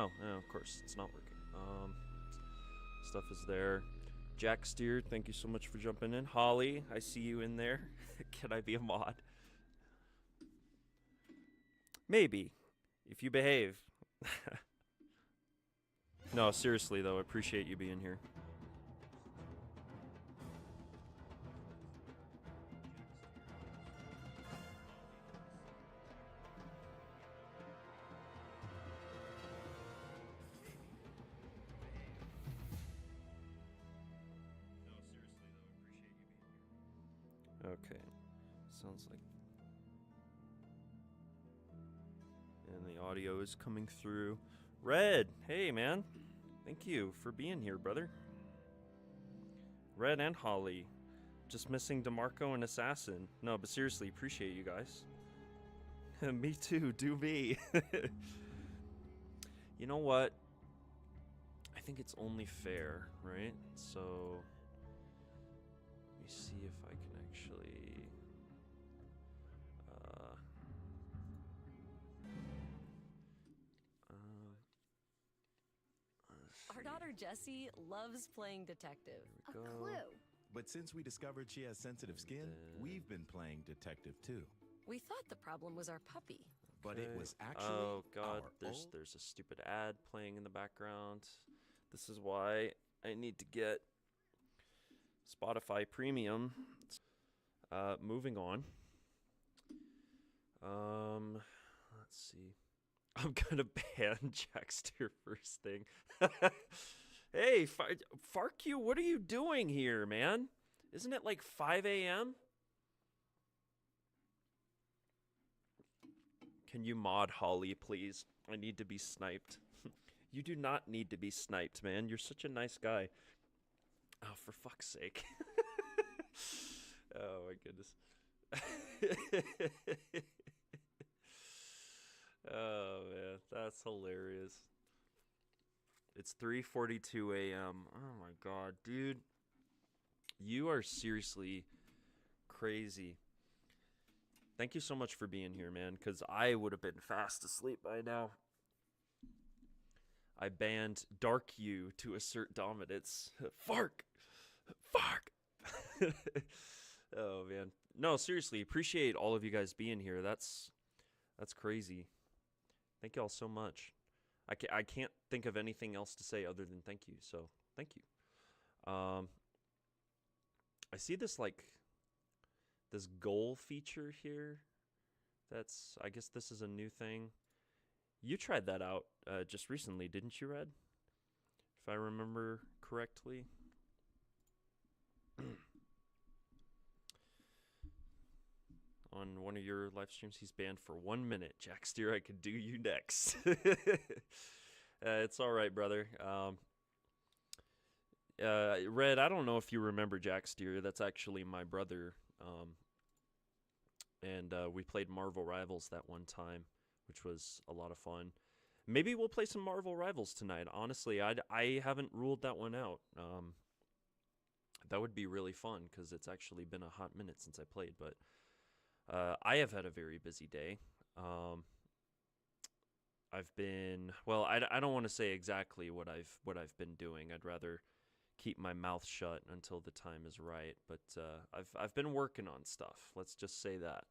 Oh, of course, it's not working. Stuff is there. Jack Steer, thank you so much for jumping in. Holly, I see you in there. Can I be a mod? Maybe, if you behave. No, seriously though, I appreciate you being here. Okay, sounds like, and the audio is coming through. Red, hey man, thank you for being here, brother. Red and Holly, just missing DeMarco and Assassin. No, but seriously, appreciate you guys. Me too, do me. You know what? I think it's only fair, right? So, let me see if I can actually... Our daughter Jessie loves playing detective. A clue. But since we discovered she has sensitive skin, we've been playing detective too. We thought the problem was our puppy. But it was actually oh god, our there's a stupid ad playing in the background. This is why I need to get Spotify Premium. Moving on. Let's see. I'm gonna ban Jackster first thing. Hey, Farq, what are you doing here, man? Isn't it like 5 a.m.? Can you mod Holly, please? I need to be sniped. You do not need to be sniped, man. You're such a nice guy. Oh, for fuck's sake. Oh, my goodness. Oh, man. That's hilarious. It's 3:42 a.m. Oh, my God, dude. You are seriously crazy. Thank you so much for being here, man, because I would have been fast asleep by now. I banned Dark You to assert dominance. Farq! Farq! Oh, man. No, seriously, appreciate all of you guys being here. That's crazy. Thank you all so much. I can't think of anything else to say other than thank you, so thank you. I see this, like, this goal feature here. I guess this is a new thing. You tried that out just recently, didn't you, Red? If I remember correctly. On one of your live streams, he's banned for 1 minute. Jack Steer, I could do you next. It's all right, brother. Red, I don't know if you remember Jack Steer. That's actually my brother. And we played Marvel Rivals that one time, which was a lot of fun. Maybe we'll play some Marvel Rivals tonight. Honestly, I haven't ruled that one out. That would be really fun because it's actually been a hot minute since I played. But I have had a very busy day. I've been, well, I don't want to say exactly what I've been doing. I'd rather keep my mouth shut until the time is right. But I've been working on stuff. Let's just say that.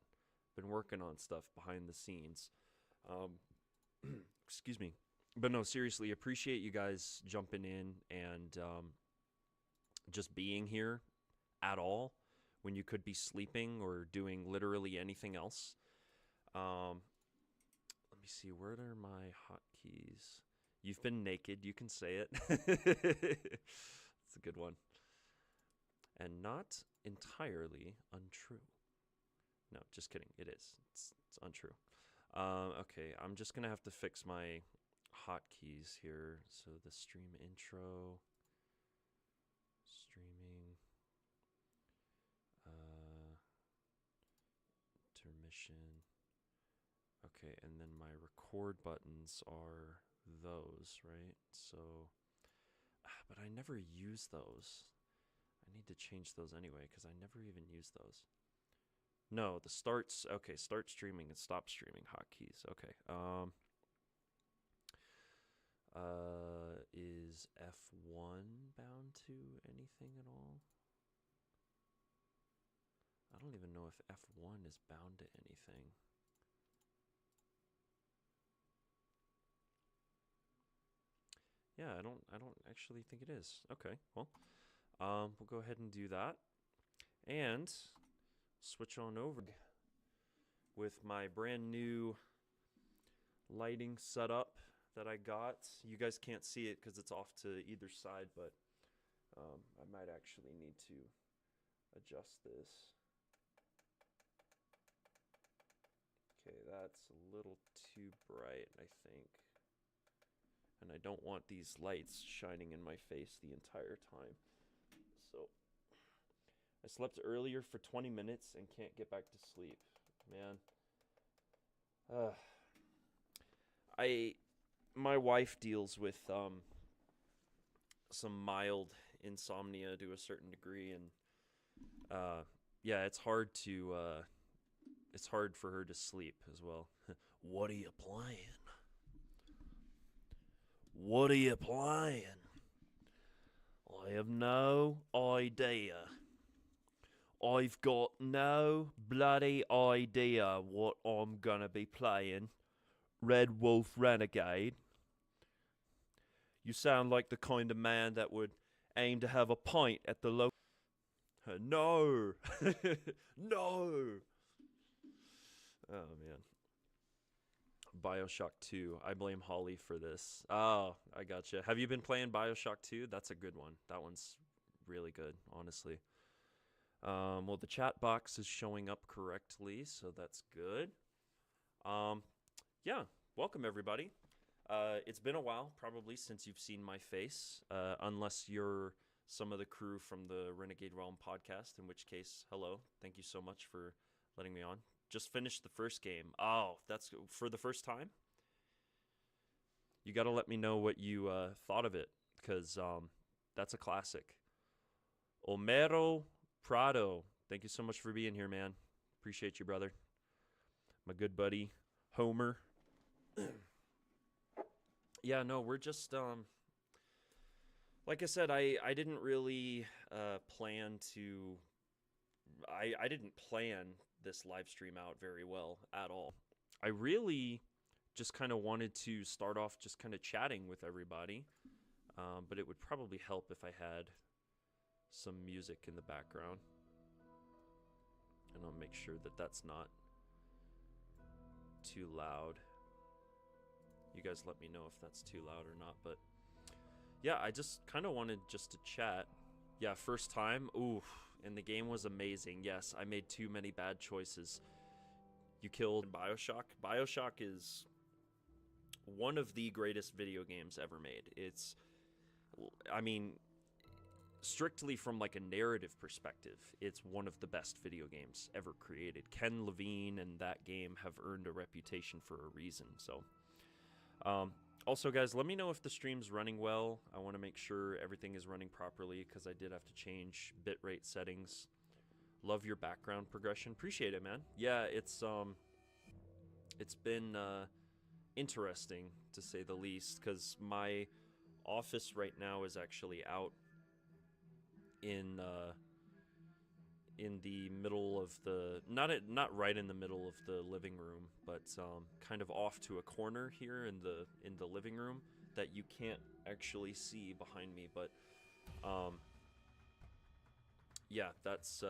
Been working on stuff behind the scenes. Excuse me. But no, seriously, appreciate you guys jumping in and just being here at all when you could be sleeping or doing literally anything else. Let me see, where are my hotkeys? You've been naked, you can say it. It's a good one. And not entirely untrue. No, just kidding. It is. It's untrue. Okay, I'm just going to have to fix my hotkeys here. So the stream intro, streaming, intermission. Okay, and then my record buttons are those, right? So, but I never use those. I need to change those anyway because I never even use those. No, the starts, okay, start streaming and stop streaming hotkeys. Okay. Is F1 bound to anything at all? I don't even know if F1 is bound to anything. Yeah, I don't actually think it is. Okay, well, we'll go ahead and do that. And switch on over with my brand new lighting setup that I got. You guys can't see it because it's off to either side, but I might actually need to adjust this. Okay, that's a little too bright, I think. And I don't want these lights shining in my face the entire time. So I slept earlier for 20 minutes and can't get back to sleep. Man. My wife deals with some mild insomnia to a certain degree, and yeah, it's hard for her to sleep as well. What are you playing? What are you playing? I have no idea. I've got no bloody idea what I'm gonna be playing. Red Wolf Renegade. You sound like the kind of man that would aim to have a pint at the local. No! No! Oh, man. Bioshock 2. I blame Holly for this. Oh, I gotcha. Have you been playing Bioshock 2? That's a good one. That one's really good, honestly. Well, the chat box is showing up correctly, so that's good. Yeah, welcome everybody. It's been a while, probably, since you've seen my face, unless you're some of the crew from the Renegade Realm podcast, in which case, hello. Thank you so much for letting me on. Just finished the first game. Oh, that's for the first time? You got to let me know what you thought of it, because that's a classic. Homero Prado, thank you so much for being here, man. Appreciate you, brother. My good buddy, Homer. Yeah, no, we're just, like I said, I didn't really plan to, I didn't plan this live stream out very well at all. I really just kind of wanted to start off just kind of chatting with everybody, but it would probably help if I had some music in the background. And I'll make sure that that's not too loud. You guys let me know if that's too loud or not, but yeah, I just kind of wanted just to chat. Yeah, first time, oof, and the game was amazing. Yes, I made too many bad choices. You killed Bioshock. Bioshock is one of the greatest video games ever made. It's, I mean, strictly from like a narrative perspective, it's one of the best video games ever created. Ken Levine and that game have earned a reputation for a reason, so... also, guys, let me know if the stream's running well. I want to make sure everything is running properly because I did have to change bitrate settings. Love your background progression. Appreciate it, man. Yeah, it's been interesting to say the least because my office right now is actually out in the middle of the not right in the middle of the living room, but kind of off to a corner here in the living room that you can't actually see behind me. But yeah, that's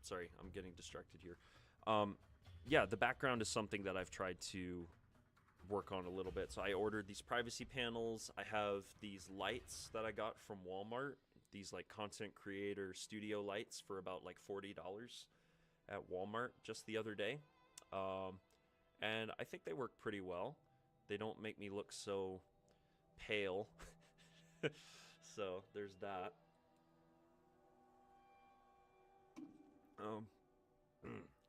sorry, I'm getting distracted here. Yeah, the background is something that I've tried to work on a little bit. So I ordered these privacy panels. I have these lights that I got from Walmart. These like content creator studio lights for about like $40 at Walmart just the other day. And I think they work pretty well. They don't make me look so pale. So there's that.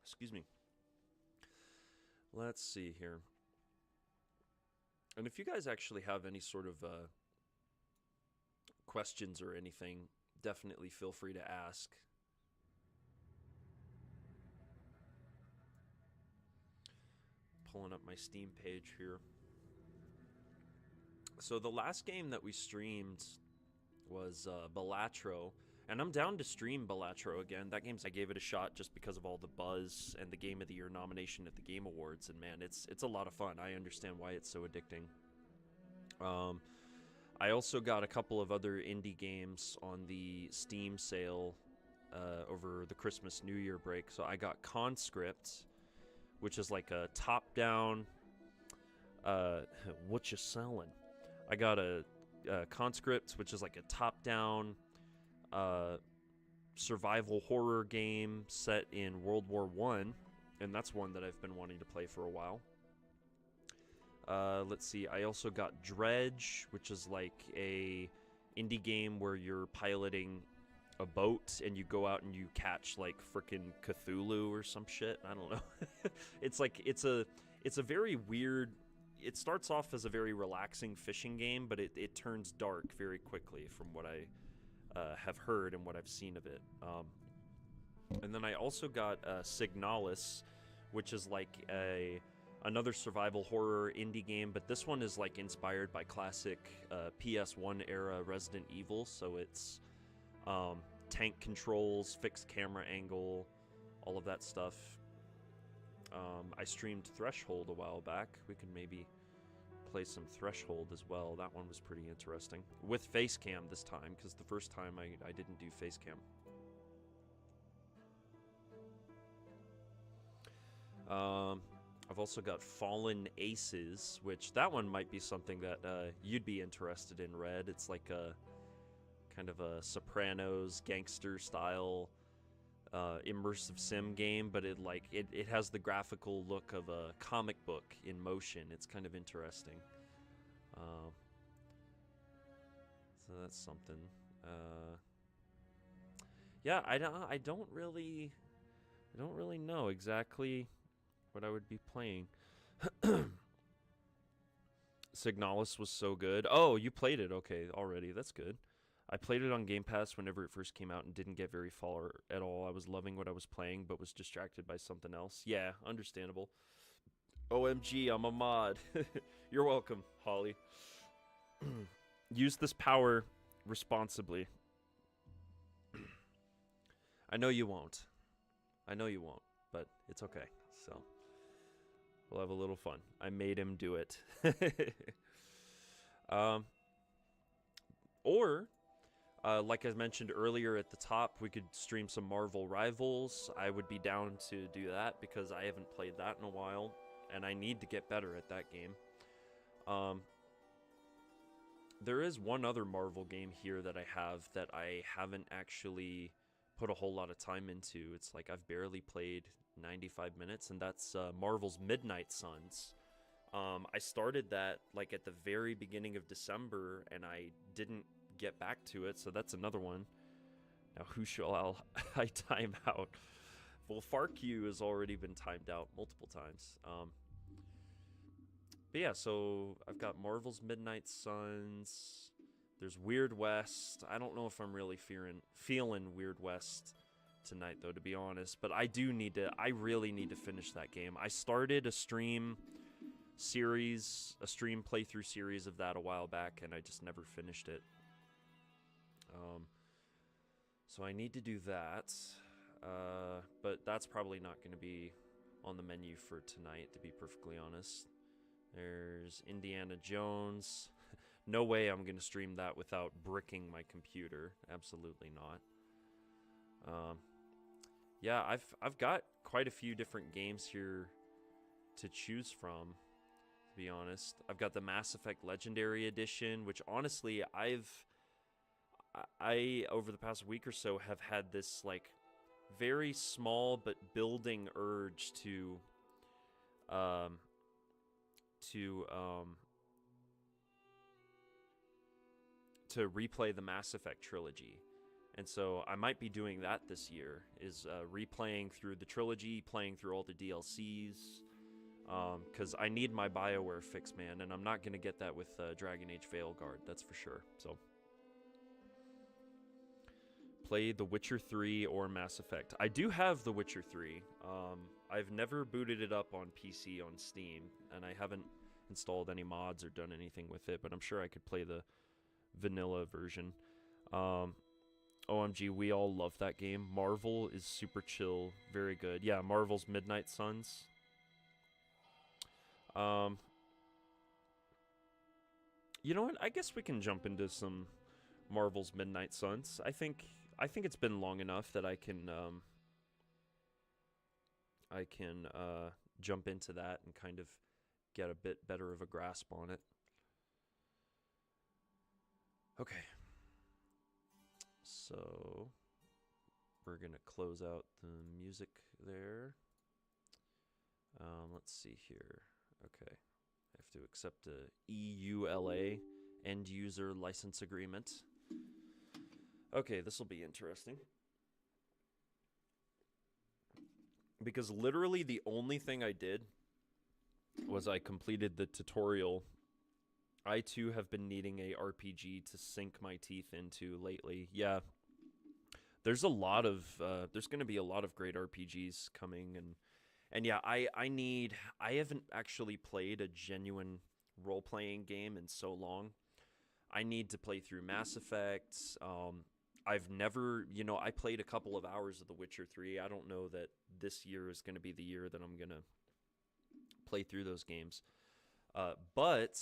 Excuse me. Let's see here. And if you guys actually have any sort of questions or anything, definitely feel free to ask. Pulling up my Steam page here. So the last game that we streamed was Balatro, and I'm down to stream Balatro again. That game's I gave it a shot just because of all the buzz and the Game of the Year nomination at the Game Awards, and man, it's a lot of fun. I understand why it's so addicting. I also got a couple of other indie games on the Steam sale over the Christmas New Year break. So I got Conscript, which is like a top-down. What you selling? I got a Conscript, which is like a top-down survival horror game set in World War I, and that's one that I've been wanting to play for a while. Let's see, I also got Dredge, which is like a indie game where you're piloting a boat and you go out and you catch like frickin' Cthulhu or some shit. I don't know. It's like it's a very weird. It starts off as a very relaxing fishing game, but it turns dark very quickly from what I have heard and what I've seen of it. And then I also got Signalis, which is like another survival horror indie game, but this one is like inspired by classic PS1 era Resident Evil, so it's tank controls, fixed camera angle, all of that stuff. I streamed Threshold a while back. We can maybe play some Threshold as well. That one was pretty interesting. With face cam this time, because the first time I didn't do face cam. I've also got Fallen Aces, which that one might be something that you'd be interested in, Red. It's like a kind of a Sopranos gangster style immersive sim game, but it has the graphical look of a comic book in motion. It's kind of interesting. So that's something. Yeah, I don't really know exactly what I would be playing. Signalis was so good. Oh, you played it. Okay, already. That's good. I played it on Game Pass whenever it first came out and didn't get very far at all. I was loving what I was playing, but was distracted by something else. Yeah, understandable. OMG, I'm a mod. You're welcome, Holly. Use this power responsibly. I know you won't. But it's okay. So we'll have a little fun. I made him do it. Or like I mentioned earlier at the top, we could stream some Marvel Rivals. I would be down to do that because I haven't played that in a while, and I need to get better at that game. There is one other Marvel game here that I haven't actually put a whole lot of time into. It's like I've barely played 95 minutes, and that's Marvel's Midnight Suns. I started that like at the very beginning of December, and I didn't get back to it, so that's another one. Now who shall I time out? Well, FARQ has already been timed out multiple times. But yeah, so I've got Marvel's Midnight Suns. There's Weird West. I don't know if I'm really feeling Weird West tonight, though, to be honest. But I really need to finish that game. I started a stream playthrough series of that a while back, and I just never finished it. So I need to do that. But that's probably not going to be on the menu for tonight, to be perfectly honest. There's Indiana Jones. No way I'm going to stream that without bricking my computer. Absolutely not. Yeah, I've got quite a few different games here to choose from, to be honest. I've got the Mass Effect Legendary Edition, which honestly I over the past week or so have had this like very small but building urge to replay the Mass Effect trilogy. And so I might be doing that this year, is replaying through the trilogy, playing through all the DLCs, because I need my BioWare fix, man, and I'm not going to get that with Dragon Age Veilguard, that's for sure. So play The Witcher 3 or Mass Effect. I do have The Witcher 3. I've never booted it up on PC on Steam, and I haven't installed any mods or done anything with it, but I'm sure I could play the vanilla version. OMG, we all love that game. Marvel is super chill, very good. Yeah, Marvel's Midnight Suns. You know what? I guess we can jump into some Marvel's Midnight Suns. I think it's been long enough that I can jump into that and kind of get a bit better of a grasp on it. Okay. So we're going to close out the music there. Let's see here. Okay. I have to accept a EULA, End User License Agreement. Okay, this will be interesting. Because literally the only thing I did was I completed the tutorial. I too have been needing a RPG to sink my teeth into lately. Yeah, there's a lot of there's going to be a lot of great RPGs coming, and yeah, I haven't actually played a genuine role-playing game in so long. I need to play through Mass Effect. I've never, I played a couple of hours of The Witcher 3. I don't know that this year is going to be the year that I'm going to play through those games. But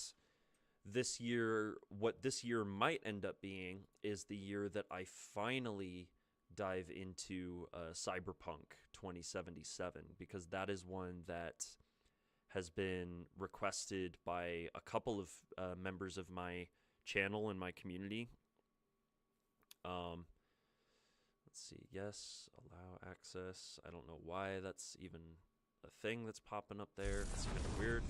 this year, what this year might end up being is the year that I finally dive into Cyberpunk 2077, because that is one that has been requested by a couple of members of my channel and my community. Let's see. Yes, allow access. I don't know why that's even a thing that's popping up there. It's kind of weird.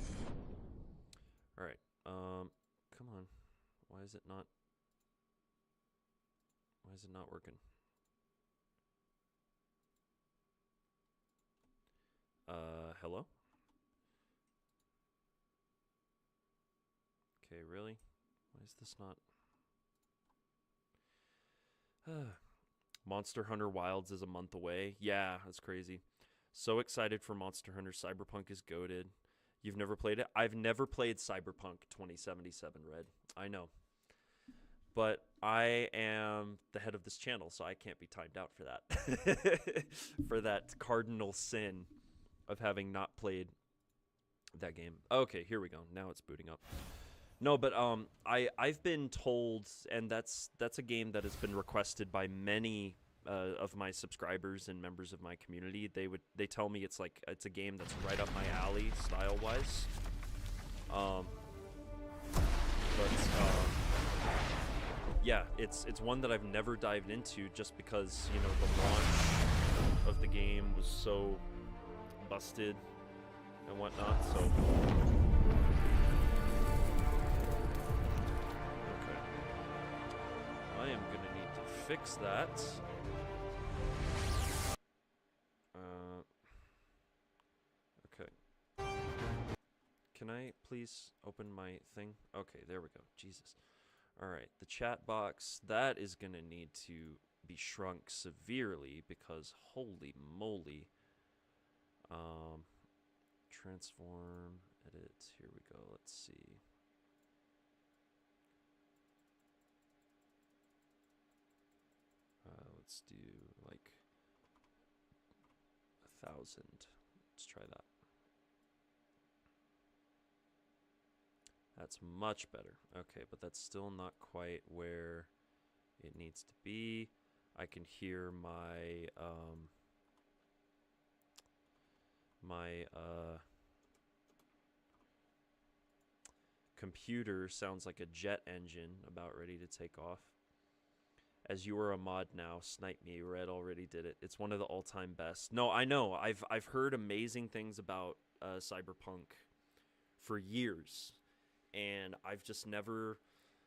All right. Come on. Why is it not working? Hello? Okay, really? Why is this not? Monster Hunter Wilds is a month away. Yeah, that's crazy. So excited for Monster Hunter. Cyberpunk is goated. You've never played it? I've never played Cyberpunk 2077, Red. I know. But I am the head of this channel, so I can't be timed out for that. For that cardinal sin of having not played that game. Okay, here we go. Now it's booting up. No, but I've been told, and that's a game that has been requested by many of my subscribers and members of my community. They tell me it's a game that's right up my alley style wise. Yeah, it's one that I've never dived into just because the launch of the game was so busted and whatnot. So. I am going to need to fix that. Okay. Can I please open my thing? Okay, there we go. Jesus. All right, the chat box, that is going to need to be shrunk severely because holy moly. Transform, edit, here we go. Let's see. Let's do like 1,000. Let's try that. That's much better. Okay, but that's still not quite where it needs to be. I can hear my computer sounds like a jet engine about ready to take off. As you are a mod now, snipe me. Red already did it. It's one of the all-time best. No, I know. I've heard amazing things about Cyberpunk for years, and I've just never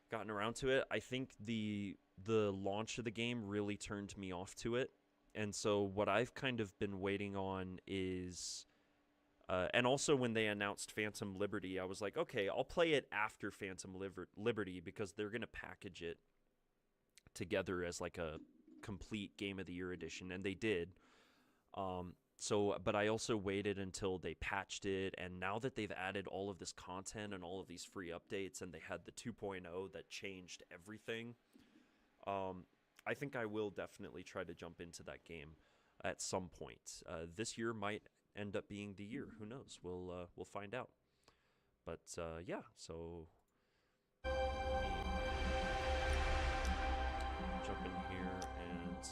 gotten around to it. I think the launch of the game really turned me off to it, and so what I've kind of been waiting on is, and also when they announced Phantom Liberty, I was like, okay, I'll play it after Phantom Liberty because they're gonna package it together as like a complete Game of the Year edition, and they did. So, but I also waited until they patched it, and now that they've added all of this content and all of these free updates, and they had the 2.0 that changed everything, I think I will definitely try to jump into that game at some point. This year might end up being the year. Who knows? We'll find out. But yeah, so let me jump in here, and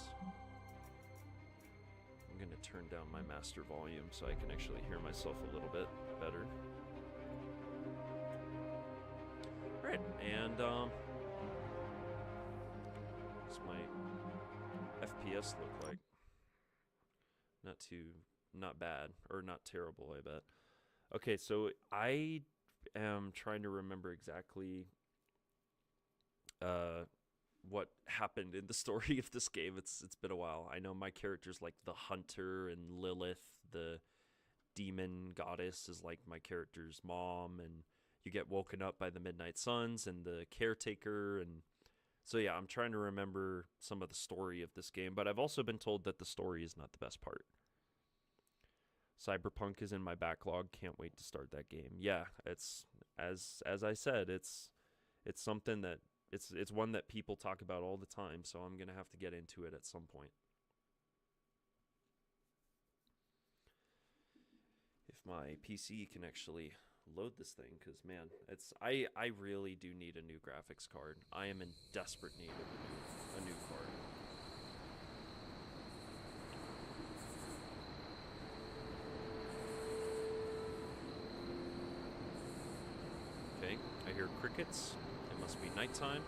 I'm gonna turn down my master volume so I can actually hear myself a little bit better. All right, and what's my FPS look like? Not bad, or not terrible, I bet. Okay, so I am trying to remember exactly what happened in the story of this game. It's been a while. I know my character's like the hunter, and Lilith, the demon goddess, is like my character's mom, and you get woken up by the Midnight Suns and the caretaker, and so yeah, I'm trying to remember some of the story of this game, but I've also been told that the story is not the best part. Cyberpunk is in my backlog. Can't wait to start that game. Yeah, it's as I said, it's something that it's one that people talk about all the time, so I'm going to have to get into it at some point. If my PC can actually load this thing, cuz man, I really do need a new graphics card. I am in desperate need of a new card. Okay, I hear crickets. It must be nighttime.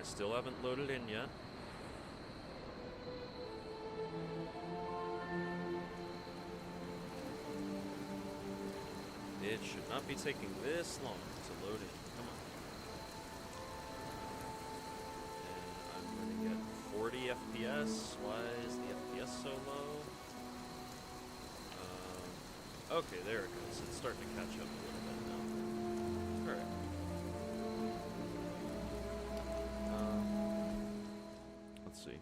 I still haven't loaded in yet. It should not be taking this long to load in. Come on. And I'm going to get 40 FPS. Why is the FPS so low? Okay, there it goes. It's starting to catch up a little bit now. Alright. Let's see.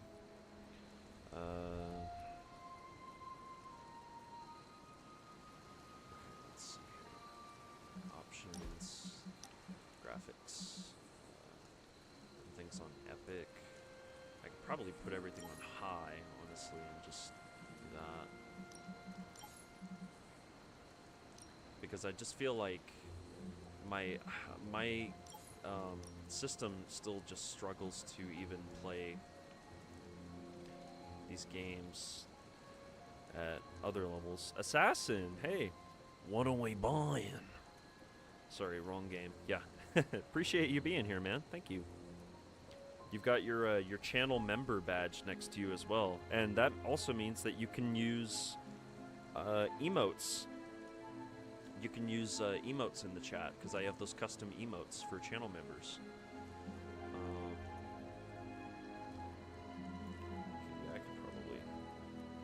Let's see here. Options, graphics, things on Epic. I could probably put everything on high, honestly, and just do that. Because I just feel like my system still just struggles to even play these games at other levels. Assassin, hey, what are we buying? Sorry, wrong game. Yeah, appreciate you being here, man. Thank you. You've got your channel member badge next to you as well, and that also means that you can use emotes. You can use emotes in the chat, because I have those custom emotes for channel members. Yeah, I could probably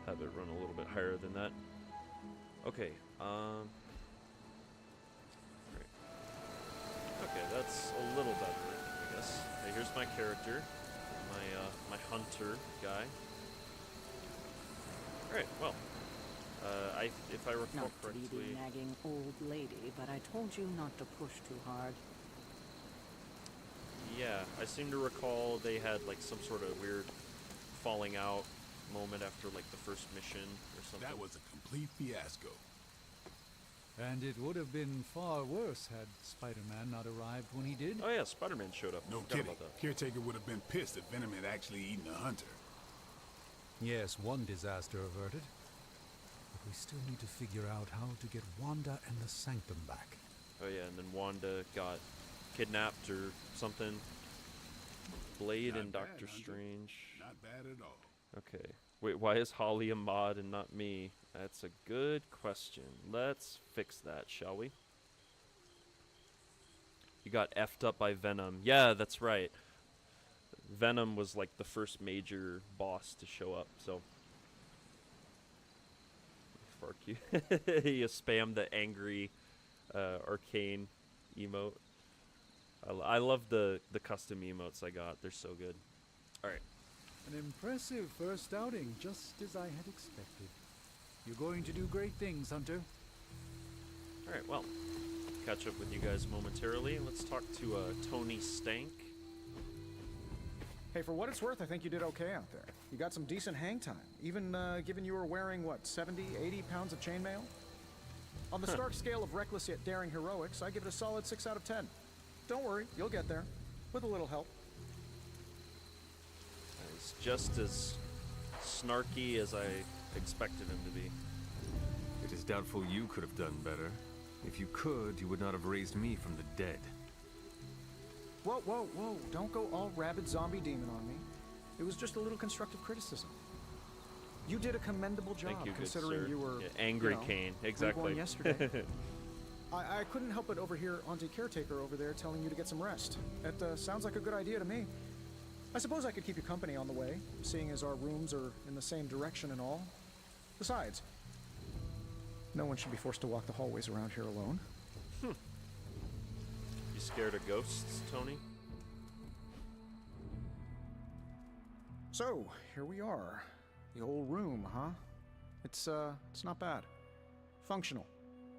have it run a little bit higher than that. Okay. Right. Okay, that's a little better, I guess. Okay, here's my character, my hunter guy. All right. Well. If I recall correctly... Not to be the nagging old lady, but I told you not to push too hard. Yeah, I seem to recall they had like some sort of weird falling out moment after like the first mission or something. That was a complete fiasco. And it would have been far worse had Spider-Man not arrived when he did. Oh yeah, Spider-Man showed up. No Forgot kidding. about that. Caretaker would have been pissed if Venom had actually eaten a hunter. Yes, one disaster averted. But we still need to figure out how to get Wanda and the Sanctum back. Oh yeah, and then Wanda got kidnapped or something. Blade Not and bad, Doctor Hunter. Strange. Not bad at all. Okay. Wait, why is Holly a mod and not me? That's a good question. Let's fix that, shall we? You got effed up by Venom. Yeah, that's right. Venom was like the first major boss to show up, so... Fuck you. You spam the angry arcane emote. I love the custom emotes I got. They're so good. Alright. An impressive first outing, just as I had expected. You're going to do great things, Hunter. All right, well, catch up with you guys momentarily. Let's talk to Tony Stank. Hey, for what it's worth, I think you did okay out there. You got some decent hang time, even given you were wearing, what, 70, 80 pounds of chainmail? On the Stark scale of reckless yet daring heroics, I give it a solid 6 out of 10. Don't worry, you'll get there, with a little help. He's just as snarky as I expected him to be. It is doubtful you could have done better. If you could, you would not have raised me from the dead. Whoa, whoa, whoa, don't go all rabid zombie demon on me. It was just a little constructive criticism. You did a commendable job, Thank you, good considering sir. you were, Yeah, angry you know, Kane, reborn exactly. yesterday. I couldn't help but overhear Auntie Caretaker over there telling you to get some rest. It sounds like a good idea to me. I suppose I could keep you company on the way, seeing as our rooms are in the same direction and all. Besides, no one should be forced to walk the hallways around here alone. You scared of ghosts, Tony? So, here we are. The old room, huh? It's not bad. Functional.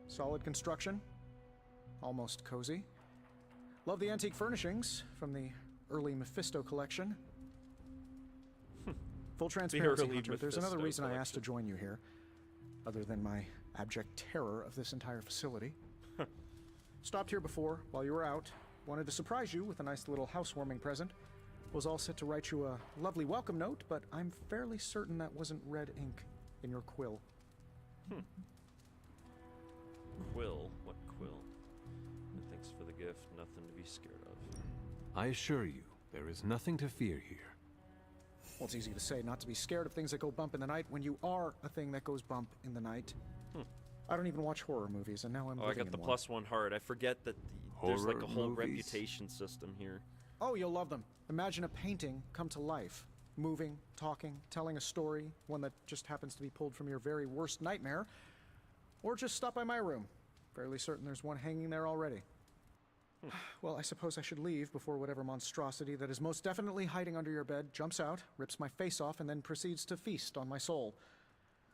Solid construction. Almost cozy. Love the antique furnishings from the early Mephisto collection. Full transparency, early Hunter, there's another Mephisto reason I asked to join you here, other than my abject terror of this entire facility. Stopped here before, while you were out. Wanted to surprise you with a nice little housewarming present. Was all set to write you a lovely welcome note, but I'm fairly certain that wasn't red ink in your quill. Quill? What quill? Thanks for the gift. Nothing to be scared of. I assure you, there is nothing to fear here. Well, it's easy to say not to be scared of things that go bump in the night when you are a thing that goes bump in the night. I don't even watch horror movies, and now I'm Oh, I living got the in one. +1 heart. I forget that there's like a Horror whole movies? reputation system here. Oh, you'll love them. Imagine a painting come to life. Moving, talking, telling a story, one that just happens to be pulled from your very worst nightmare. Or just stop by my room. Fairly certain there's one hanging there already. Well, I suppose I should leave before whatever monstrosity that is most definitely hiding under your bed jumps out, rips my face off, and then proceeds to feast on my soul.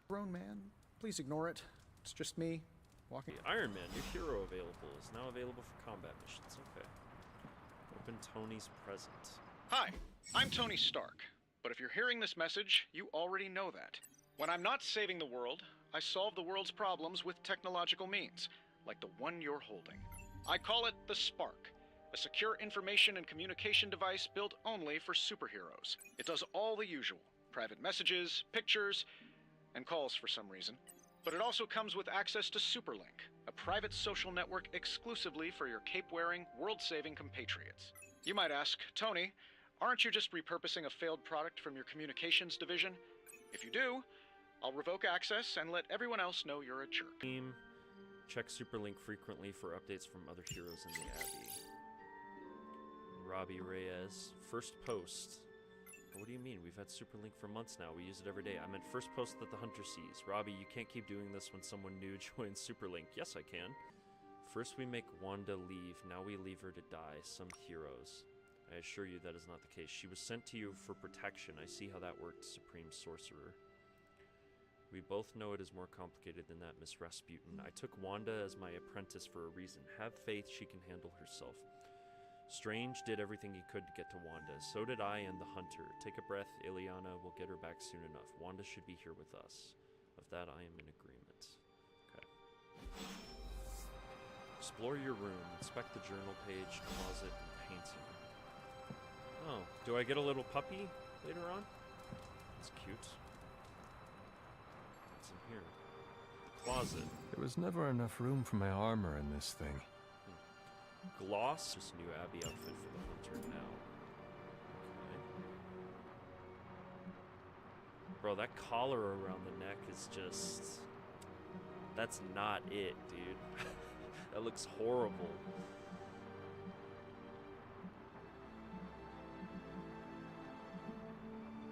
Grown man, please ignore it. It's just me, walking. Iron Man, new hero available, is now available for combat missions. Okay. Open Tony's present. Hi, I'm Tony Stark. But if you're hearing this message, you already know that. When I'm not saving the world, I solve the world's problems with technological means, like the one you're holding. I call it the Spark, a secure information and communication device built only for superheroes. It does all the usual, private messages, pictures, and calls for some reason. But it also comes with access to Superlink, a private social network exclusively for your cape-wearing, world-saving compatriots. You might ask, Tony, aren't you just repurposing a failed product from your communications division? If you do, I'll revoke access and let everyone else know you're a jerk. Team, check Superlink frequently for updates from other heroes in the Abbey. Robbie Reyes, first post. What do you mean? We've had Superlink for months now. We use it every day. I meant first post that the Hunter sees. Robbie, you can't keep doing this when someone new joins Superlink. Yes, I can. First we make Wanda leave. Now we leave her to die. Some heroes. I assure you that is not the case. She was sent to you for protection. I see how that worked, Supreme Sorcerer. We both know it is more complicated than that, Miss Rasputin. I took Wanda as my apprentice for a reason. Have faith she can handle herself. Strange did everything he could to get to Wanda. So did I and the Hunter. Take a breath, Ileana. We'll get her back soon enough. Wanda should be here with us. Of that, I am in agreement. Okay. Explore your room. Inspect the journal page, closet, and painting. Oh, do I get a little puppy later on? That's cute. What's in here? The closet. There was never enough room for my armor in this thing. Gloss. Just new Abbey outfit for the Hunter now. Okay. Bro, that collar around the neck is just... That's not it, dude. That looks horrible.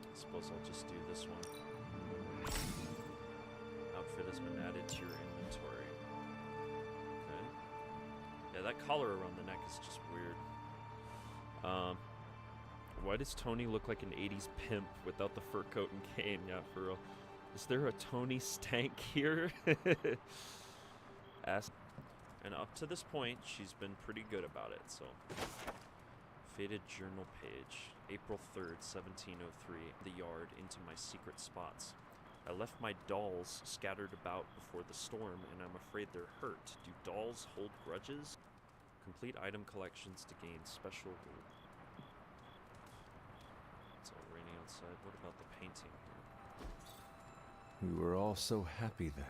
I suppose I'll just do this one. Outfit has been added to your inventory. Yeah, that collar around the neck is just weird. Why does Tony look like an 80s pimp without the fur coat and cane? Yeah, for real. Is there a Tony Stank here? Ask. And up to this point, she's been pretty good about it, so. Faded journal page. April 3rd, 1703. The yard into my secret spots. I left my dolls scattered about before the storm, and I'm afraid they're hurt. Do dolls hold grudges? Complete item collections to gain special rule. It's all raining outside. What about the painting here? We were all so happy then.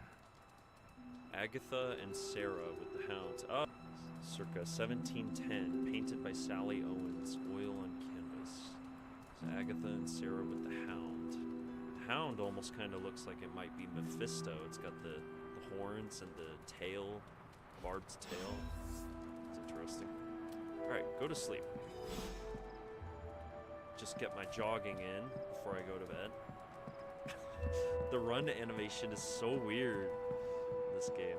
Agatha and Sarah with the hounds. Up. Circa 1710. Painted by Sally Owens. Oil on canvas. So Agatha and Sarah with the hound. The hound almost kind of looks like it might be Mephisto. It's got the horns and the tail. Barbed tail. It's interesting. Alright, go to sleep. Just get my jogging in before I go to bed. The run animation is so weird in this game.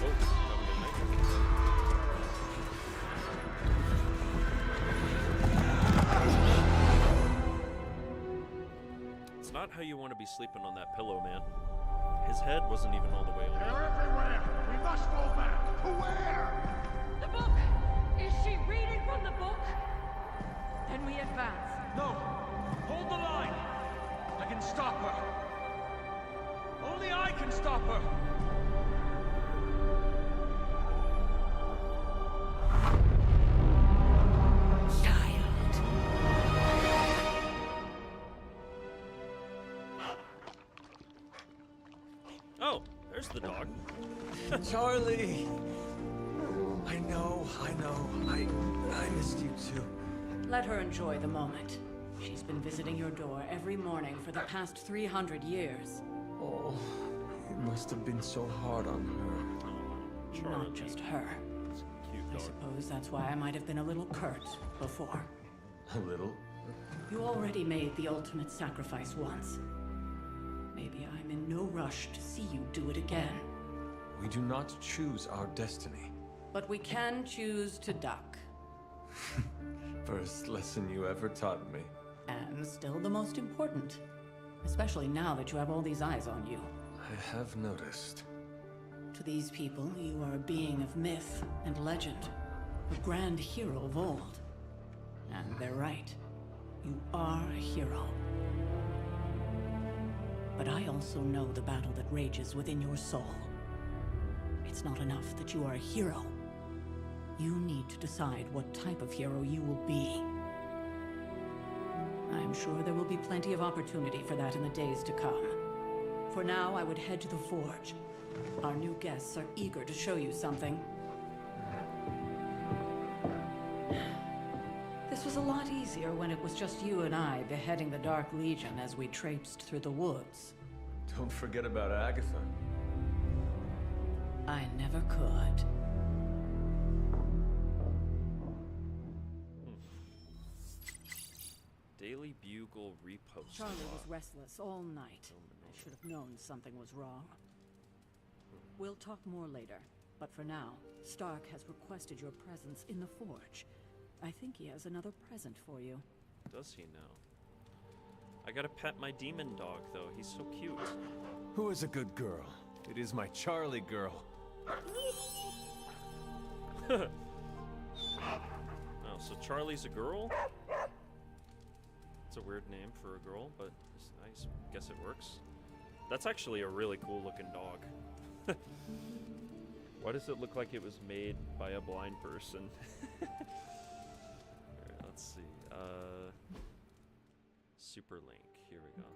Oh, having a nightmare. It's not how you want to be sleeping on that pillow, man. His head wasn't even all the way on. They're everywhere! We must fall back! To where? The book! Is she reading from the book? Then we advance. No! Hold the line! I can stop her! Only I can stop her! Oh, there's the dog. Charlie! I know. I missed you too. Let her enjoy the moment. She's been visiting your door every morning for the past 300 years. Oh, it must have been so hard on her. Not just her. Cute I dog. suppose that's why I might have been a little curt before. A little? You already made the ultimate sacrifice once. Maybe I'm in no rush to see you do it again. We do not choose our destiny. But we can choose to duck. First lesson you ever taught me. And still the most important. Especially now that you have all these eyes on you. I have noticed. To these people, you are a being of myth and legend. A grand hero of old. And they're right. You are a hero. But I also know the battle that rages within your soul. It's not enough that you are a hero. You need to decide what type of hero you will be. I'm sure there will be plenty of opportunity for that in the days to come. For now, I would head to the forge. Our new guests are eager to show you something. This was a lot easier when it was just you and I beheading the Dark Legion as we traipsed through the woods. Don't forget about Agatha. I never could. Daily Bugle repost. Charlie was restless all night. I should have known something was wrong. We'll talk more later, but for now, Stark has requested your presence in the forge. I think he has another present for you. Does he now? I gotta pet my demon dog, though. He's so cute. Who is a good girl? It is my Charlie girl. Oh, so Charlie's a girl? It's a weird name for a girl, but I guess it works. That's actually a really cool looking dog. Why does it look like it was made by a blind person? Alright, let's see. Superlink. Here we go.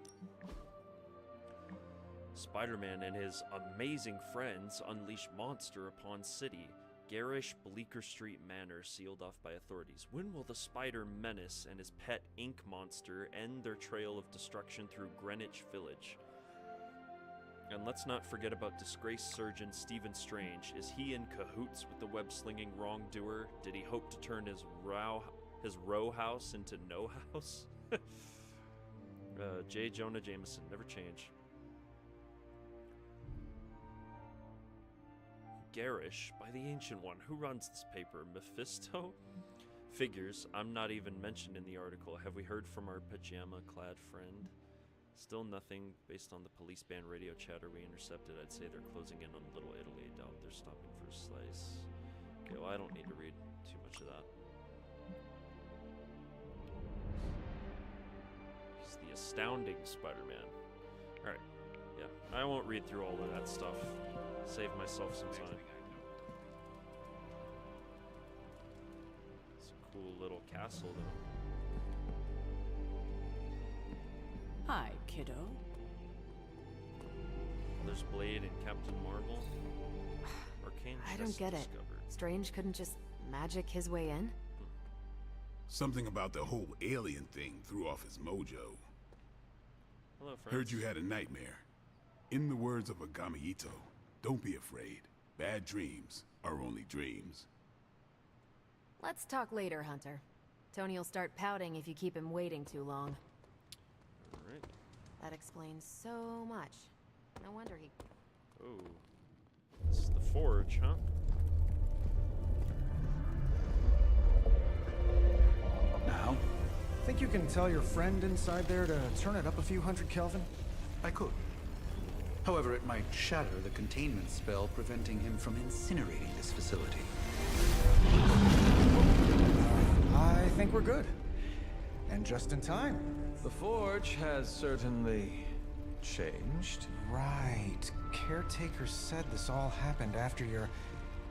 Spider-Man and his amazing friends unleash monster upon city. Garish Bleecker Street Manor sealed off by authorities. When will the Spider Menace and his pet Ink Monster end their trail of destruction through Greenwich Village? And let's not forget about disgraced surgeon Stephen Strange. Is he in cahoots with the web-slinging wrongdoer? Did he hope to turn his row house into no house? J. Jonah Jameson, never change. garish by the Ancient One. Who runs this paper? Mephisto? Figures. I'm not even mentioned in the article. Have we heard from our pajama-clad friend? Still nothing based on the police band radio chatter we intercepted. I'd say they're closing in on Little Italy. I doubt they're stopping for a slice. Okay, well, I don't need to read too much of that. He's the astounding Spider-Man. Alright, yeah. I won't read through all of that stuff. Save myself some time. It's a cool little castle, though. Hi, kiddo. There's Blade and Captain Marvel. Arcane I don't chest get it. discovered. Strange couldn't just magic his way in? Something about the whole alien thing threw off his mojo. Hello, friends. Heard you had a nightmare. In the words of Agami Ito, don't be afraid. Bad dreams are only dreams. Let's talk later, Hunter. Tony will start pouting if you keep him waiting too long. Alright. That explains so much. No wonder he... Oh. This is the forge, huh? Now, think you can tell your friend inside there to turn it up a few hundred Kelvin? I could. However, it might shatter the containment spell preventing him from incinerating this facility. I think we're good. And just in time. The forge has certainly changed. Right. Caretaker said this all happened after your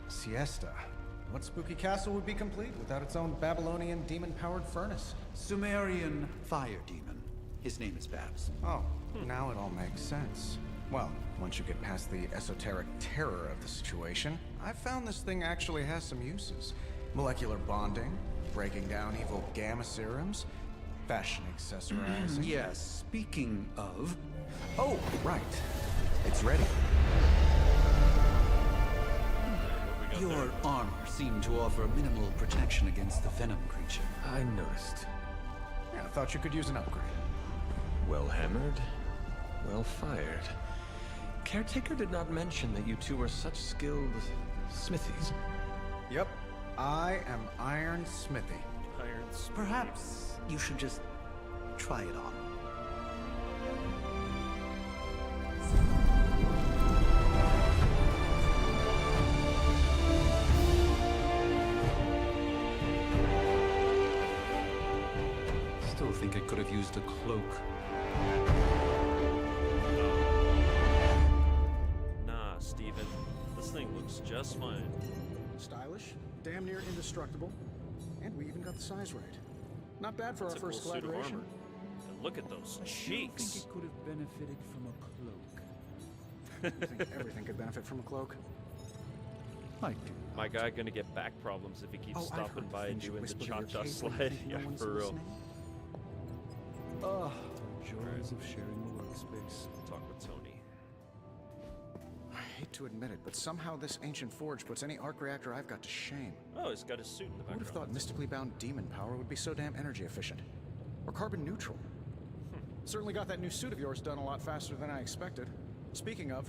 siesta. What spooky castle would be complete without its own Babylonian demon-powered furnace? Sumerian fire demon. His name is Babs. Oh, now it all makes sense. Well, once you get past the esoteric terror of the situation, I've found this thing actually has some uses. Molecular bonding, breaking down evil gamma serums, fashion accessorizing. Yes, speaking of... Oh, right. It's ready. Your armor seemed to offer minimal protection against the venom creature. I noticed. Yeah, I thought you could use an upgrade. Well hammered, well fired. Caretaker did not mention that you two were such skilled smithies. Yep, I am Iron Smithy. Iron Smithy. Perhaps you should just try it on. Still think it could have used a cloak. Nah, Steven. This thing looks just fine. Stylish, damn near indestructible, and we even got the size right. Not bad for That's our a cool first suit of collaboration. armor. And look at those I cheeks. think it could have benefited from a cloak. You think everything could benefit from a cloak? I do. My guy gonna get back problems if he keeps I've stopping heard by and things you doing the whisper to your cha-cha cave when you slide. think Yeah, no one's for real. listening? Ugh. Joys of sharing the workspace. Talk with Tony. I hate to admit it, but somehow this ancient forge puts any arc reactor I've got to shame. Oh, he's got his suit in the Who would have background. thought mystically bound demon power would be so damn energy efficient? Or carbon neutral? Certainly got that new suit of yours done a lot faster than I expected. Speaking of,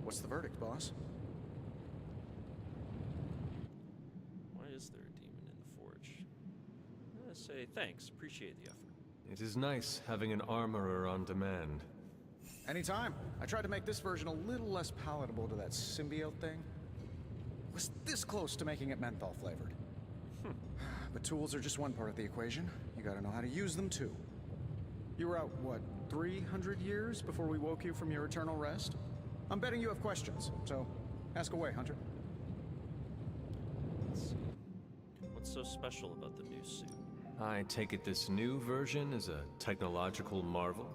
what's the verdict, boss? Why is there a demon in the forge? I say thanks. Appreciate the effort. It is nice having an armorer on demand. Anytime. I tried to make this version a little less palatable to that symbiote thing. Was this close to making it menthol flavored. But tools are just one part of the equation. You gotta know how to use them too. You were out, what, 300 years before we woke you from your eternal rest? I'm betting you have questions, so ask away, Hunter. Let's see. What's so special about the new suit? I take it this new version is a technological marvel?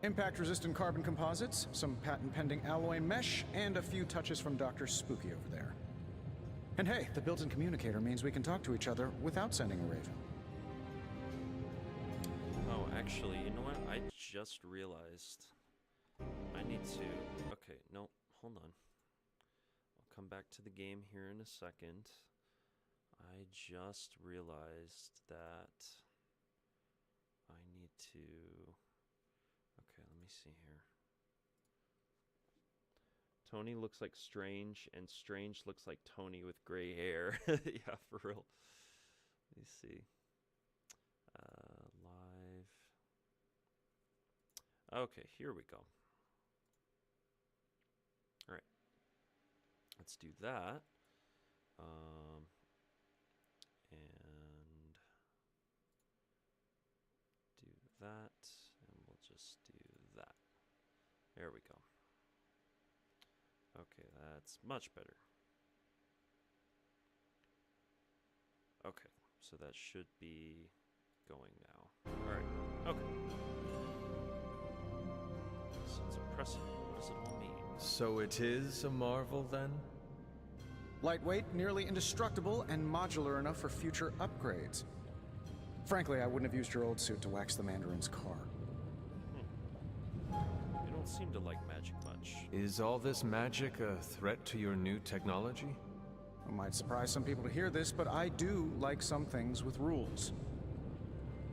Impact-resistant carbon composites, some patent-pending alloy mesh, and a few touches from Dr. Spooky over there. And hey, the built-in communicator means we can talk to each other without sending a raven. Oh, actually, you know what? I just realized I need to... Okay, no, hold on. I'll come back to the game here in a second. I just realized that I need to... Okay, let me see here. Tony looks like Strange, and Strange looks like Tony with gray hair. Yeah, for real. Let me see. Live. Okay, here we go. All right. Let's do that. And do that, and we'll just do that. There we go. Okay, that's much better. Okay, so that should be going now. Alright, okay. So it's impressive. What does it all mean? So it is a marvel, then? Lightweight, nearly indestructible, and modular enough for future upgrades. Frankly, I wouldn't have used your old suit to wax the Mandarin's car. You don't seem to like magic much. Is all this magic a threat to your new technology? It might surprise some people to hear this, but I do like some things with rules.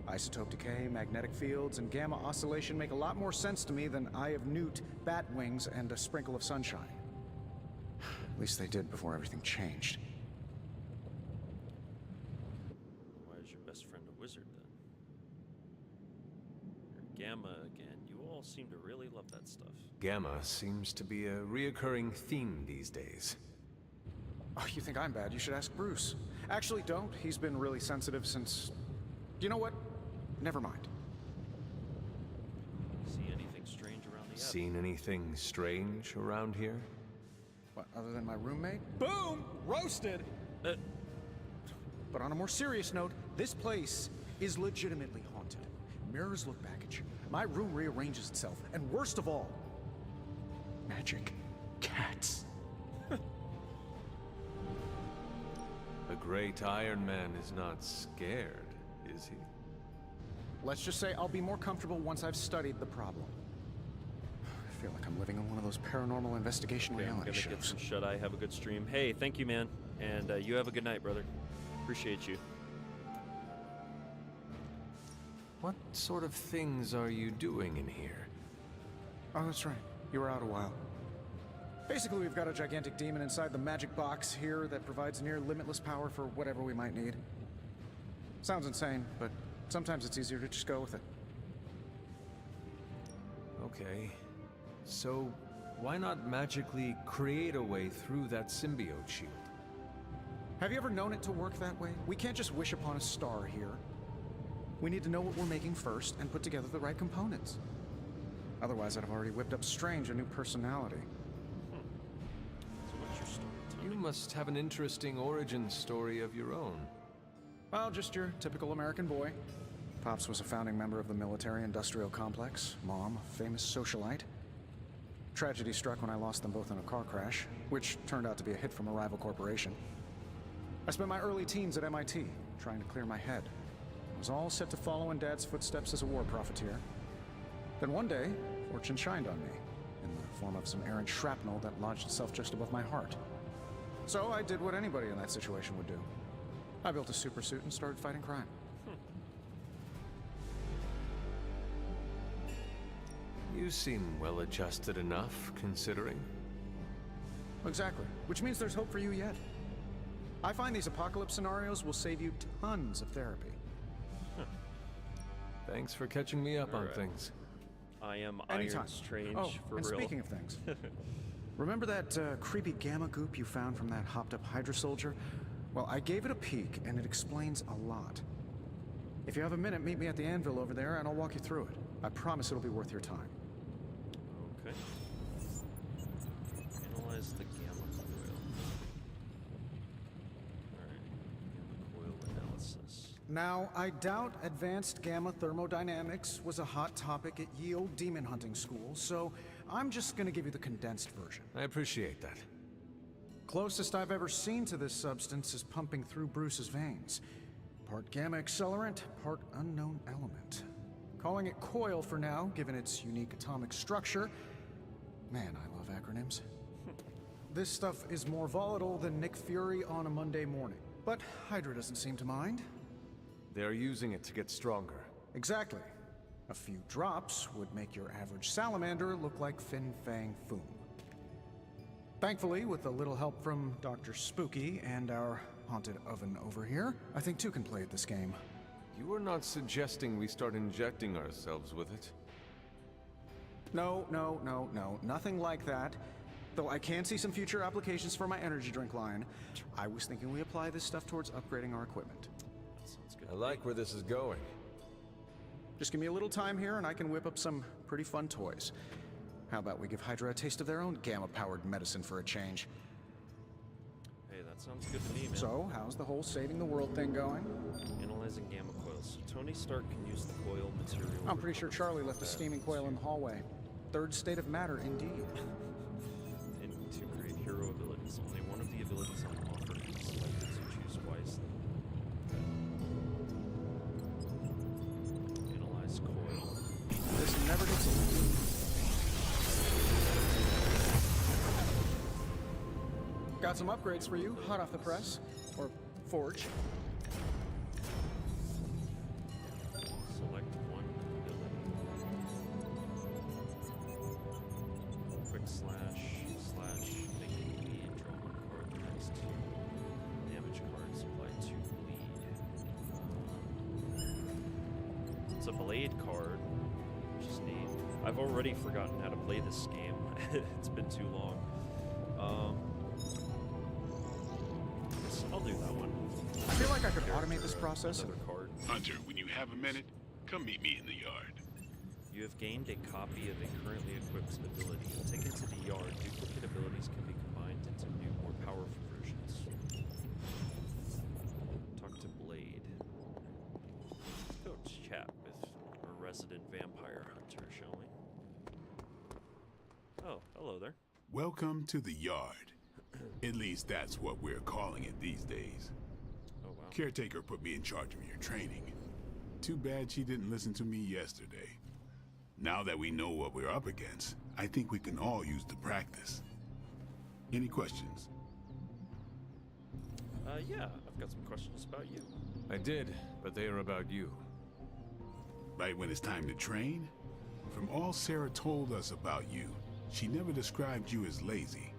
Isotope decay, magnetic fields, and gamma oscillation make a lot more sense to me than Eye of Newt, bat wings, and a sprinkle of sunshine. At least they did before everything changed. Why is your best friend a wizard, then? You're Gamma again. You all seem to really love that stuff. Gamma seems to be a reoccurring theme these days. Oh, you think I'm bad? You should ask Bruce. Actually, don't. He's been really sensitive since... You know what? Never mind. See anything strange around the attic? Seen anything strange around here? What, other than my roommate? Boom! Roasted! But on a more serious note, this place is legitimately haunted. Mirrors look back at you. My room rearranges itself. And worst of all, magic cats. The great Iron Man is not scared, is he? Let's just say I'll be more comfortable once I've studied the problem. I feel like I'm living in one of those paranormal investigation reality I'm gonna shows. get some shut-eye. Have a good stream. Hey, thank you, man. And you have a good night, brother. Appreciate you. What sort of things are you doing in here? Oh, that's right. You were out a while. Basically, we've got a gigantic demon inside the magic box here that provides near limitless power for whatever we might need. Sounds insane, but sometimes it's easier to just go with it. Okay. So, why not magically create a way through that symbiote shield? Have you ever known it to work that way? We can't just wish upon a star here. We need to know what we're making first and put together the right components. Otherwise, I'd have already whipped up Strange a new personality. So what's your story, Tony? You must have an interesting origin story of your own. Well, just your typical American boy. Pops was a founding member of the military-industrial complex. Mom, a famous socialite. Tragedy struck when I lost them both in a car crash, which turned out to be a hit from a rival corporation. I spent my early teens at MIT, trying to clear my head. I was all set to follow in Dad's footsteps as a war profiteer. Then one day, fortune shined on me, in the form of some errant shrapnel that lodged itself just above my heart. So I did what anybody in that situation would do. I built a supersuit and started fighting crime. You seem well-adjusted enough, considering. Exactly, which means there's hope for you yet. I find these apocalypse scenarios will save you tons of therapy. Thanks for catching me up on things. I am Anytime. Iron Strange, oh, for and real. Speaking of things, remember that creepy gamma goop you found from that hopped-up Hydra soldier? Well, I gave it a peek, and it explains a lot. If you have a minute, meet me at the anvil over there, and I'll walk you through it. I promise it'll be worth your time. Okay. Analyze the gamma coil. Alright. Gamma coil analysis. Now, I doubt advanced gamma thermodynamics was a hot topic at ye old demon hunting school, so I'm just gonna give you the condensed version. I appreciate that. Closest I've ever seen to this substance is pumping through Bruce's veins. Part gamma accelerant, part unknown element. Calling it coil for now, given its unique atomic structure. Man, I love acronyms. This stuff is more volatile than Nick Fury on a Monday morning. But Hydra doesn't seem to mind. They're using it to get stronger. Exactly. A few drops would make your average salamander look like Fin Fang Foom. Thankfully, with a little help from Dr. Spooky and our haunted oven over here, I think two can play at this game. You are not suggesting we start injecting ourselves with it? No, nothing like that. Though I can see some future applications for my energy drink line. I was thinking we apply this stuff towards upgrading our equipment. That sounds good. I like where this is going. Just give me a little time here and I can whip up some pretty fun toys. How about we give Hydra a taste of their own gamma-powered medicine for a change? Hey, that sounds good to me, man. So, how's the whole saving the world thing going? Analyzing gamma coils. Tony Stark can use the coil material. I'm pretty sure Charlie left a steaming coil in the hallway. Third state of matter, indeed. And to create hero abilities. Only one of the abilities on offer can be selected, so choose wisely. Analyze coil. This never gets old. Got some upgrades for you, hot off the press. Or forge. Select one ability. Quick slash, make a bleed, draw one card, the next two damage cards apply 2 bleed. It's a blade card, which is neat. I've already forgotten how to play this game. It's been too long. I'll do that one. I feel like I could automate this process. Another card. Hunter, when you have a minute, come meet me in the yard. You have gained a copy of a currently equipped ability. Taken to the yard, duplicate abilities can be combined into new, more powerful versions. Talk to Blade. Go chat with our resident vampire hunter, shall we? Oh, hello there. Welcome to the yard. At least that's what we're calling it these days. Oh, wow. Caretaker put me in charge of your training. Too bad she didn't listen to me yesterday. Now that we know what we're up against, I think we can all use the practice. Any questions? Yeah, I've got some questions about you. I did, but they are about you. Right when it's time to train? From all Sarah told us about you, she never described you as lazy.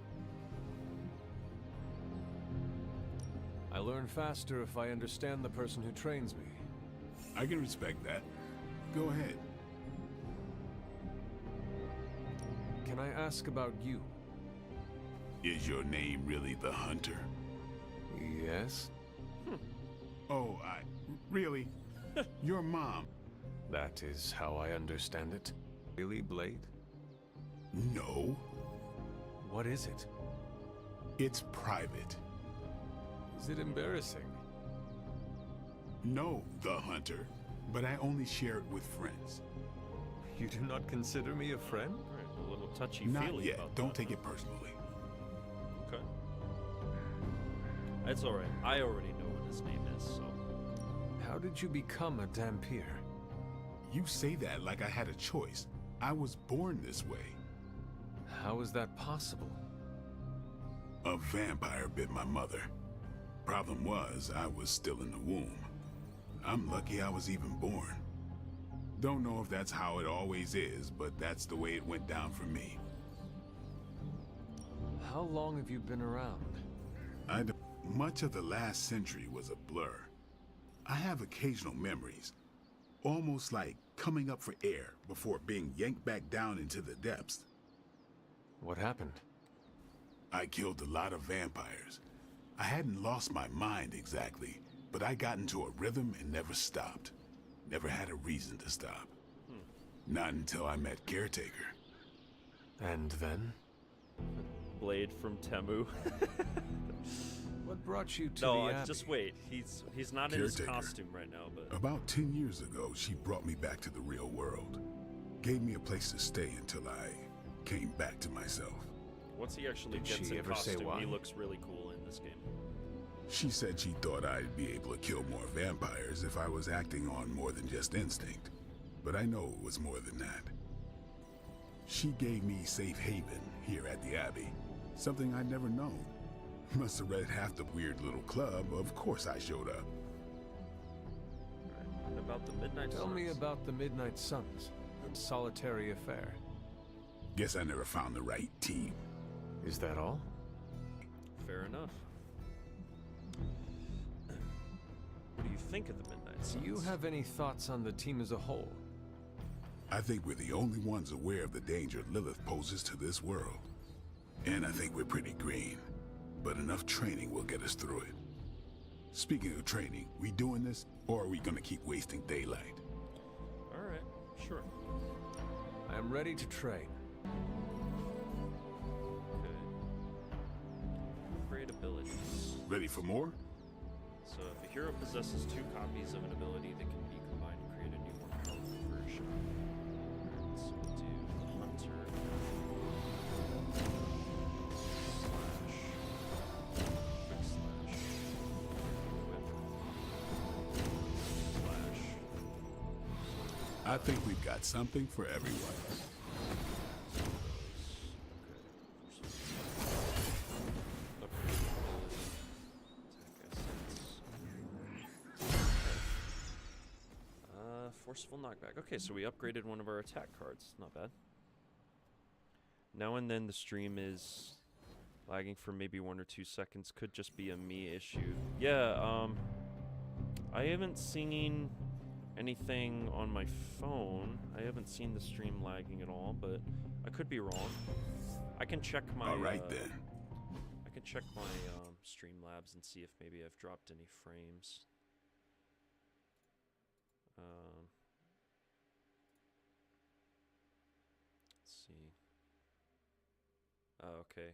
I learn faster if I understand the person who trains me. I can respect that. Go ahead. Can I ask about you? Is your name really the Hunter? Yes? Oh, really? Your mom? That is how I understand it. Really, Blade? No. What is it? It's private. Is it embarrassing? No, the Hunter. But I only share it with friends. You do not consider me a friend? Right, a little touchy-feely Not yet. about Don't that, take huh? it personally. Okay. It's alright. I already know what his name is, so... How did you become a Dampier? You say that like I had a choice. I was born this way. How is that possible? A vampire bit my mother. Problem was, I was still in the womb. I'm lucky I was even born. Don't know if that's how it always is, but that's the way it went down for me. How long have you been around? Much of the last century was a blur. I have occasional memories, almost like coming up for air before being yanked back down into the depths. What happened? I killed a lot of vampires. I hadn't lost my mind exactly, but I got into a rhythm and never stopped. Never had a reason to stop. Not until I met Caretaker. And then? Blade from Temu. What brought you to no, the Abbey? just wait. He's not in his costume right now, but... About 10 years ago, she brought me back to the real world. Gave me a place to stay until I came back to myself. Once he actually Did gets she in ever say costume, why? he looks really cool in this game. She said she thought I'd be able to kill more vampires if I was acting on more than just instinct. But I know it was more than that. She gave me safe haven here at the Abbey. Something I'd never known. Must have read half the weird little club. Of course I showed up. Right. And about the Midnight Tell Suns. me about the Midnight Suns. A solitary affair. Guess I never found the right team. Is that all? Fair enough. What do you think of the Midnight Suns? Do you have any thoughts on the team as a whole? I think we're the only ones aware of the danger Lilith poses to this world. And I think we're pretty green. But enough training will get us through it. Speaking of training, we doing this, or are we gonna keep wasting daylight? Alright, sure. I am ready to train. Okay. Upgrade abilities. Ready for more? So if a hero possesses 2 copies of an ability that can be combined to create a new, more powerful version. Alright, so we'll do the Hunter. Quick slash. Whip. Slash. I think we've got something for everyone. Forceful knockback. Okay, so we upgraded one of our attack cards. Not bad. Now and then the stream is lagging for maybe 1 or 2 seconds. Could just be a me issue. Yeah, I haven't seen anything on my phone. I haven't seen the stream lagging at all, but I could be wrong. I can check my... Alright then. I can check my Streamlabs and see if maybe I've dropped any frames. Let's see. Oh, okay.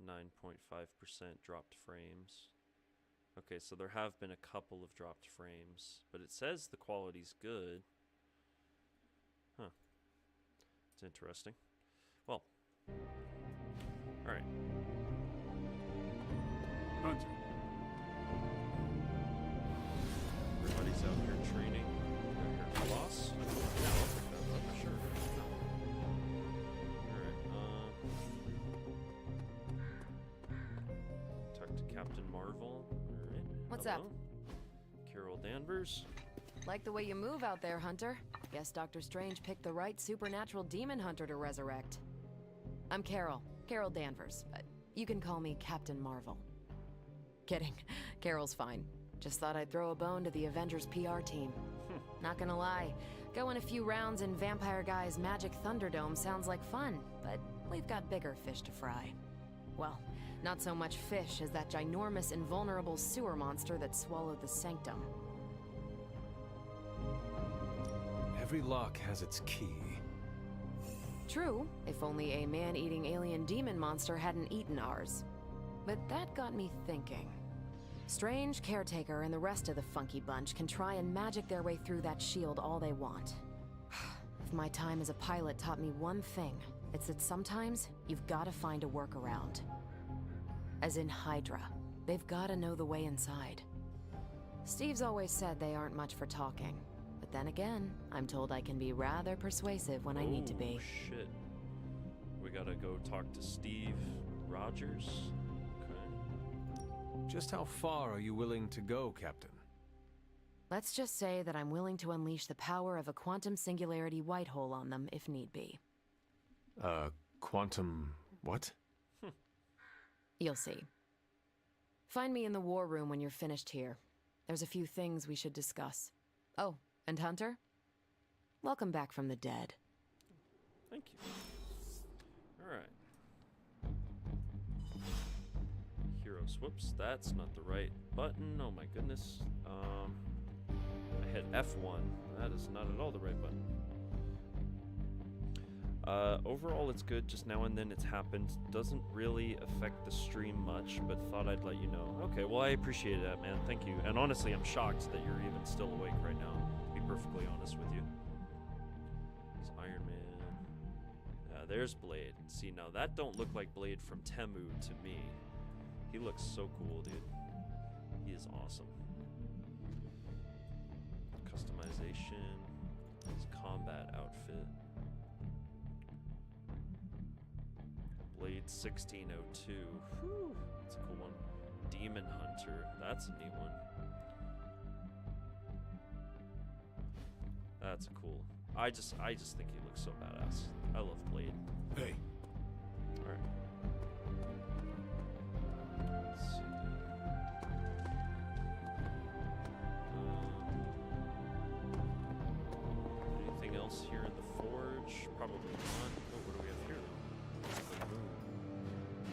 9.5% dropped frames. Okay, so there have been a couple of dropped frames, but it says the quality's good. Huh. It's interesting. Well. Alright. Hunter. Everybody's out here training. Boss? Yeah, I'll pick that up, sure. Alright, talk to Captain Marvel. Alright. What's Hello. up? Carol Danvers. Like the way you move out there, Hunter. Guess Dr. Strange picked the right supernatural demon hunter to resurrect. I'm Carol. Carol Danvers. You can call me Captain Marvel. Kidding. Carol's fine. Just thought I'd throw a bone to the Avengers PR team. Not gonna lie, going a few rounds in Vampire Guy's Magic Thunderdome sounds like fun, but we've got bigger fish to fry. Well, not so much fish as that ginormous invulnerable sewer monster that swallowed the Sanctum. Every lock has its key. True, if only a man-eating alien demon monster hadn't eaten ours. But that got me thinking. Strange, Caretaker, and the rest of the funky bunch can try and magic their way through that shield all they want. If my time as a pilot taught me one thing, it's that sometimes you've gotta find a workaround. As in Hydra, they've gotta know the way inside. Steve's always said they aren't much for talking. But then again, I'm told I can be rather persuasive when I need to be. Shit. We gotta go talk to Steve Rogers. Just how far are you willing to go, Captain? Let's just say that I'm willing to unleash the power of a quantum singularity white hole on them if need be. Quantum... what? You'll see. Find me in the war room when you're finished here. There's a few things we should discuss. Oh, and Hunter? Welcome back from the dead. Thank you. Alright. Heroes. Whoops, that's not the right button. Oh my goodness. I hit F1. That is not at all the right button. Overall it's good, just now and then it's happened. Doesn't really affect the stream much, but thought I'd let you know. Okay, well I appreciate that, man. Thank you. And honestly, I'm shocked that you're even still awake right now, to be perfectly honest with you. It's Iron Man. There's Blade. See, now that don't look like Blade from Temu to me. He looks so cool, dude. He is awesome. Customization. His combat outfit. Blade 1602. Whew, that's a cool one. Demon Hunter. That's a neat one. That's cool. I just think he looks so badass. I love Blade. Hey. Alright. else here in the forge? Probably not. Oh, what do we have here though? The moon.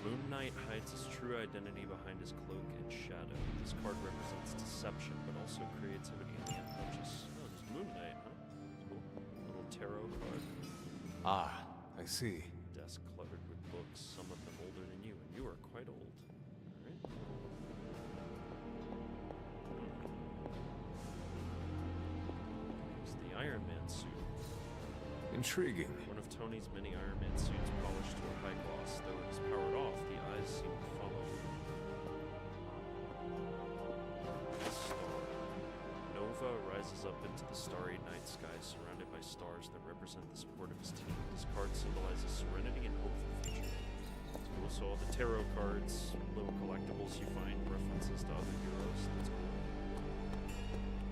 Moon Knight hides his true identity behind his cloak and shadow. This card represents deception, but also creativity and the unconscious. Oh, there's Moon Knight, huh? Cool. Little tarot card. Ah, I see. Desk cluttered with books, some of them older than you, and you are quite old. Alright. It's the Iron Man suit. Intriguing. One of Tony's many Iron Man suits polished to a high gloss. Though it is powered off, the eyes seem to follow. A star. Nova rises up into the starry night sky, surrounded by stars that represent the support of his team. This card symbolizes serenity and hope for the future. Cool. So all the tarot cards, little collectibles you find, references to other heroes. That's cool.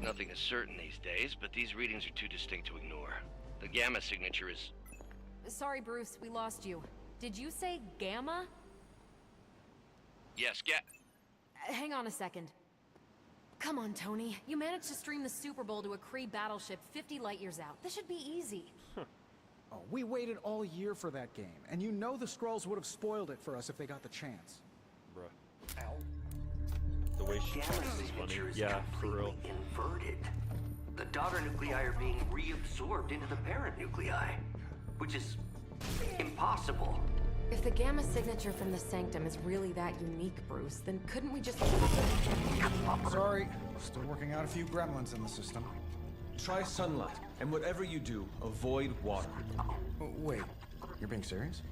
Nothing is certain these days, but these readings are too distinct to ignore. The Gamma signature is... Sorry, Bruce, we lost you. Did you say Gamma? Yes, Hang on a second. Come on, Tony. You managed to stream the Super Bowl to a Kree battleship 50 light years out. This should be easy. Oh, we waited all year for that game, and you know the Skrulls would have spoiled it for us if they got the chance. Bruh. The way she talks is funny. Yeah, for real. Inverted. The daughter nuclei are being reabsorbed into the parent nuclei, which is impossible. If the Gamma signature from the Sanctum is really that unique, Bruce, then couldn't we just... Sorry, still working out a few gremlins in the system. Try sunlight, and whatever you do, avoid water. Oh, wait, you're being serious?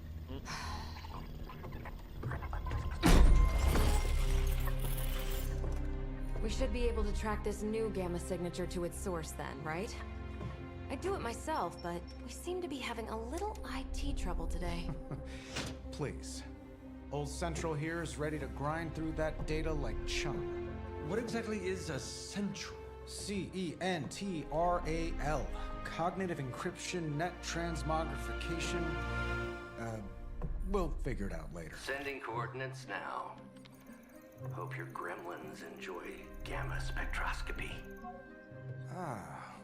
We should be able to track this new Gamma signature to its source then, right? I'd do it myself, but we seem to be having a little IT trouble today. Please. Old Central here is ready to grind through that data like chum. What exactly is a central? C-E-N-T-R-A-L. Cognitive encryption, net transmogrification. We'll figure it out later. Sending coordinates now. Hope your gremlins enjoy gamma spectroscopy.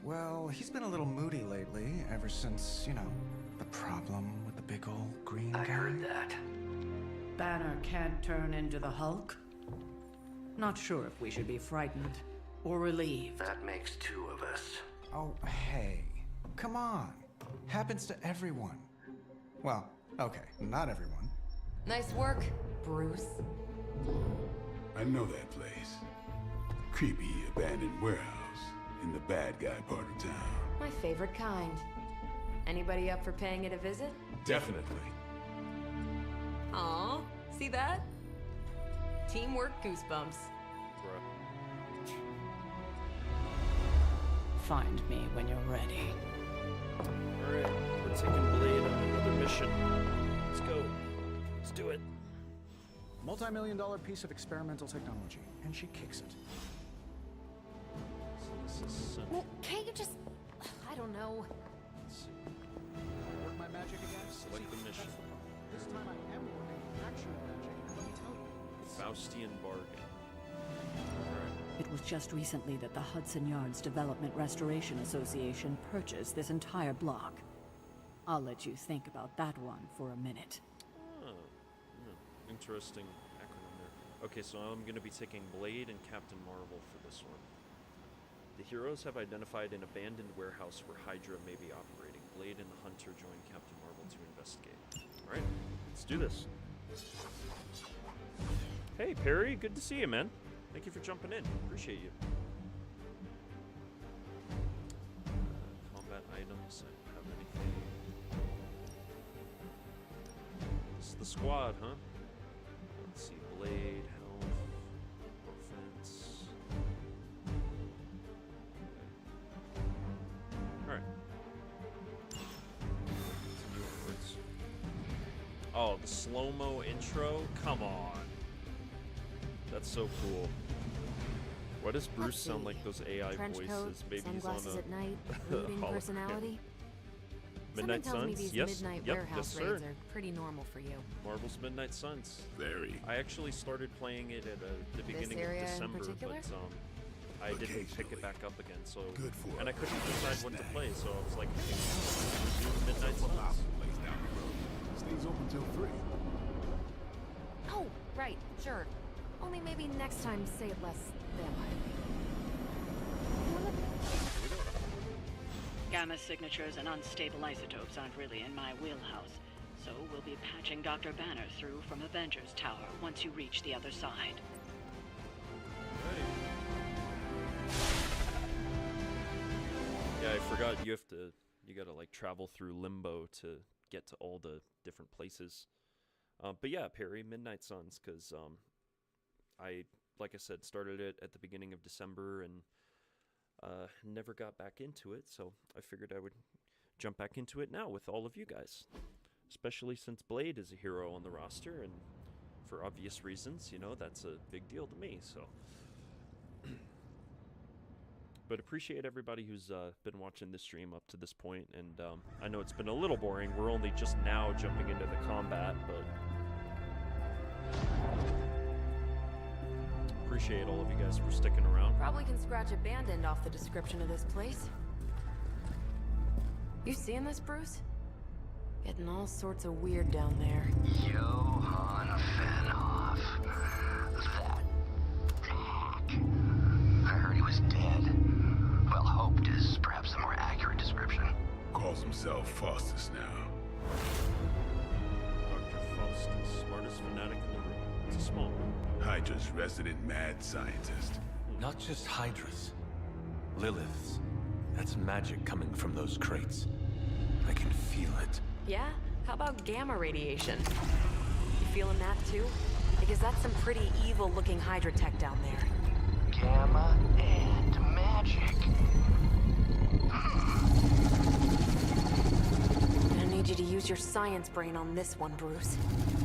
Well, he's been a little moody lately, ever since, you know, the problem with the big old green guy. I heard that. Banner can't turn into the Hulk? Not sure if we should be frightened or relieved. That makes two of us. Oh, hey. Come on. Happens to everyone. Well, okay, not everyone. Nice work, Bruce. I know that place. Creepy abandoned warehouse in the bad guy part of town. My favorite kind. Anybody up for paying it a visit? Definitely. Aw, see that? Teamwork goosebumps. Bruh. Find me when you're ready. Alright, we're taking Blade on another mission. Let's go. Let's do it. Multi-million-dollar piece of experimental technology, and she kicks it. So this is Well, can't you just... I don't know. let's see. Work my magic again? Select the mission. This time I am working actual magic, let me tell you. Faustian bargain. Alright. It was just recently that the Hudson Yards Development Restoration Association purchased this entire block. I'll let you think about that one for a minute. Oh, interesting acronym there. Okay, so I'm going to be taking Blade and Captain Marvel for this one. The heroes have identified an abandoned warehouse where Hydra may be operating. Blade and the Hunter join Captain Marvel to investigate. Alright, let's do this. Hey, Perry, good to see you, man. Thank you for jumping in. Appreciate you. Combat items. I don't have anything. This is the squad, huh? Let's see. Blade, health, offense. Okay. Alright. Continue onwards. Oh, the slow-mo intro? Come on. That's so cool. Why does Bruce sound like those AI Trench voices? coat, Maybe he's on sunglasses a at night, brooding hologram. personality. Midnight Someone tells me Suns? these Yes. midnight Yep. warehouse Yes, sir. raids are pretty normal for you. Marvel's Midnight Suns. Very. I actually started playing it at the beginning of area in December, particular? but I didn't pick it back up again. So, Good for and a I couldn't decide what to snack. play. So I was like, do Midnight Suns. Place down the road. Stays open till 3. Oh, right, sure. Only maybe next time say it less vampire. Gamma signatures and unstable isotopes aren't really in my wheelhouse, so we'll be patching Dr. Banner through from Avengers Tower once you reach the other side. Yeah, I forgot you gotta like travel through limbo to get to all the different places. But yeah, Perry, Midnight Suns, because I, like I said, started it at the beginning of December and never got back into it, so I figured I would jump back into it now with all of you guys. Especially since Blade is a hero on the roster, and for obvious reasons, you know, that's a big deal to me, so. But appreciate everybody who's been watching this stream up to this point, and I know it's been a little boring. We're only just now jumping into the combat, but appreciate all of you guys for sticking around. Probably can scratch abandoned off the description of this place. You seeing this, Bruce? Getting all sorts of weird down there. Johann Fenhoff. That hack. I heard he was dead. Well, hoped is perhaps the more accurate description. Calls himself Faustus now. Dr. Faustus, smartest fanatic in the room. It's a small one. Hydra's resident mad scientist. Not just Hydras. Lilith's. That's magic coming from those crates. I can feel it. Yeah? How about gamma radiation? You feeling that too? Because that's some pretty evil-looking Hydra tech down there. Gamma and magic. I need you to use your science brain on this one, Bruce.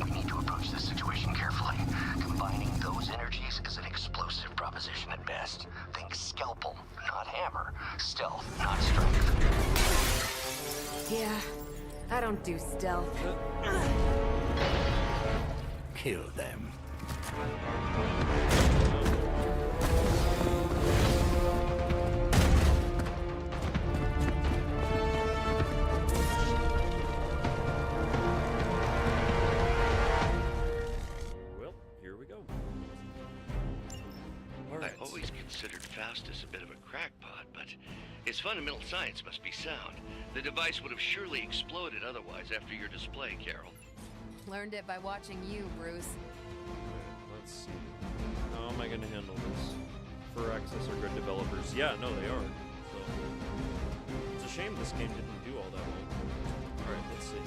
We need to approach this situation carefully. Combining those energies is an explosive proposition at best. Think scalpel, not hammer. Stealth, not strength. Yeah, I don't do stealth. Kill them. Well, here we go. I've always considered Faustus a bit of a crackpot, but his fundamental science must be sound. The device would have surely exploded otherwise after your display, Carol. Learned it by watching you, Bruce. Let's see. How am I going to handle this? Firaxis are good developers. Yeah, no, they are. So it's a shame this game didn't do all that well. Alright, let's see.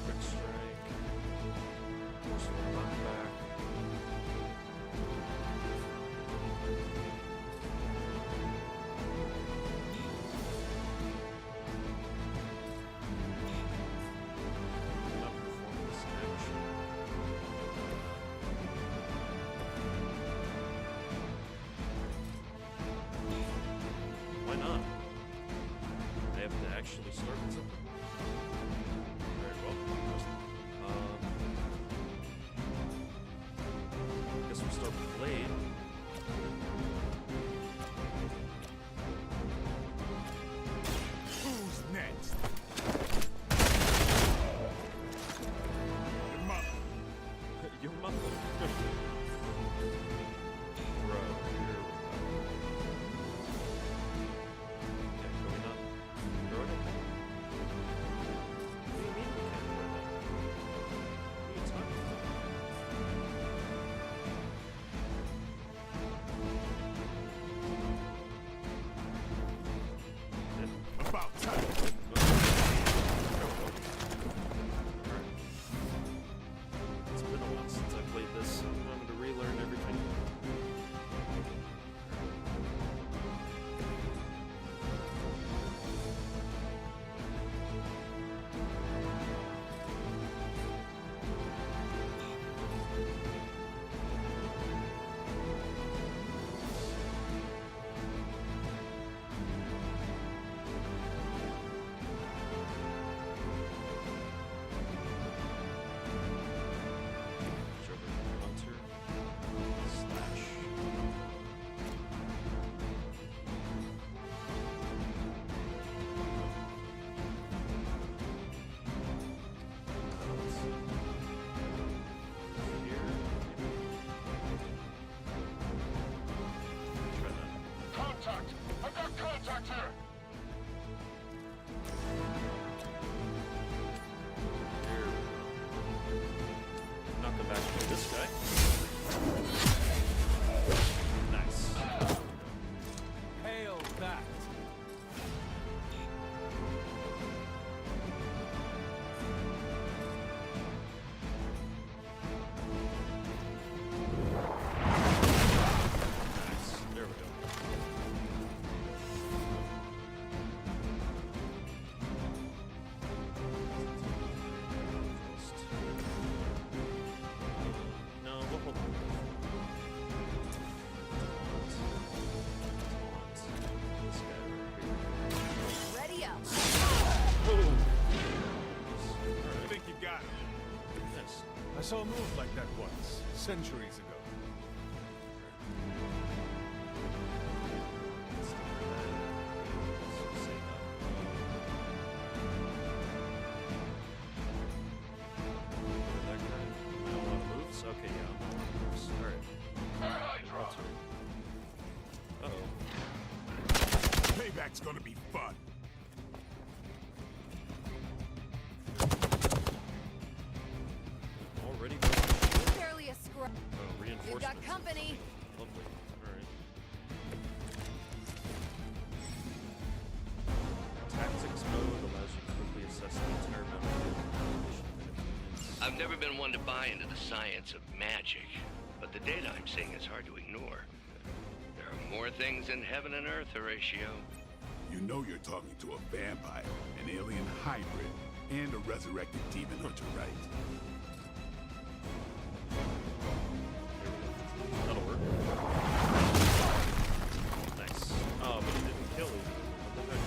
Quick strike. Forceful knockback. Not perform this action. Why not? I have to actually start with something. Very well. Guess we'll start with Blade. Who's next? Your mother. Your mother. Bro, here we go. Okay, can we not throw it? saw a move like that once, centuries ago. Okay, yeah. Alright. Uh-oh. Payback's gonna be fun. Already Barely a scrub. reinforcements. You've got company. Lovely. Alright. Tactics mode allows you to quickly assess the entire battlefield. I've never been one to buy into the science of magic, but the data I'm seeing is hard to ignore. There are more things in heaven and earth, Horatio. You know you're talking to a vampire, an alien hybrid, and a resurrected demon hunter, right? That'll work. Nice. Oh, but he didn't kill either. What the heck?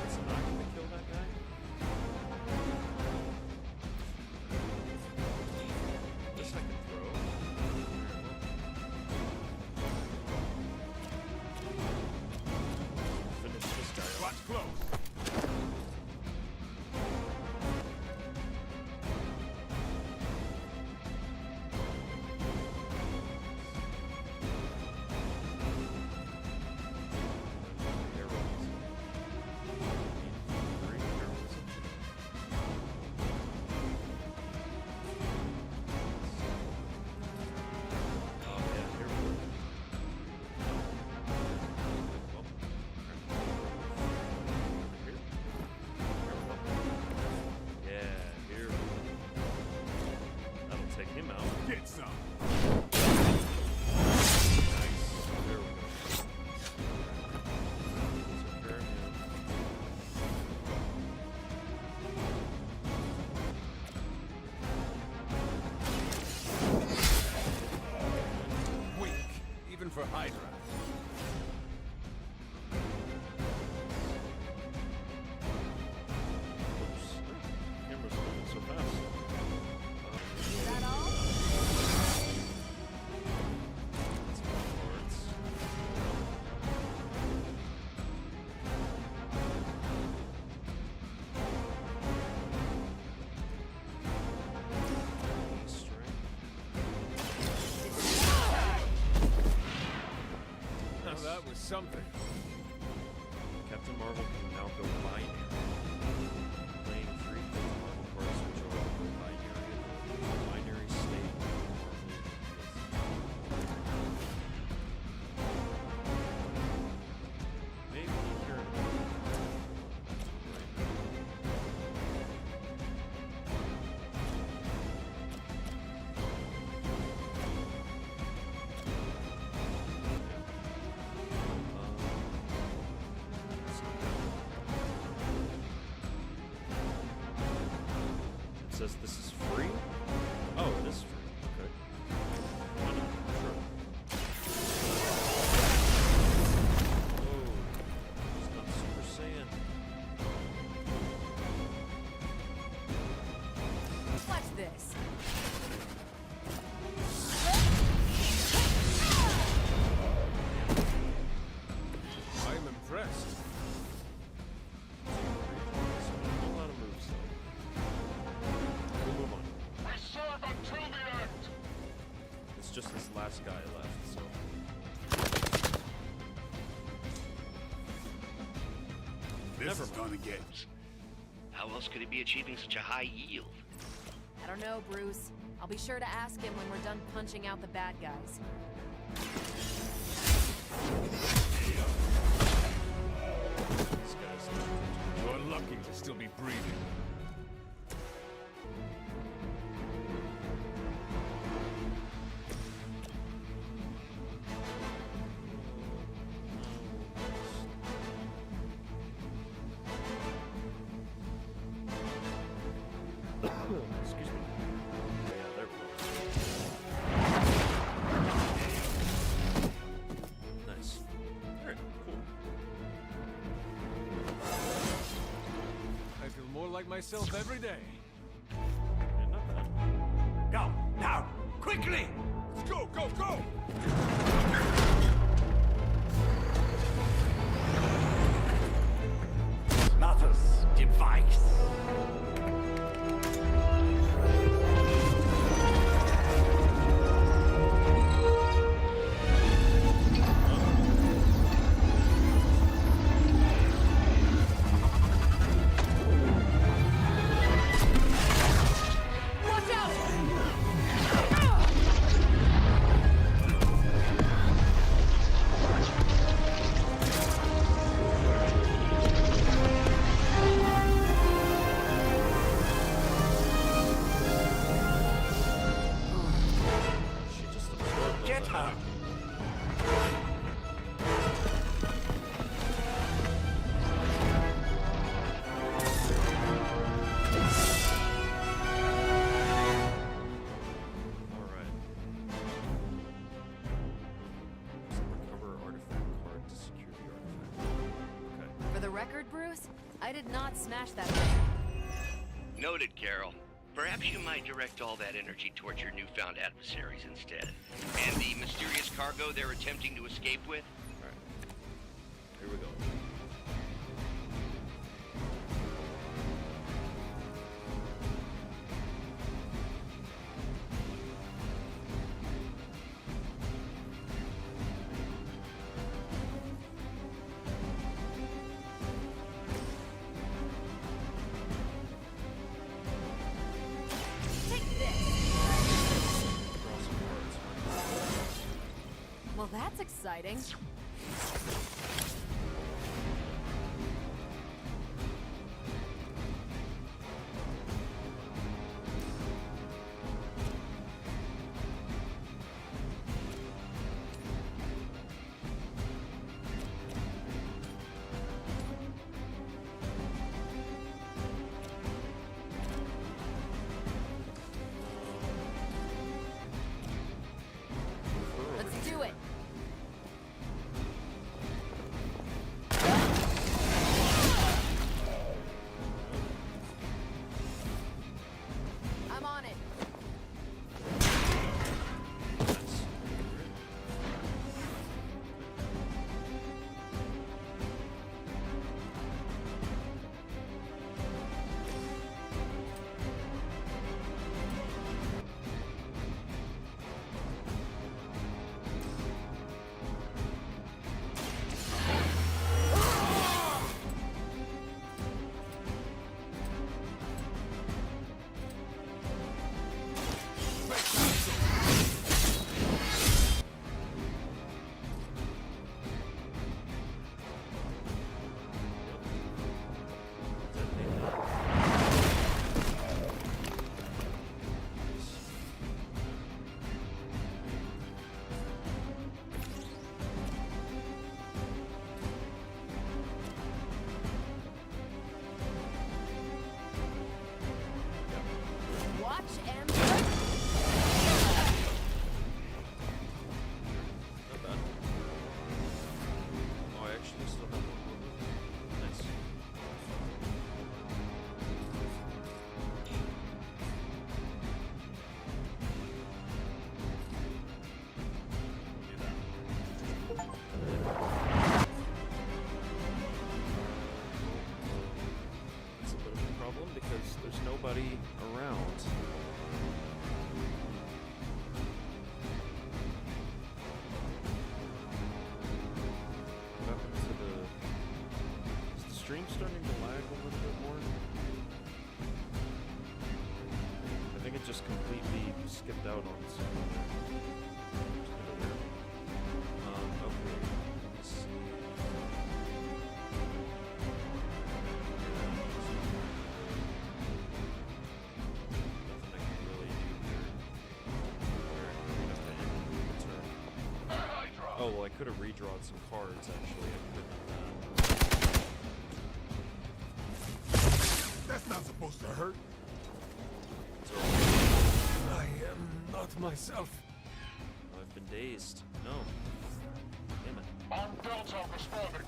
It's not gonna kill that guy? This I can throw. Finish this guy off. Watch close. Get some. There we go. Took care of him. Weak, even for Hydra. Oops. Camera's moving so fast. Is that all? Let's go forwards. Now that was something. Captain Marvel can now go binary. Playing free Captain Marvel cards which are go binary. Binary state. Maybe here in a minute. Right. It says this is free? Oh, it is free. Okay. Why not? Sure. Oh, it's not Super Saiyan. Watch this. I'm impressed. A whole lot of moves, though. We'll move on. We serve until the end! It's just this last guy left, so. This Never is mind. gonna get. How else could he be achieving such a high yield? I don't know, Bruce. I'll be sure to ask him when we're done punching out the bad guys. This guy's You're lucky to still be myself every day. Yeah, not bad. Go, now, quickly! Let's go, go, go! Mother's device. She just absorbed Get those her! Alright. Recover artifact card to secure the artifact. Okay. For the record, Bruce, I did not smash that thing. Noted, Carol. Perhaps you might direct all that energy towards your newfound adversaries instead. And the mysterious cargo they're attempting to escape with? Alright. Here we go. Take this! Draw some cards. Well, that's exciting. Let's do it. I'm on it. Watch and break. Not bad. Oh, I actually still have one more. Nice. Do that. It's a bit of a problem because there's nobody around. What happened to the... Is the stream starting to lag a little bit more? I think it just completely skipped out on something there. It's kind of weird. Okay. Let's see. Nothing I can really do here. Oh, well, I could have redrawn some cards, actually. I could have done that. That's not supposed to hurt. So, I am not myself. I've been dazed. No. Damn it. On Delta responding.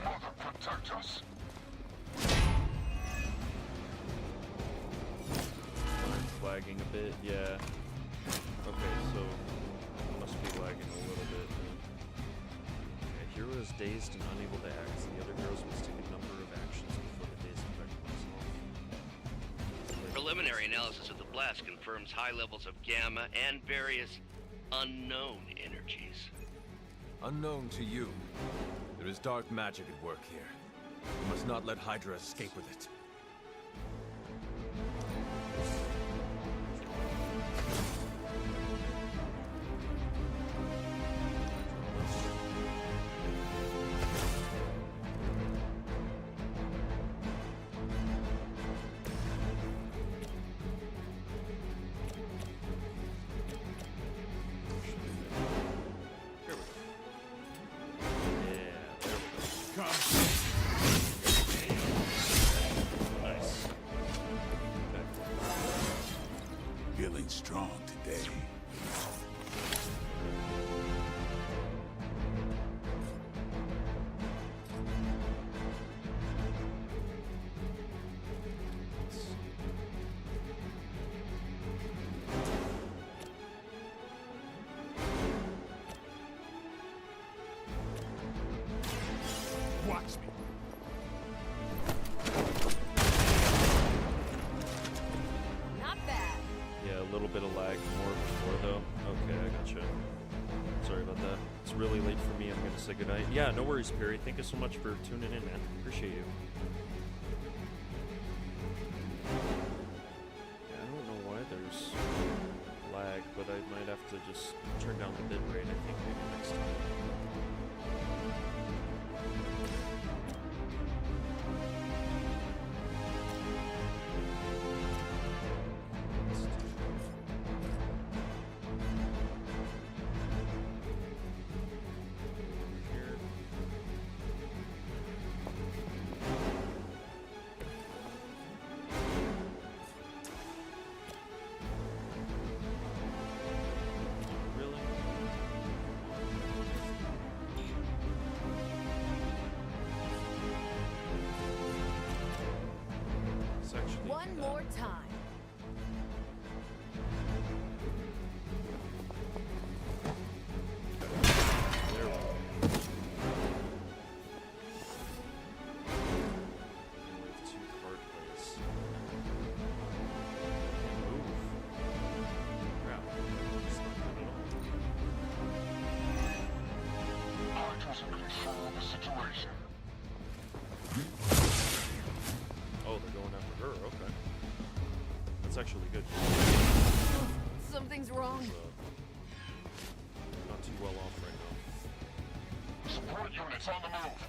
Mother protect us. lagging a bit. Yeah. Okay, so it must be lagging a little bit. Okay, hero is dazed and unable to act. The other heroes must take a number of actions before the dazed effect wears off. Preliminary analysis of the blast confirms high levels of gamma and various unknown energies. Unknown to you. There is dark magic at work here. You must not let Hydra escape with it. Feeling strong today. Watch me. Not bad. Yeah, a little bit of lag more before though. Okay, I gotcha. Sorry about that. It's really late for me. I'm gonna say goodnight. Yeah, no worries, Perry. Thank you so much for tuning in, man. Appreciate you. Yeah, I don't know why there's lag, but I might have to just turn down the bit rate, I think, maybe next time. One more time. There we go. With 2 card plays. Can't move. Crap. It's not good at all. Hydra's in control of the situation. Oh, they're going after her. Okay. That's actually good. Something's wrong. Not too well off right now. Support units on the move.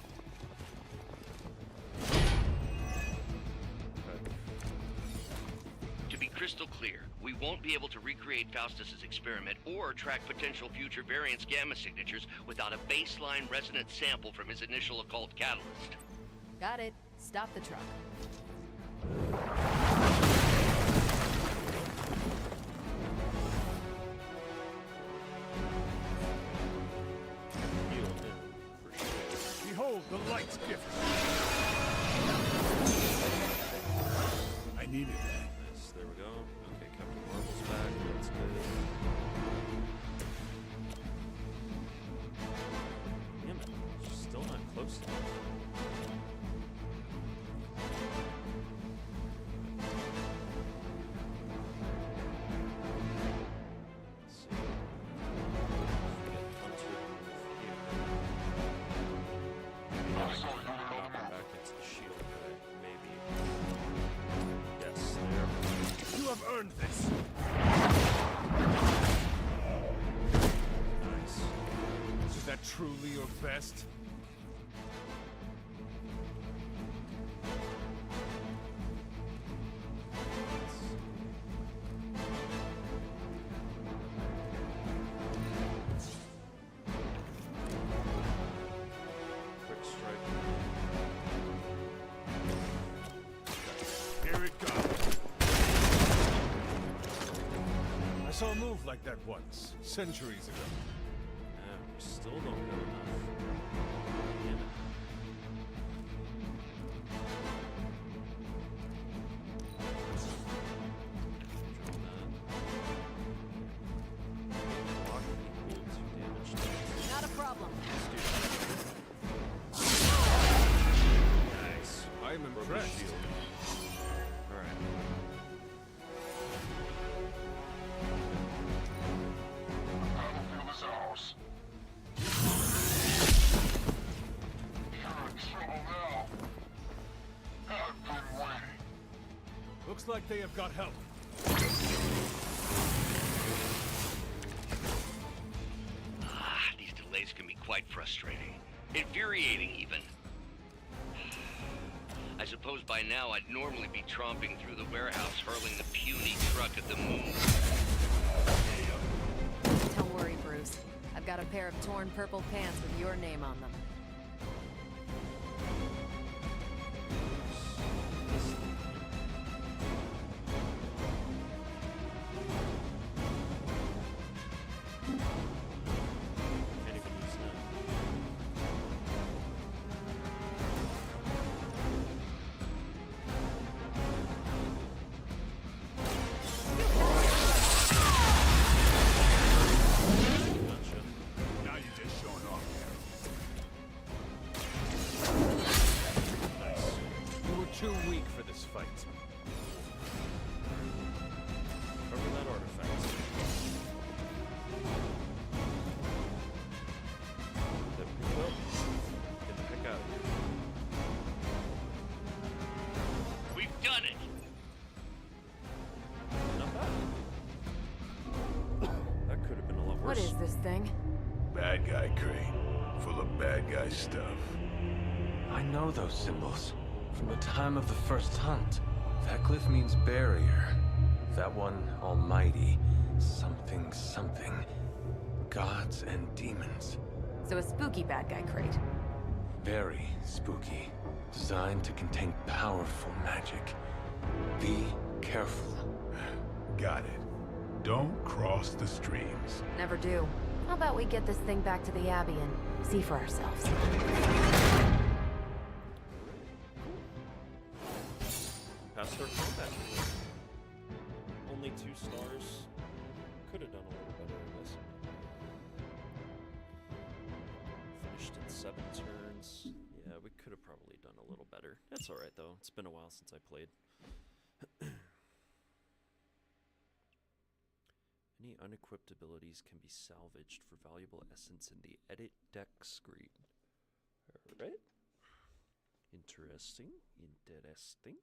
To be crystal clear, we won't be able to recreate Faustus's experiment or track potential future variance gamma signatures without a baseline resonance sample from his initial occult catalyst. Got it. Stop the truck. Behold the light's gift. I needed that. Nice. There we go. Okay, Captain Marvel's back. That's good. Damn it. She's still not close enough. You have earned this. Nice. Is that truly your best? Quick strike. Here it goes. I saw a move like that once, centuries ago. Yeah, we still don't have enough. Damn it. Control that. Looks like they have got help. These delays can be quite frustrating. Infuriating, even. I suppose by now I'd normally be tromping through the warehouse hurling the puny truck at the moon. Don't worry, Bruce. I've got a pair of torn purple pants with your name on them. Too weak for this fight. Cover that artifact. Then pick it up. Get the heck out of here. We've done it! Not bad. That could have been a lot worse. What is this thing? Bad guy crate. Full of bad guy stuff. I know those symbols. From the time of the first hunt. That glyph means barrier. That one, almighty. Something, something. Gods and demons. So a spooky bad guy crate. Very spooky. Designed to contain powerful magic. Be careful. Got it. Don't cross the streams. Never do. How about we get this thing back to the Abbey and see for ourselves? Passed our combat. Only 2 stars. Could have done a little better, I guess. Finished in 7 turns. Yeah, we could have probably done a little better. That's alright though. It's been a while since I played. Any unequipped abilities can be salvaged for valuable essence in the edit deck screen. Alright. Interesting. Interesting.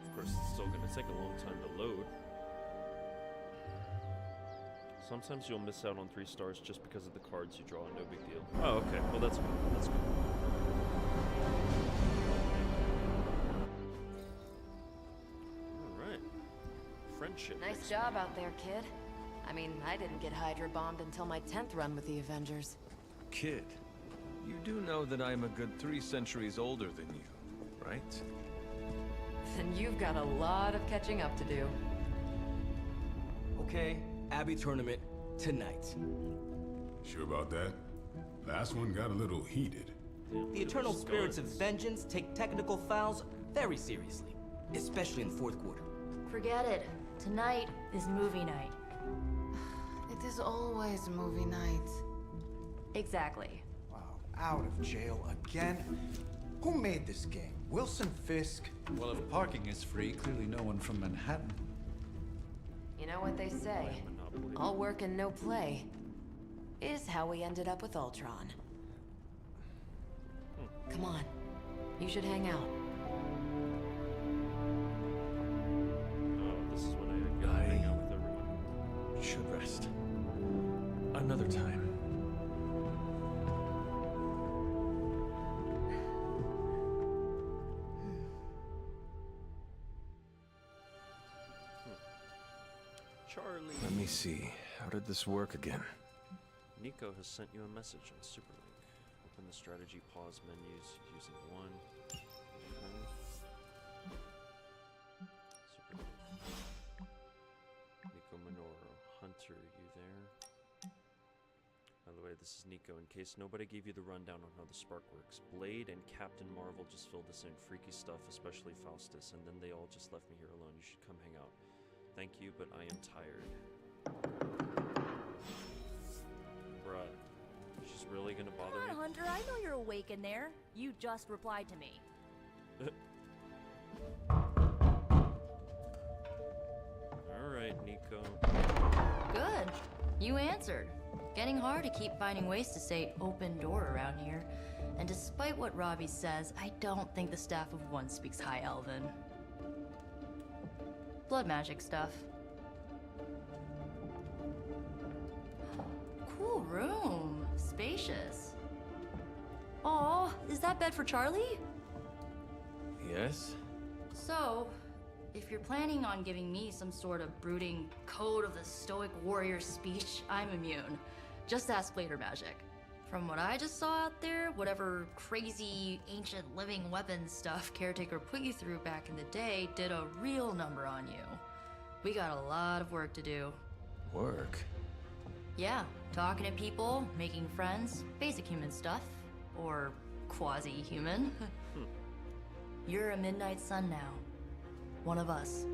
Of course, it's still going to take a long time to load. Sometimes you'll miss out on 3 stars just because of the cards you draw, no big deal. Oh, okay. Well, that's good. That's good. Alright. Friendship. Nice job out there, kid. I mean, I didn't get Hydra bombed until my 10th run with the Avengers. Kid, you do know that I am a good 3 centuries older than you, right? Then you've got a lot of catching up to do. Okay, Abbey tournament tonight. Sure about that? Last one got a little heated. The eternal spirits of vengeance take technical fouls very seriously, especially in the 4th quarter. Forget it. Tonight is movie night. It is always movie night. Exactly. Wow, out of jail again? Who made this game? Wilson Fisk? Well, if parking is free, clearly no one from Manhattan. You know what they say? All work and no play is how we ended up with Ultron. Come on. You should hang out. Oh, this is when I gotta hang out with everyone. Should rest. Another time. Charlie. Let me see. How did this work again? Nico has sent you a message on Superlink. Open the strategy pause menus using 1. Okay. Superlink. Nico Minoru. Hunter, you there? By the way, this is Nico. In case nobody gave you the rundown on how the spark works, Blade and Captain Marvel just filled us in. Freaky stuff, especially Faustus, and then they all just left me here alone. You should come hang out. Thank you, but I am tired. Bruh, she's really gonna bother Come on, me? Hunter, I know you're awake in there. You just replied to me. Alright, Nico. Good. You answered. Getting hard to keep finding ways to say open door around here. And despite what Robbie says, I don't think the staff of one speaks High Elven. Blood magic stuff. Cool room. Spacious. Aw, is that bed for Charlie? Yes? So, if you're planning on giving me some sort of brooding code of the stoic warrior speech, I'm immune. Just ask later magic. From what I just saw out there, whatever crazy ancient living weapons stuff Caretaker put you through back in the day did a real number on you. We got a lot of work to do. Work? Yeah, talking to people, making friends, basic human stuff. Or quasi-human. You're a Midnight Sun now. One of us.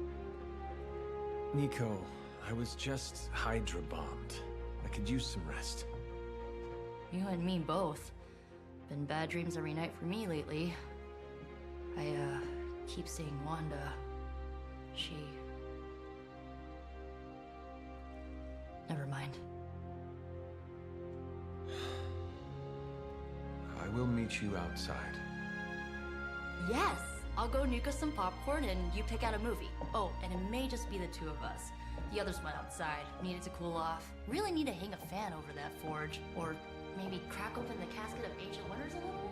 Nico, I was just Hydra bombed. I could use some rest. You and me both. Been bad dreams every night for me lately. I, keep seeing Wanda. She... Never mind. I will meet you outside. Yes! I'll go nuke us some popcorn and you pick out a movie. Oh, and it may just be the two of us. The others went outside, needed to cool off. Really need to hang a fan over that forge. Or maybe crack open the casket of ancient wonders a little?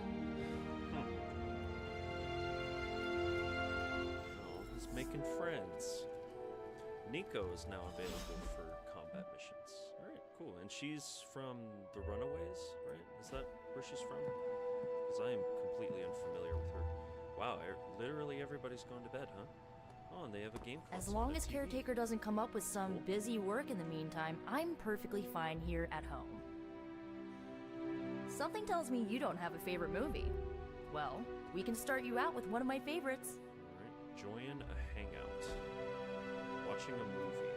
Oh, he's making friends. Nico is now available for combat missions. Alright, cool. And she's from the Runaways, right? Is that where she's from? Because I am completely unfamiliar with her. Wow, literally everybody's gone to bed, huh? Oh, and they have a game As console long and a as TV. Caretaker doesn't come up with some busy work in the meantime, I'm perfectly fine here at home. Something tells me you don't have a favorite movie. Well, we can start you out with one of my favorites. Alright, join a hangout. Watching a movie.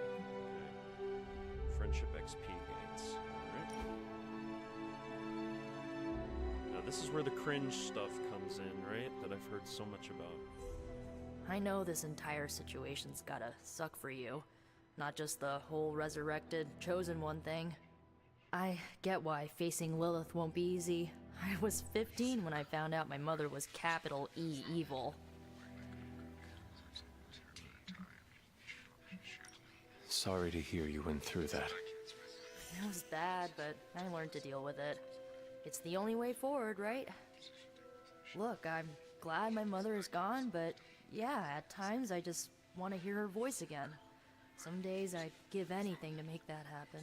Okay. Friendship XP gains. Alright. Now this is where the cringe stuff comes in, right? That I've heard so much about. I know this entire situation's gotta suck for you. Not just the whole resurrected, chosen one thing. I get why facing Lilith won't be easy. I was 15 when I found out my mother was capital E evil. Sorry to hear you went through that. It was bad, but I learned to deal with it. It's the only way forward, right? Look, I'm glad my mother is gone, but yeah, at times I just want to hear her voice again. Some days I'd give anything to make that happen.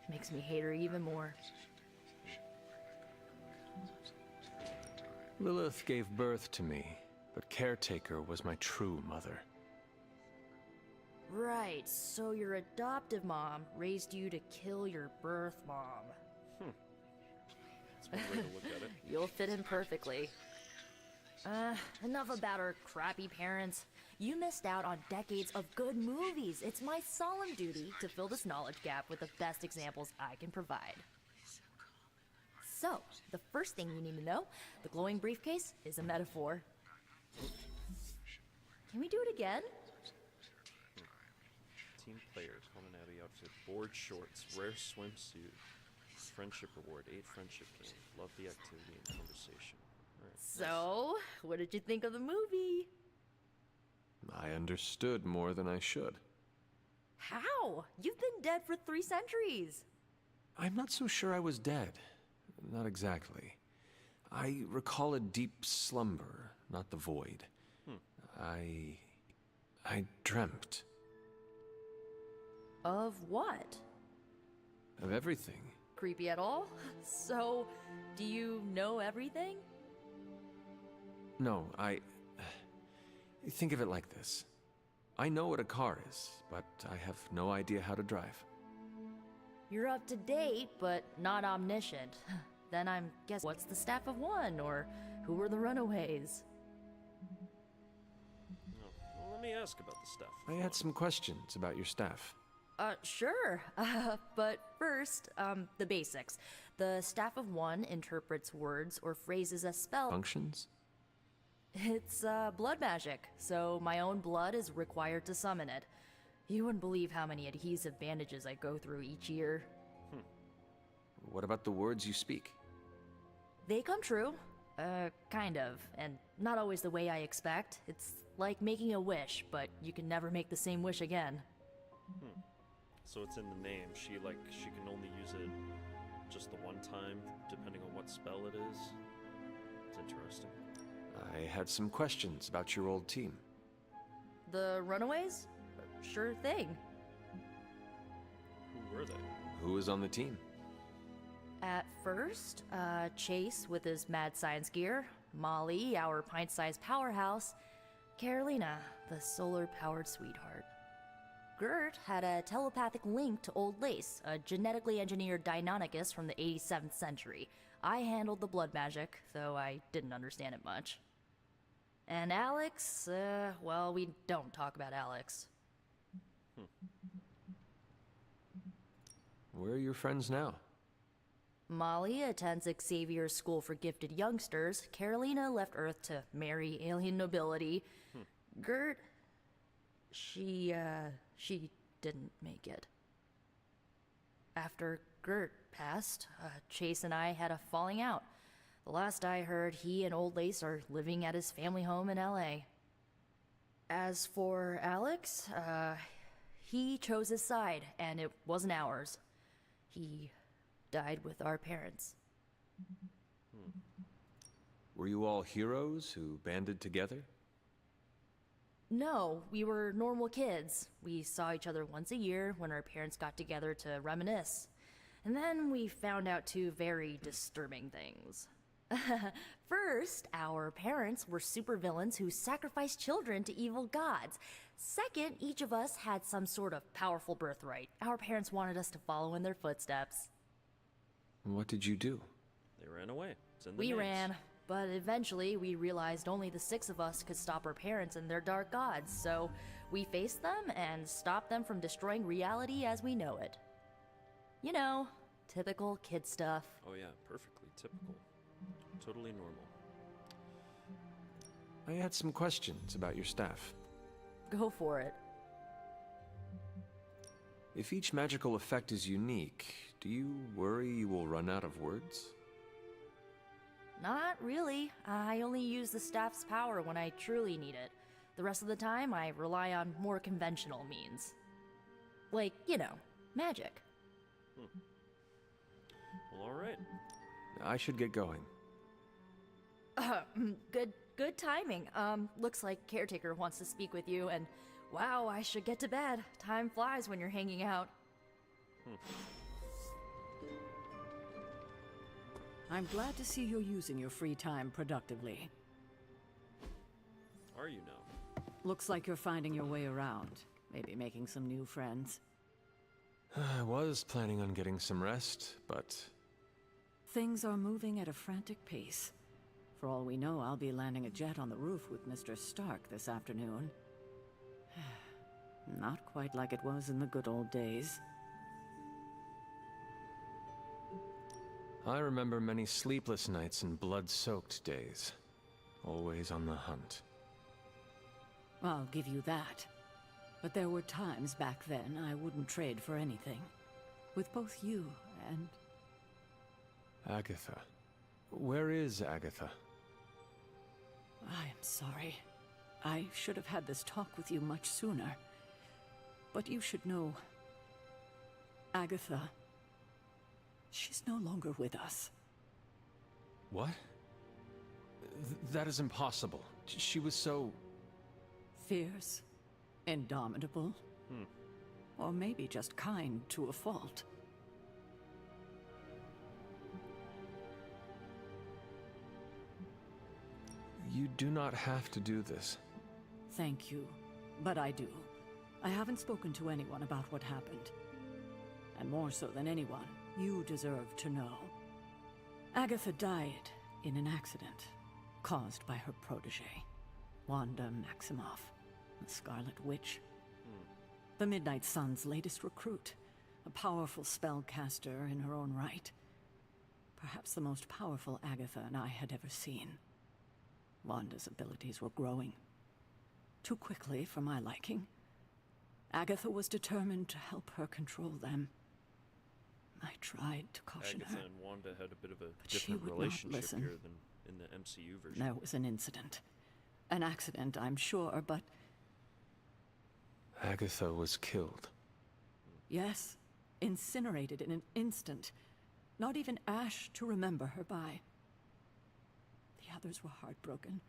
Makes me hate her even more. Lilith gave birth to me, but Caretaker was my true mother. Right, so your adoptive mom raised you to kill your birth mom. That's one way to look at it. You'll fit in perfectly. Enough about our crappy parents. You missed out on decades of good movies. It's my solemn duty to fill this knowledge gap with the best examples I can provide. So, the first thing you need to know, the glowing briefcase is a metaphor. Can we do it again? Team player, commonality outfit, board shorts, rare swimsuit, friendship reward, 8 friendship games. Love the activity and conversation. Alright, So, what did you think of the movie? I understood more than I should. How? You've been dead for 3 centuries. I'm not so sure I was dead. Not exactly. I recall a deep slumber, not the void. I dreamt. Of what? Of everything. Creepy at all? So, do you know everything? No, think of it like this. I know what a car is, but I have no idea how to drive. You're up to date, but not omniscient. Then I'm guess what's the Staff of One, or who were the Runaways? Well, let me ask about the stuff. I had some questions about your staff. Sure. But first, the basics. The Staff of One interprets words or phrases as spell Functions? It's, blood magic, so my own blood is required to summon it. You wouldn't believe how many adhesive bandages I go through each year. What about the words you speak? They come true. Kind of. And not always the way I expect. It's like making a wish, but you can never make the same wish again. So it's in the name. She can only use it just the one time, depending on what spell it is. It's interesting. I had some questions about your old team. The Runaways? Sure thing. Who were they? Who was on the team? At first, Chase with his mad science gear, Molly, our pint-sized powerhouse, Carolina, the solar-powered sweetheart. Gert had a telepathic link to Old Lace, a genetically engineered Deinonychus from the 87th century. I handled the blood magic, though I didn't understand it much. And Alex, well, we don't talk about Alex. Where are your friends now? Molly attends Xavier's School for Gifted Youngsters. Carolina left Earth to marry alien nobility. Gert, she didn't make it. After Gert passed, Chase and I had a falling out. The last I heard, he and Old Lace are living at his family home in LA. As for Alex, he chose his side, and it wasn't ours. He died with our parents. Were you all heroes who banded together? No, we were normal kids. We saw each other once a year when our parents got together to reminisce. And then we found out two very disturbing things. First, our parents were supervillains who sacrificed children to evil gods. Second, each of us had some sort of powerful birthright. Our parents wanted us to follow in their footsteps. What did you do? They ran away. It's in the We names. ran, but eventually we realized only the 6 of us could stop our parents and their dark gods, so we faced them and stopped them from destroying reality as we know it. You know, typical kid stuff. Oh yeah, perfectly typical. Totally normal. I had some questions about your staff. Go for it. If each magical effect is unique, do you worry you will run out of words? Not really. I only use the staff's power when I truly need it. The rest of the time, I rely on more conventional means. Like, you know, magic. Well, alright. I should get going. Good timing. Looks like Caretaker wants to speak with you, and wow, I should get to bed. Time flies when you're hanging out. I'm glad to see you're using your free time productively. Are you now? Looks like you're finding your way around. Maybe making some new friends. I was planning on getting some rest, but... Things are moving at a frantic pace. For all we know, I'll be landing a jet on the roof with Mr. Stark this afternoon. Not quite like it was in the good old days. I remember many sleepless nights and blood-soaked days. Always on the hunt. I'll give you that. But there were times back then I wouldn't trade for anything. With both you and... Agatha. Where is Agatha? I am sorry. I should have had this talk with you much sooner. But you should know... Agatha... She's no longer with us. What? That is impossible. She was so... Fierce. Indomitable. Or maybe just kind to a fault. You do not have to do this. Thank you. But I do. I haven't spoken to anyone about what happened. And more so than anyone, you deserve to know. Agatha died in an accident caused by her protege, Wanda Maximoff, the Scarlet Witch. The Midnight Sun's latest recruit, a powerful spellcaster in her own right. Perhaps the most powerful Agatha and I had ever seen. Wanda's abilities were growing. Too quickly for my liking. Agatha was determined to help her control them. I tried to caution Agatha her. and Wanda had a bit of a but she different would not relationship listen. here than in the MCU version. There was an incident. An accident, I'm sure, but Agatha was killed. yes, incinerated in an instant. Not even ash to remember her by. The others were heartbroken,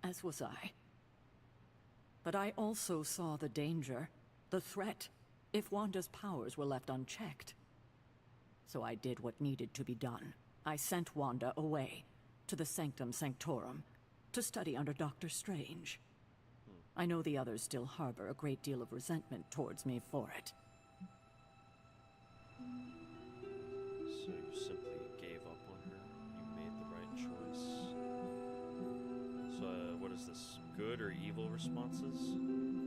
as was I. But I also saw the danger, the threat, if Wanda's powers were left unchecked. So I did what needed to be done. I sent Wanda away, to the Sanctum Sanctorum, to study under Doctor Strange. I know the others still harbor a great deal of resentment towards me for it. So you simply gave up on her. You made the right choice. So what is this? Good or evil responses? Made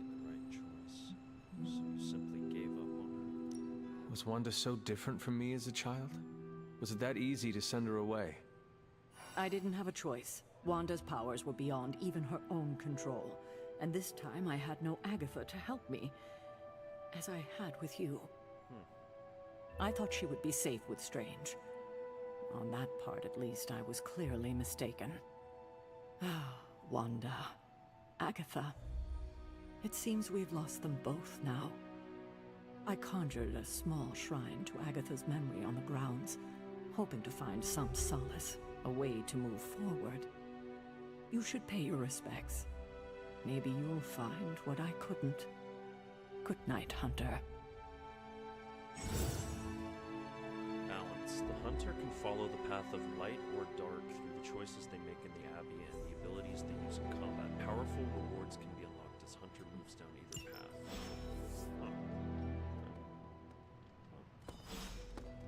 the right choice. So you simply gave up on her. Was Wanda so different from me as a child? Was it that easy to send her away? I didn't have a choice. Wanda's powers were beyond even her own control. And this time I had no Agatha to help me, as I had with you. I thought she would be safe with Strange. On that part, at least, I was clearly mistaken. Ah, Wanda. Agatha. It seems we've lost them both now. I conjured a small shrine to Agatha's memory on the grounds, hoping to find some solace, a way to move forward. You should pay your respects. Maybe you'll find what I couldn't. Good night, Hunter. Balance. The hunter can follow the path of light or dark through the choices they make in the Abbey and the abilities they use in combat. Powerful rewards can be unlocked as hunter moves down either path.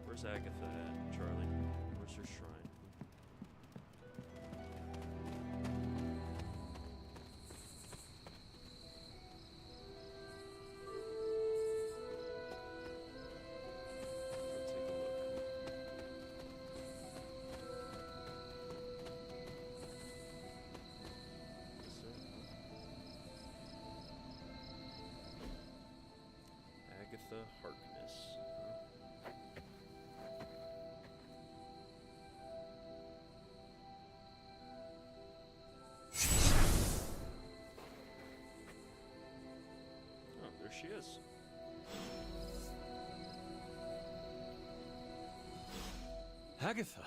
Where's Agatha at, Charlie? Where's her shrine? Agatha Harkness. Oh, there she is. Agatha!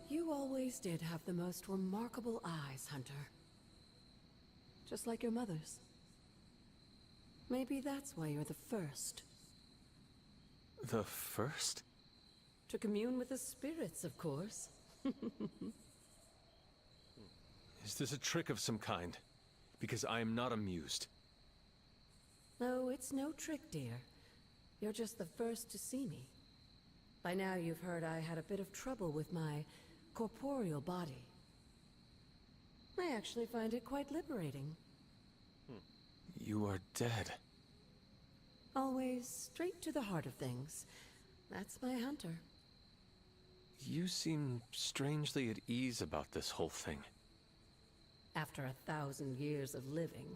You always did have the most remarkable eyes, Hunter. Just like your mother's. Maybe that's why you're the first. The first? To commune with the spirits, of course. Is this a trick of some kind? Because I am not amused. No, it's no trick, dear. You're just the first to see me. By now you've heard I had a bit of trouble with my corporeal body. I actually find it quite liberating. You are dead. Always straight to the heart of things. That's my Hunter. You seem strangely at ease about this whole thing. After 1,000 years of living,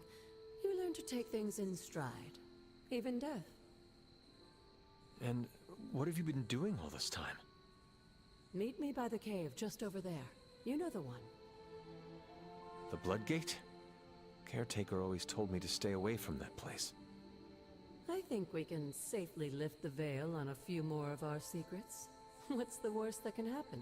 you learn to take things in stride. Even death. And what have you been doing all this time? Meet me by the cave just over there. You know the one. The Bloodgate? Caretaker always told me to stay away from that place. I think we can safely lift the veil on a few more of our secrets. What's the worst that can happen?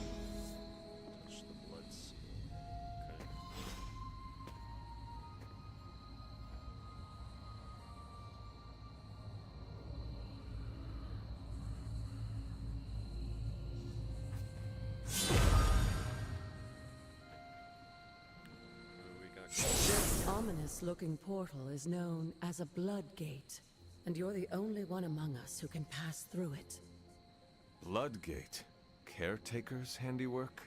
Touch the blood seal. Okay. ominous-looking portal is known as a blood gate, and you're the only one among us who can pass through it. Bloodgate? Caretaker's handiwork?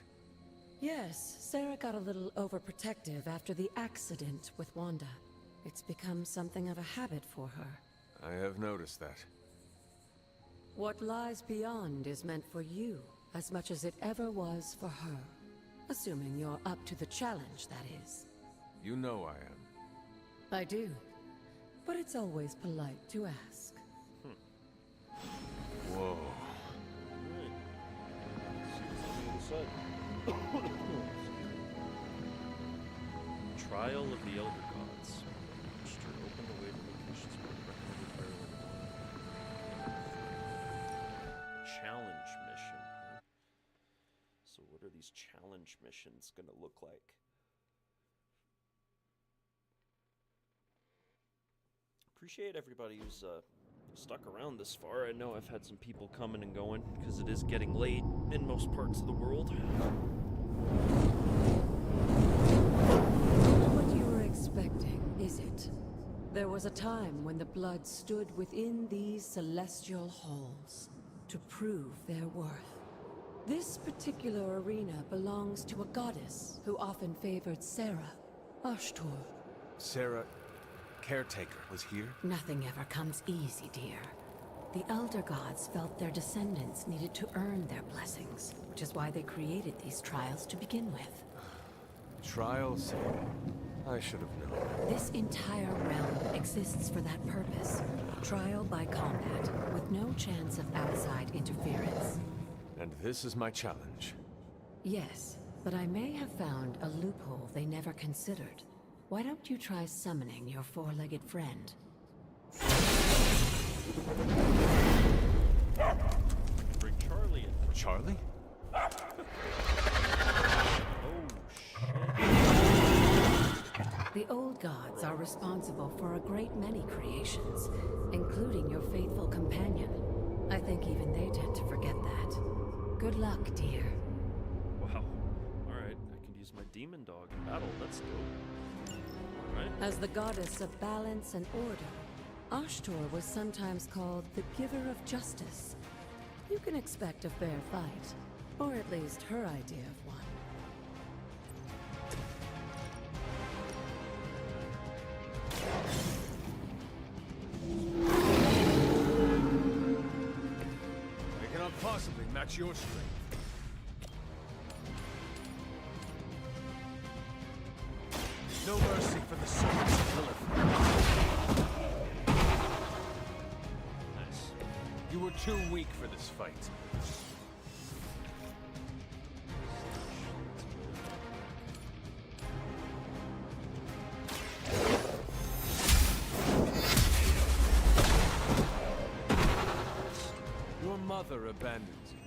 Yes, Sarah got a little overprotective after the accident with Wanda. It's become something of a habit for her. I have noticed that. What lies beyond is meant for you as much as it ever was for her. Assuming you're up to the challenge, that is. You know I am. I do. But it's always polite to ask. Whoa. Trial of the Elder Gods. Sure, open the way to locations where the recommended prayer. Challenge mission. Huh? So what are these challenge missions gonna look like? Appreciate everybody who's stuck around this far. I know I've had some people coming and going because it is getting late in most parts of the world. What you were expecting, is it? There was a time when the blood stood within these celestial halls to prove their worth. This particular arena belongs to a goddess who often favored Sarah, Ashtor. Sarah, Caretaker, was here? Nothing ever comes easy, dear. The Elder Gods felt their descendants needed to earn their blessings, which is why they created these trials to begin with. Trials? I should have known. This entire realm exists for that purpose. Trial by combat, with no chance of outside interference. And this is my challenge. Yes, but I may have found a loophole they never considered. Why don't you try summoning your four-legged friend? Bring Charlie in. Charlie? Oh, The old gods are responsible for a great many creations, including your faithful companion. I think even they tend to forget that. Good luck, dear. wow. Alright, I can use my demon dog in battle. That's dope. Alright. As the goddess of balance and order, Ashtor was sometimes called the giver of justice. You can expect a fair fight, or at least her idea of one. I cannot possibly match your strength. No mercy for the servants of Lilith. Nice. You were too weak for this fight. Your mother abandoned you.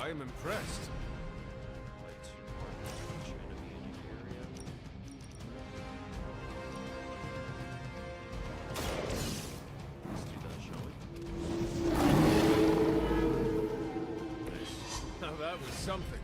I am impressed. Now that was something.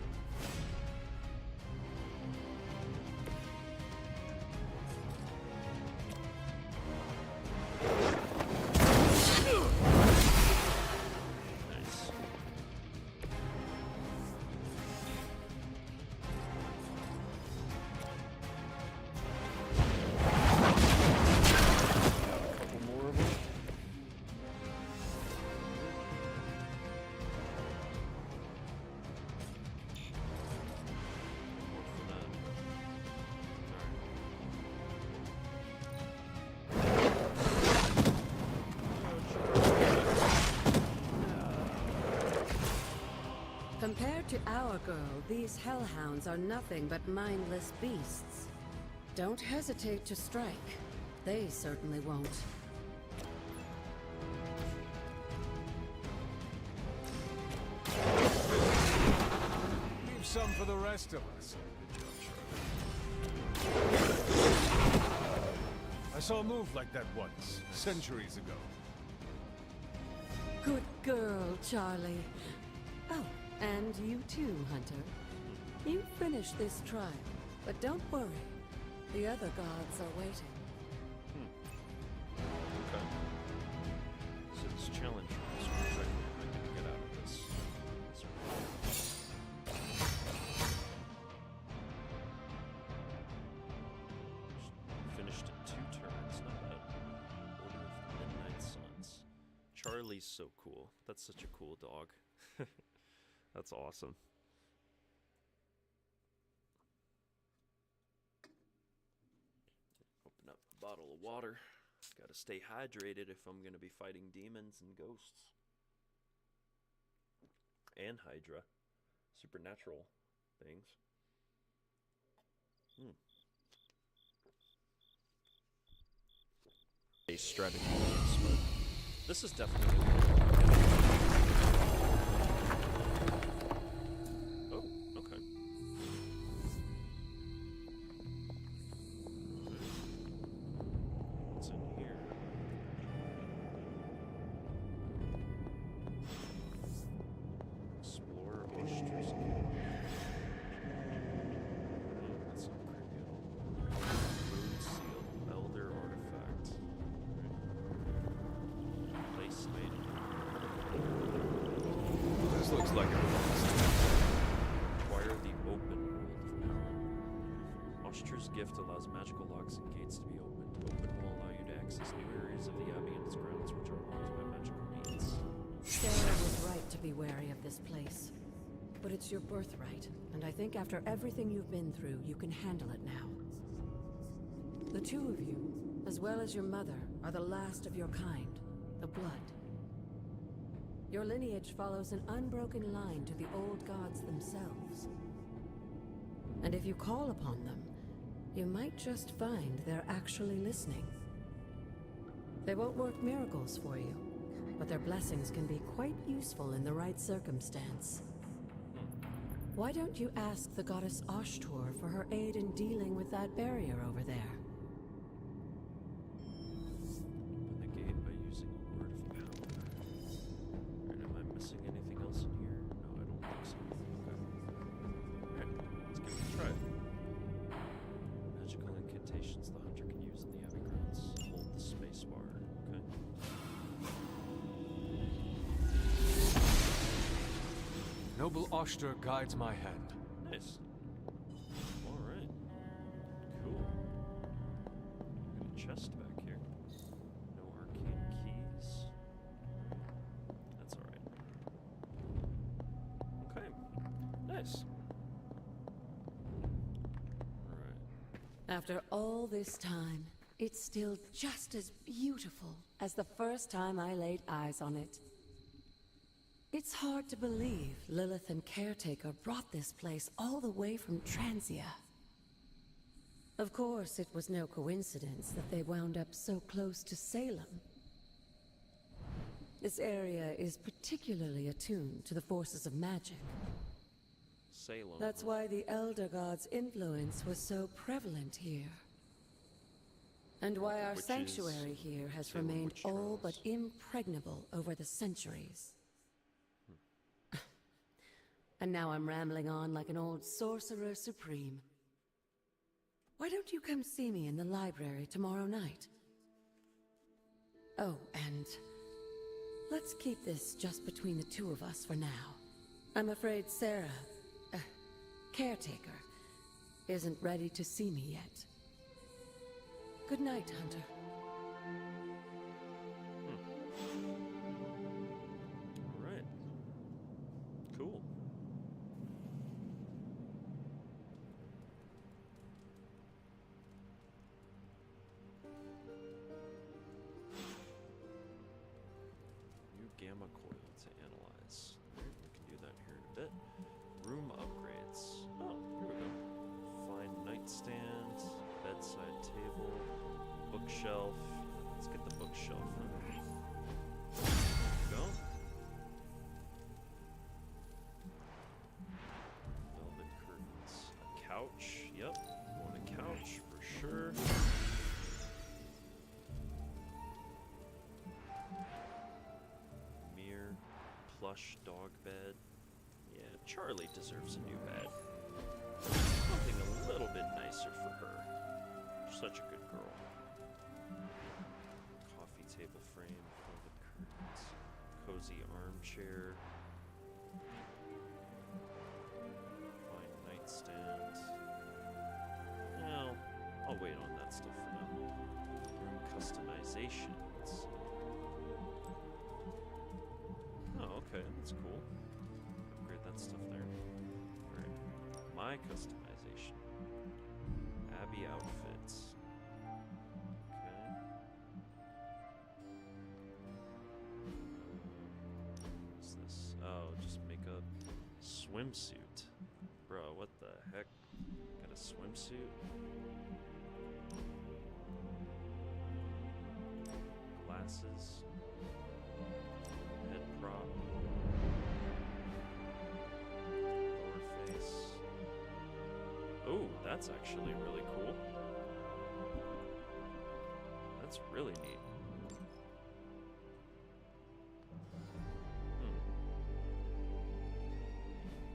Compared to our girl, these hellhounds are nothing but mindless beasts. Don't hesitate to strike. They certainly won't. Leave some for the rest of us. I saw a move like that once, centuries ago. Good girl, Charlie. Oh, and you too, Hunter. You finished this trial, but don't worry. The other gods are waiting. Okay. So this challenge is what I'm going to get out of this. Finished in 2 turns, not bad. Order of the Midnight Suns. Charlie's so cool. That's such a cool dog. That's awesome. Open up a bottle of water. Gotta stay hydrated if I'm gonna be fighting demons and ghosts. And Hydra. Supernatural things. A strategy games, but this is definitely oh, okay. What's in here? Explore Ostrich Cave. That's not creepy at all. Moon Seal, Elder Artifact. Place made. This looks like it belongs to me. Acquire the open world of power. Ostra's gift allows magical locks and gates to be opened. Open will allow you to access new areas of the Abbey and its grounds which are locked by magical means. Sarah was right to be wary of this place. But it's your birthright, and I think after everything you've been through, you can handle it now. The two of you, as well as your mother, are the last of your kind, the Blood. Your lineage follows an unbroken line to the old gods themselves. And if you call upon them, you might just find they're actually listening. They won't work miracles for you, but their blessings can be quite useful in the right circumstance. Why don't you ask the goddess Ashtor for her aid in dealing with that barrier over there? Open the gate by using a word of power. Alright, am I missing anything else in here? No, I don't think so. Okay. Alright, let's give it a try. Magical incantations the hunter can use in the Abbey grounds. Hold the space bar. Okay. Noble Oster guides my hand. Nice. Alright. Cool. Got a chest back here. No arcane keys. That's alright. Okay. Nice. Alright. After all this time, it's still just as beautiful as the first time I laid eyes on it. It's hard to believe Lilith and Caretaker brought this place all the way from Transia. Of course, it was no coincidence that they wound up so close to Salem. This area is particularly attuned to the forces of magic. Salem. That's why the Elder God's influence was so prevalent here. And why our Which sanctuary is here has Salem remained witch all but trials. impregnable over the centuries. And now I'm rambling on like an old sorcerer supreme. Why don't you come see me in the library tomorrow night? Oh, and let's keep this just between the two of us for now. I'm afraid Sarah, Caretaker, isn't ready to see me yet. Good night, Hunter. Alright. Cool. New gamma coil to analyze. Alright, we can do that here in a bit. Room upgrades. Oh, here we go. Fine nightstand, bedside. bookshelf. Let's get the bookshelf. There we go. Velvet curtains. A couch. Yep. Want a couch for sure. Mirror. Plush dog bed. Yeah, Charlie deserves a new bed. Something a little bit nicer for her. Such a good girl. Coffee table frame, velvet curtains, cozy armchair, fine nightstand. Well, I'll wait on that stuff for now. Room customizations. Oh, okay, that's cool. Upgrade that stuff there. Alright. My customization. Abby outfits. Okay. What's this? Oh, just make a swimsuit. Bro, what the heck? Got a swimsuit? Glasses. Head prop. Lower face. Oh, that's actually really cool. That's really neat.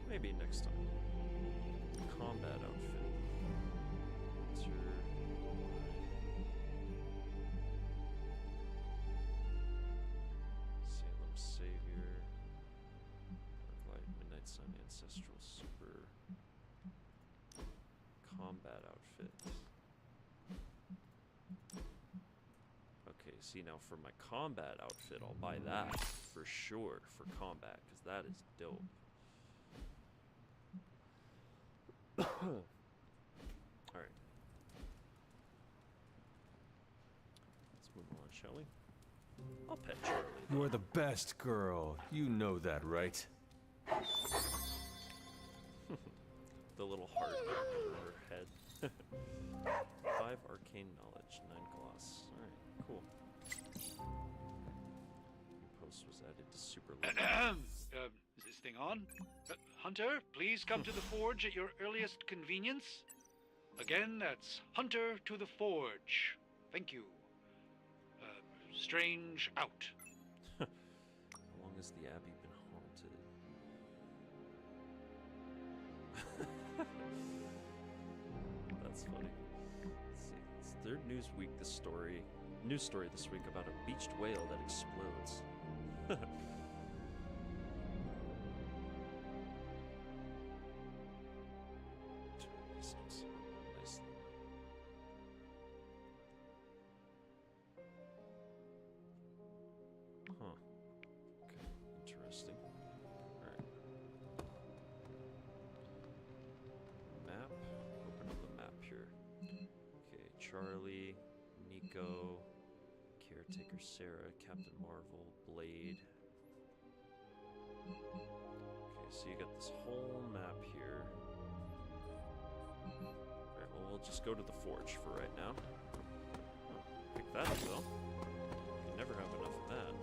Maybe next time. Combat outfit. What's your... Salem Savior. Dark Light, Midnight Sun, Ancestral Super. Combat outfit. Okay, see now for my combat outfit, I'll buy that for sure for combat, because that is dope. Alright. Let's move on, shall we? I'll pet Charlie. You're the best girl. You know that, right? The little heart over her head. 5 arcane knowledge, 9 gloss. Alright, cool. New post was added to super Is this thing on? Hunter, please come to the forge at your earliest convenience. Again, that's Hunter to the forge. Thank you. Strange out. How long has the Abbey been haunted? That's funny. Let's see. It's third news week. News story this week about a beached whale that explodes. Nice. Huh. Okay. Interesting. Alright. Map. Open up the map here. Okay, Charlie, Nico, Caretaker Sarah, Captain Marvel, Blade. Okay, so you got this whole map here. Alright, well, we'll just go to the forge for right now. Oh, pick that up, though. You can never have enough of that.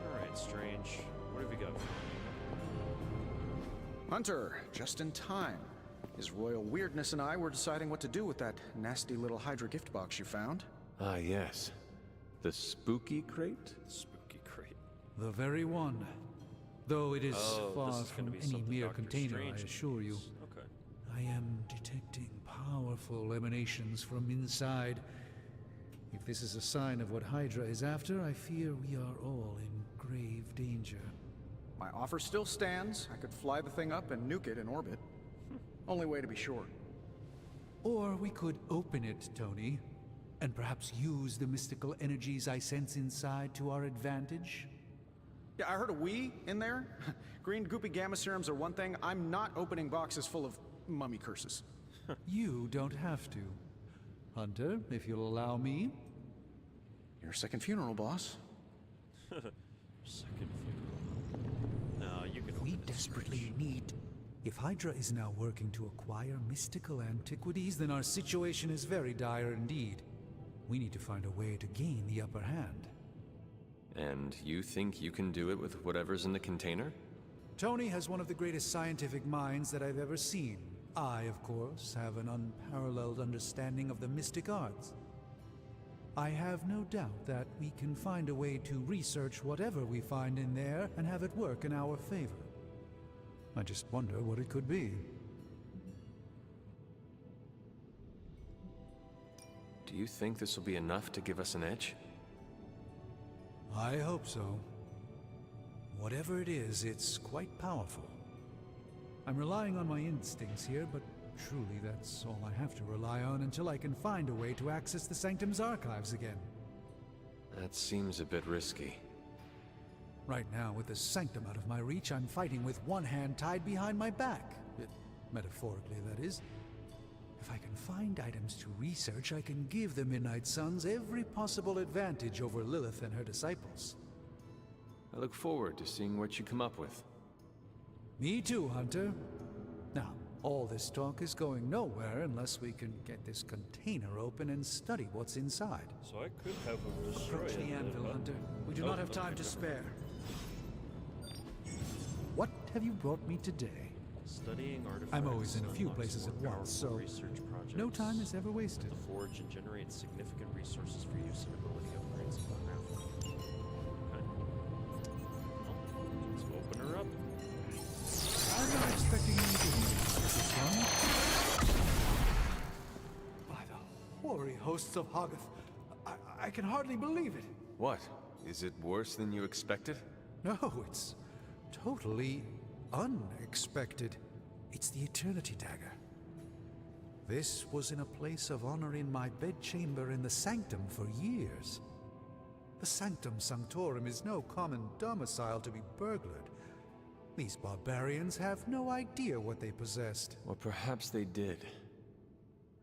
Alright, Strange. What have you got for me? Hunter, just in time. His royal weirdness and I were deciding what to do with that nasty little Hydra gift box you found. Ah, yes. The spooky crate? Spooky crate. The very one. Though it is far this is from gonna be any something mere Doctor container, Strange I assure you. needs. Okay. I am detecting powerful emanations from inside. If this is a sign of what Hydra is after, I fear we are all in grave danger. My offer still stands. I could fly the thing up and nuke it in orbit. Only way to be sure. Or we could open it, Tony, and perhaps use the mystical energies I sense inside to our advantage. Yeah, I heard a "we" in there. Green goopy gamma serums are one thing. I'm not opening boxes full of mummy curses. You don't have to. Hunter, if you'll allow me. Your second funeral, boss. Second funeral. No, you can open We it, desperately Strange. need... If Hydra is now working to acquire mystical antiquities, then our situation is very dire indeed. We need to find a way to gain the upper hand. And you think you can do it with whatever's in the container? Tony has one of the greatest scientific minds that I've ever seen. I, of course, have an unparalleled understanding of the mystic arts. I have no doubt that we can find a way to research whatever we find in there and have it work in our favor. I just wonder what it could be. Do you think this will be enough to give us an edge? I hope so. Whatever it is, it's quite powerful. I'm relying on my instincts here, but truly that's all I have to rely on until I can find a way to access the Sanctum's archives again. That seems a bit risky. Right now, with the Sanctum out of my reach, I'm fighting with one hand tied behind my back. Metaphorically, that is. If I can find items to research, I can give the Midnight Suns every possible advantage over Lilith and her disciples. I look forward to seeing what you come up with. Me too, Hunter. Now, all this talk is going nowhere unless we can get this container open and study what's inside. So I could have him destroy Approach the anvil, Hunter. We do not have time to spare. What have you brought me today? Studying artifacts. I'm always in a few unlocks places at more once, powerful so research projects. no time is ever wasted. The forge and generates significant resources for use and ability upgrades in the craft. Okay. Well, let's open her up. I'm not expecting you to do this one. By the hoary hosts of Hoggoth, I can hardly believe it. What? Is it worse than you expected? No, it's totally unexpected. It's the Eternity Dagger. This was in a place of honor in my bedchamber in the Sanctum for years. The Sanctum Sanctorum is no common domicile to be burglared. These barbarians have no idea what they possessed. Or perhaps they did.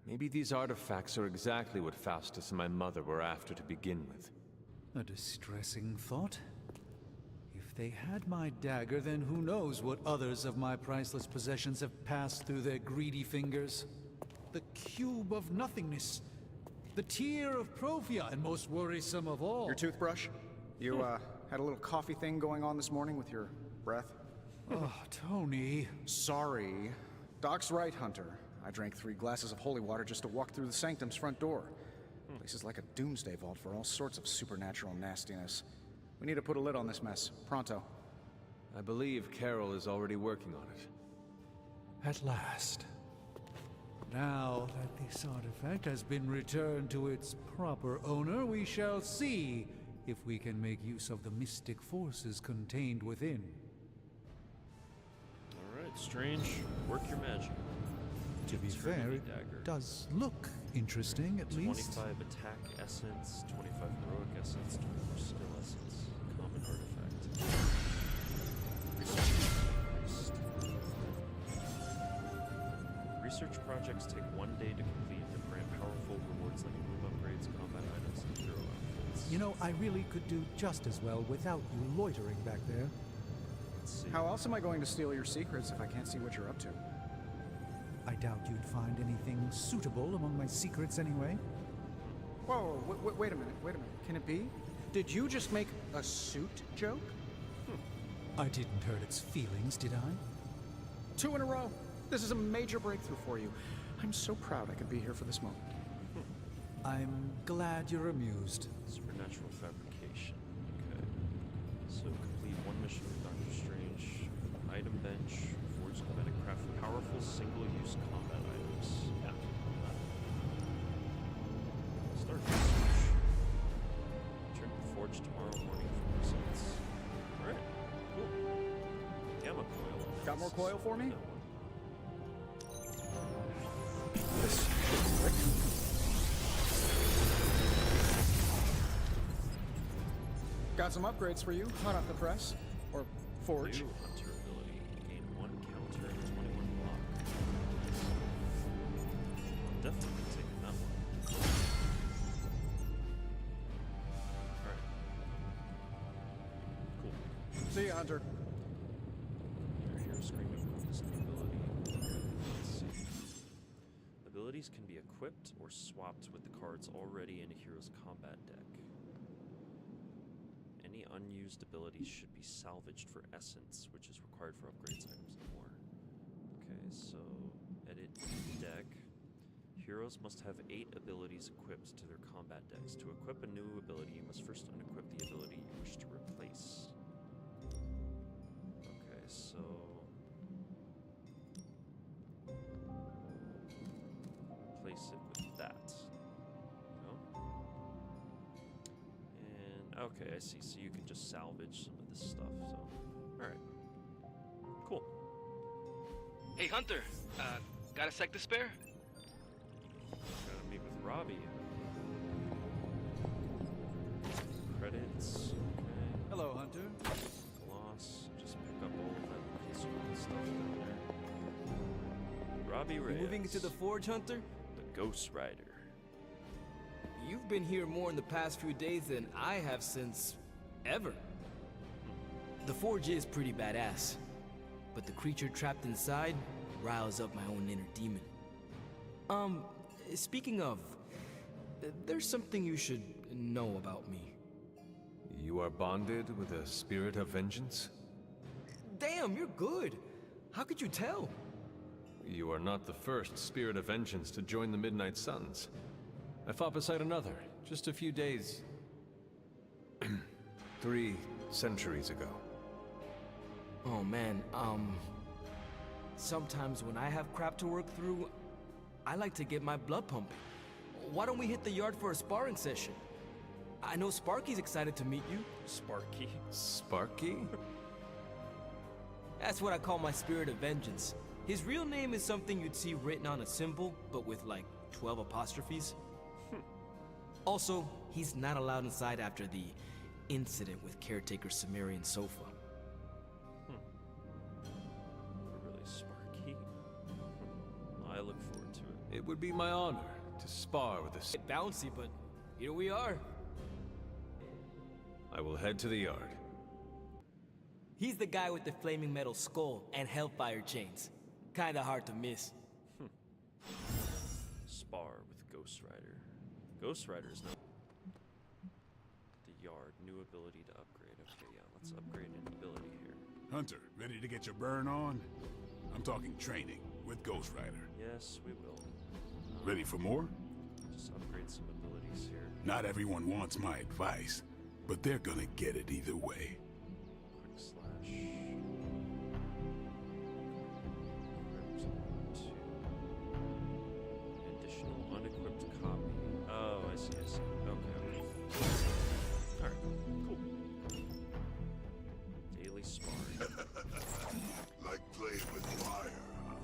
Maybe these artifacts are exactly what Faustus and my mother were after to begin with. A distressing thought. If they had my dagger, then who knows what others of my priceless possessions have passed through their greedy fingers. The Cube of Nothingness. The Tear of Profia, and most worrisome of all. Your toothbrush? You, had a little coffee thing going on this morning with your breath? Oh, Tony. Sorry. Doc's right, Hunter. I drank 3 glasses of holy water just to walk through the Sanctum's front door. Place is like a doomsday vault for all sorts of supernatural nastiness. We need to put a lid on this mess. Pronto. I believe Carol is already working on it. At last. Now that this artifact has been returned to its proper owner, we shall see if we can make use of the mystic forces contained within. Alright, Strange. Work your magic. To be fair, it does look interesting, at least. 25 attack essence, 25 heroic essence, 24 skill essence. Common artifact. Research projects take 1 day to complete and grant powerful rewards like room upgrades, combat items, and hero outfits. You know, I really could do just as well without you loitering back there. Let's see. How else am I going to steal your secrets if I can't see what you're up to? I doubt you'd find anything suitable among my secrets anyway. Whoa, wait a minute, Can it be? Did you just make a suit joke? I didn't hurt its feelings, did I? 2 in a row. This is a major breakthrough for you. I'm so proud I could be here for this moment. I'm glad you're amused. Supernatural fabrication. Okay. So complete 1 mission with Doctor Strange. Item bench. Forge schematic craft powerful single-use combat items. Yeah. Start research. Return to the forge tomorrow morning for results. Alright. Cool. Gamma coil. Got more coil for me? Got some upgrades for you, hot off the press. Or forge. New hunter ability. Gain 1 counter and 21 block. I'm definitely taking that one. Alright. Cool. See ya, Hunter. Your hero screen improves new ability. Abilities can be equipped or swapped with the cards already in a hero's combat deck. Any unused abilities should be salvaged for essence, which is required for upgrades, items, and more. Okay, so edit deck. Heroes must have 8 abilities equipped to their combat decks. To equip a new ability, you must first unequip the ability you wish to replace. Okay, so... replace it with that. No? And, okay, I see. So you can just salvage some of this stuff, so... Alright. Cool. Hey, Hunter. Got a sec to spare? Gotta meet with Robbie. Credits. Okay. Hello, Hunter. Gloss. Just pick up all of that peaceful stuff down there. Robbie Reyes. You moving into the Forge, Hunter? The Ghost Rider. You've been here more in the past few days than I have since ever. The Forge is pretty badass, but the creature trapped inside riles up my own inner demon. Speaking of, there's something you should know about me. You are bonded with a spirit of vengeance? Damn, you're good. How could you tell? You are not the first spirit of vengeance to join the Midnight Suns. I fought beside another, just a few days... 3 centuries ago. Oh man, sometimes when I have crap to work through, I like to get my blood pumping. Why don't we hit the yard for a sparring session? I know Sparky's excited to meet you. Sparky? Sparky? That's what I call my spirit of vengeance. His real name is something you'd see written on a symbol, but with like 12 apostrophes. Also, he's not allowed inside after the incident with caretaker Sumerian Sofa. Really Sparky. I look forward to it. It would be my honor to spar with a... Bit bouncy, but here we are. I will head to the yard. He's the guy with the flaming metal skull and hellfire chains. Kinda hard to miss. Spar with Ghost Rider. Ghost Rider's no... The yard. New ability to upgrade. Okay, yeah, let's upgrade an ability here. Hunter, ready to get your burn on? I'm talking training with Ghost Rider. Yes, we will. Ready for more? Just upgrade some abilities here. Not everyone wants my advice, but they're gonna get it either way. Quick slash. Additional unequipped copy. Oh, I see, I see. Okay. Alright, cool. Daily sparring. Like playing with fire, huh?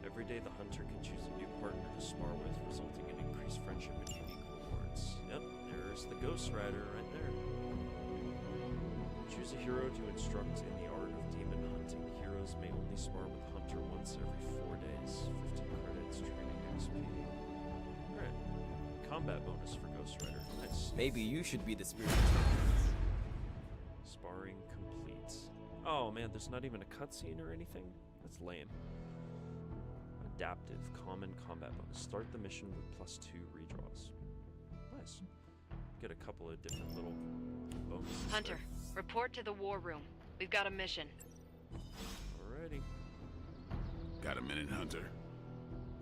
Every day the hunter can choose a new partner to spar with, resulting in increased friendship and unique rewards. Yep, there's the Ghost Rider right there. Choose a hero to instruct in the art of demon hunting. Heroes may only spar with Hunter once every 4 days. 15 credits, training XP. Alright. Combat bonus for Ghost Rider. Nice. Maybe you should be the spirit. Sparring complete. Oh man, there's not even a cutscene or anything? That's lame. Adaptive, common combat bonus. Start the mission with +2 redraws. Nice. Get a couple of different little bonuses. Hunter, report to the war room. We've got a mission. Alrighty. Got a minute, Hunter?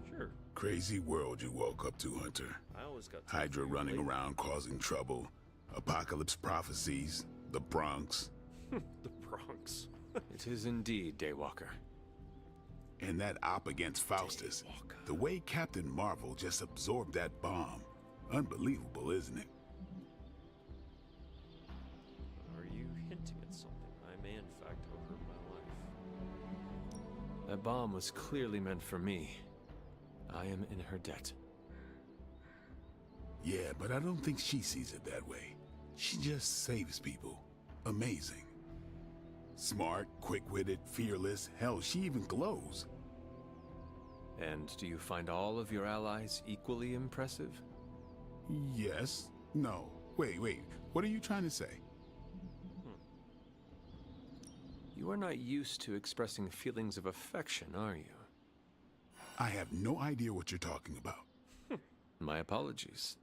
Sure. Crazy world you woke up to, Hunter. I always got Hydra running around causing trouble. Apocalypse prophecies. The Bronx. The Bronx. It is indeed, Daywalker. And that op against Faustus. The way Captain Marvel just absorbed that bomb. Unbelievable, isn't it? Are you hinting at something? I may in fact have hurt my life. That bomb was clearly meant for me. I am in her debt. Yeah, but I don't think she sees it that way. She just saves people. Amazing. Smart, quick-witted, fearless. Hell, she even glows. And do you find all of your allies equally impressive? Yes. No. Wait. What are you trying to say? You are not used to expressing feelings of affection, are you? I have no idea what you're talking about. My apologies.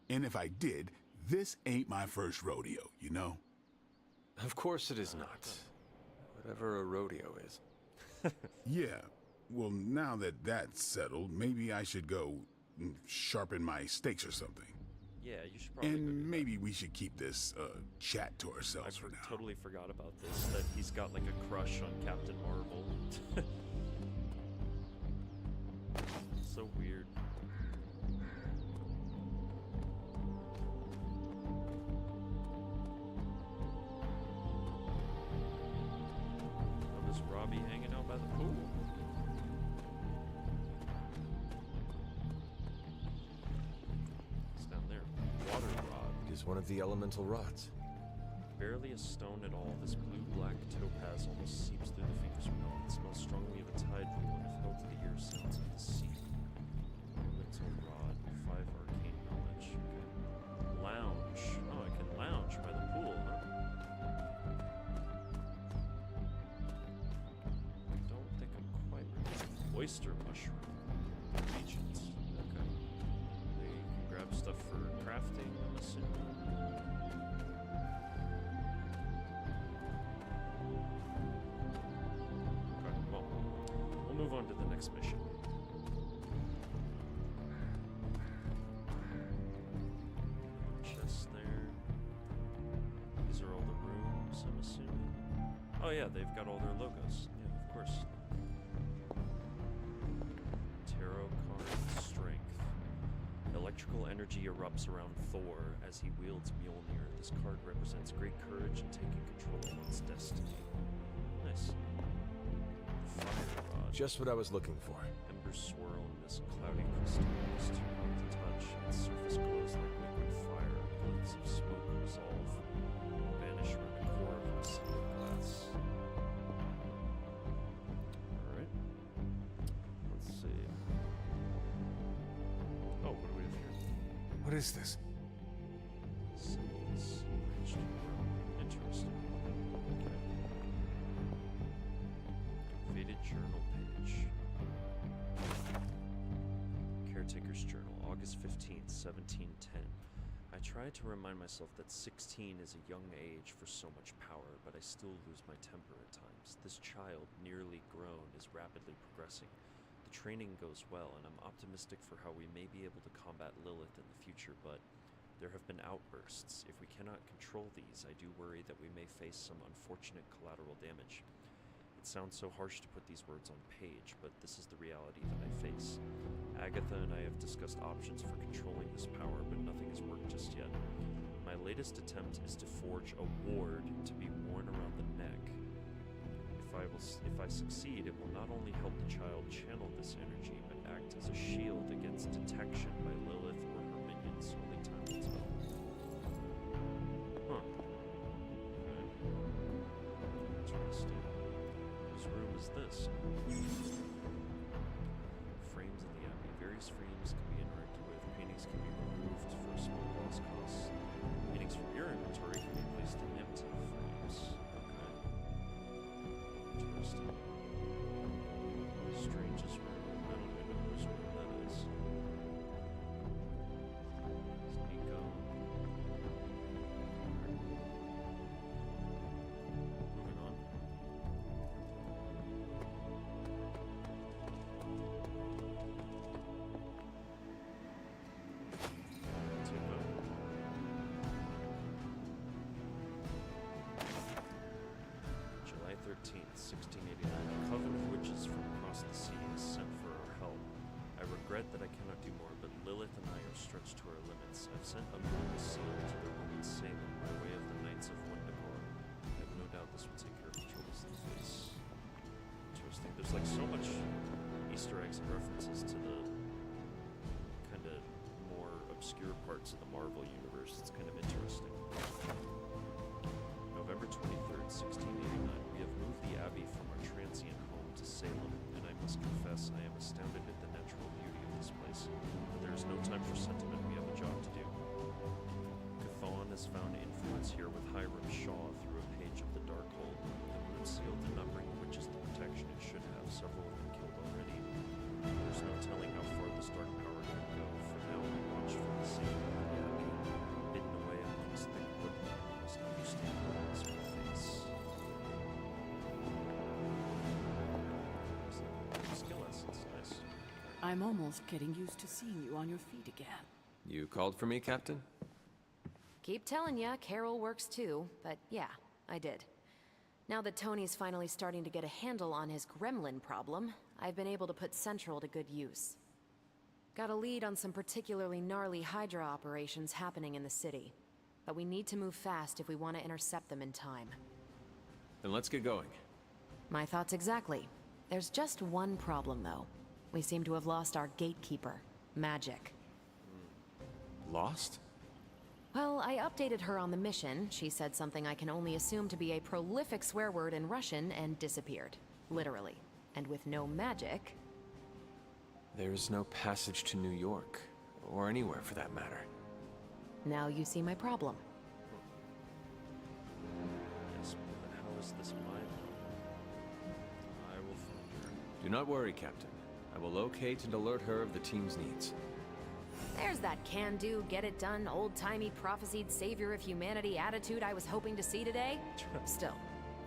And if I did, this ain't my first rodeo, you know? Of course it is not. Whatever a rodeo is. Yeah. Well, now that that's settled, maybe I should go sharpen my stakes or something. Yeah, you should probably. And maybe we should keep this chat to ourselves for now. I totally forgot about this. That he's got like a crush on Captain Marvel. So weird. Oh, is Robbie hanging out by the pool? It's down there. Water rod. It is one of the elemental rods. Barely a stone at all, this blue-black topaz almost seeps through the fingers of milk. It smells strongly of a tide pool and if held to the ear, sounds of the sea. Elemental rod, 5 arcane knowledge. Okay. Lounge. Oh, I can lounge by the pool, huh? I don't think I'm quite ready. Oyster mushroom. Agents. Okay. There you can grab stuff for crafting, I'm assuming. Move on to the next mission. Chest there. These are all the rooms, I'm assuming. Oh yeah, they've got all their logos. Yeah, of course. Tarot card strength. Electrical energy erupts around Thor as he wields Mjolnir. This card represents great courage in taking control of one's destiny. Nice. Fire rod. Just what I was looking for. Embers swirl in this cloudy crystal. It's too hot to touch. Its surface glows like liquid fire. Glyphs of smoke resolve. Vanish around the core of the sealed glass. Alright. Let's see. Oh, what do we have here? What is this? Symbols. Interesting. Okay. Faded journal page. Caretaker's journal, August 15th, 1710. I try to remind myself that 16 is a young age for so much power, but I still lose my temper at times. This child, nearly grown, is rapidly progressing. The training goes well, and I'm optimistic for how we may be able to combat Lilith in the future, but there have been outbursts. If we cannot control these, I do worry that we may face some unfortunate collateral damage. It sounds so harsh to put these words on page, but this is the reality that I face. Agatha and I have discussed options for controlling this power, but nothing has worked just yet. My latest attempt is to forge a ward to be worn around the neck. If I succeed, it will not only help the child channel this energy, but act as a shield against detection by Lilith or her minions. Only time will tell. Huh. Okay. Interesting. Whose room is this? Frames in the Abbey. Various frames can be interacted with. Paintings can be removed for small loss costs. Paintings from your inventory can be placed in empty frames. Okay. Interesting. Strangest room. I don't even know whose room that is. It's Nico. Moving on. July 13th, 1689. A coven of witches from across the sea is sent for our help. I regret that I cannot do more, but Lilith and I are stretched to our limits. I've sent a moon seal to their home in Salem by way of the Knights of Wendicor. I have no doubt this will take care of the troubles they face. Interesting. There's like so much Easter eggs and references to the kind of more obscure parts of the Marvel universe. It's kind of interesting. November 23rd, 1689. We have moved the Abbey from our transient home to Salem, and I must confess I am astounded at the natural beauty of this place. But there is no time for sentiment, we have a job to do. Chthon has found influence here with Hiram Shaw through a page of the Darkhold. The moon seal did not bring the witches the protection it should have. Several have been killed already. There's no telling how far this dark power can go. For I'm almost getting used to seeing you on your feet again. You called for me, Captain? Keep telling ya, Carol works too, but yeah, I did. Now that Tony's finally starting to get a handle on his gremlin problem, I've been able to put Central to good use. Got a lead on some particularly gnarly Hydra operations happening in the city. But we need to move fast if we want to intercept them in time. Then let's get going. My thoughts exactly. There's just one problem, though. We seem to have lost our gatekeeper, Magic. Lost? Well, I updated her on the mission. She said something I can only assume to be a prolific swear word in Russian and disappeared. Literally. And with no magic... There is no passage to New York, or anywhere for that matter. Now you see my problem. Yes, but how is this mine? I will find her. Do not worry, Captain. I will locate and alert her of the team's needs. There's that can-do, get-it-done, old-timey prophesied savior of humanity attitude I was hoping to see today. Still,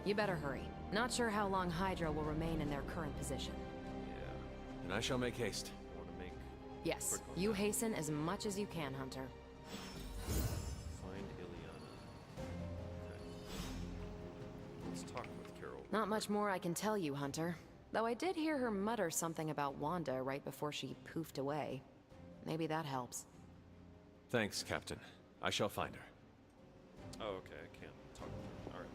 you better hurry. Not sure how long Hydra will remain in their current position. Yeah. And I shall make haste. Want to make... Yes, you hasten as much as you can, Hunter. Find Ileana. Okay. Let's talk with Carol. Not much more I can tell you, Hunter. Though I did hear her mutter something about Wanda right before she poofed away. Maybe that helps. Thanks, Captain. I shall find her. Oh, okay, I can't talk with her. Alright.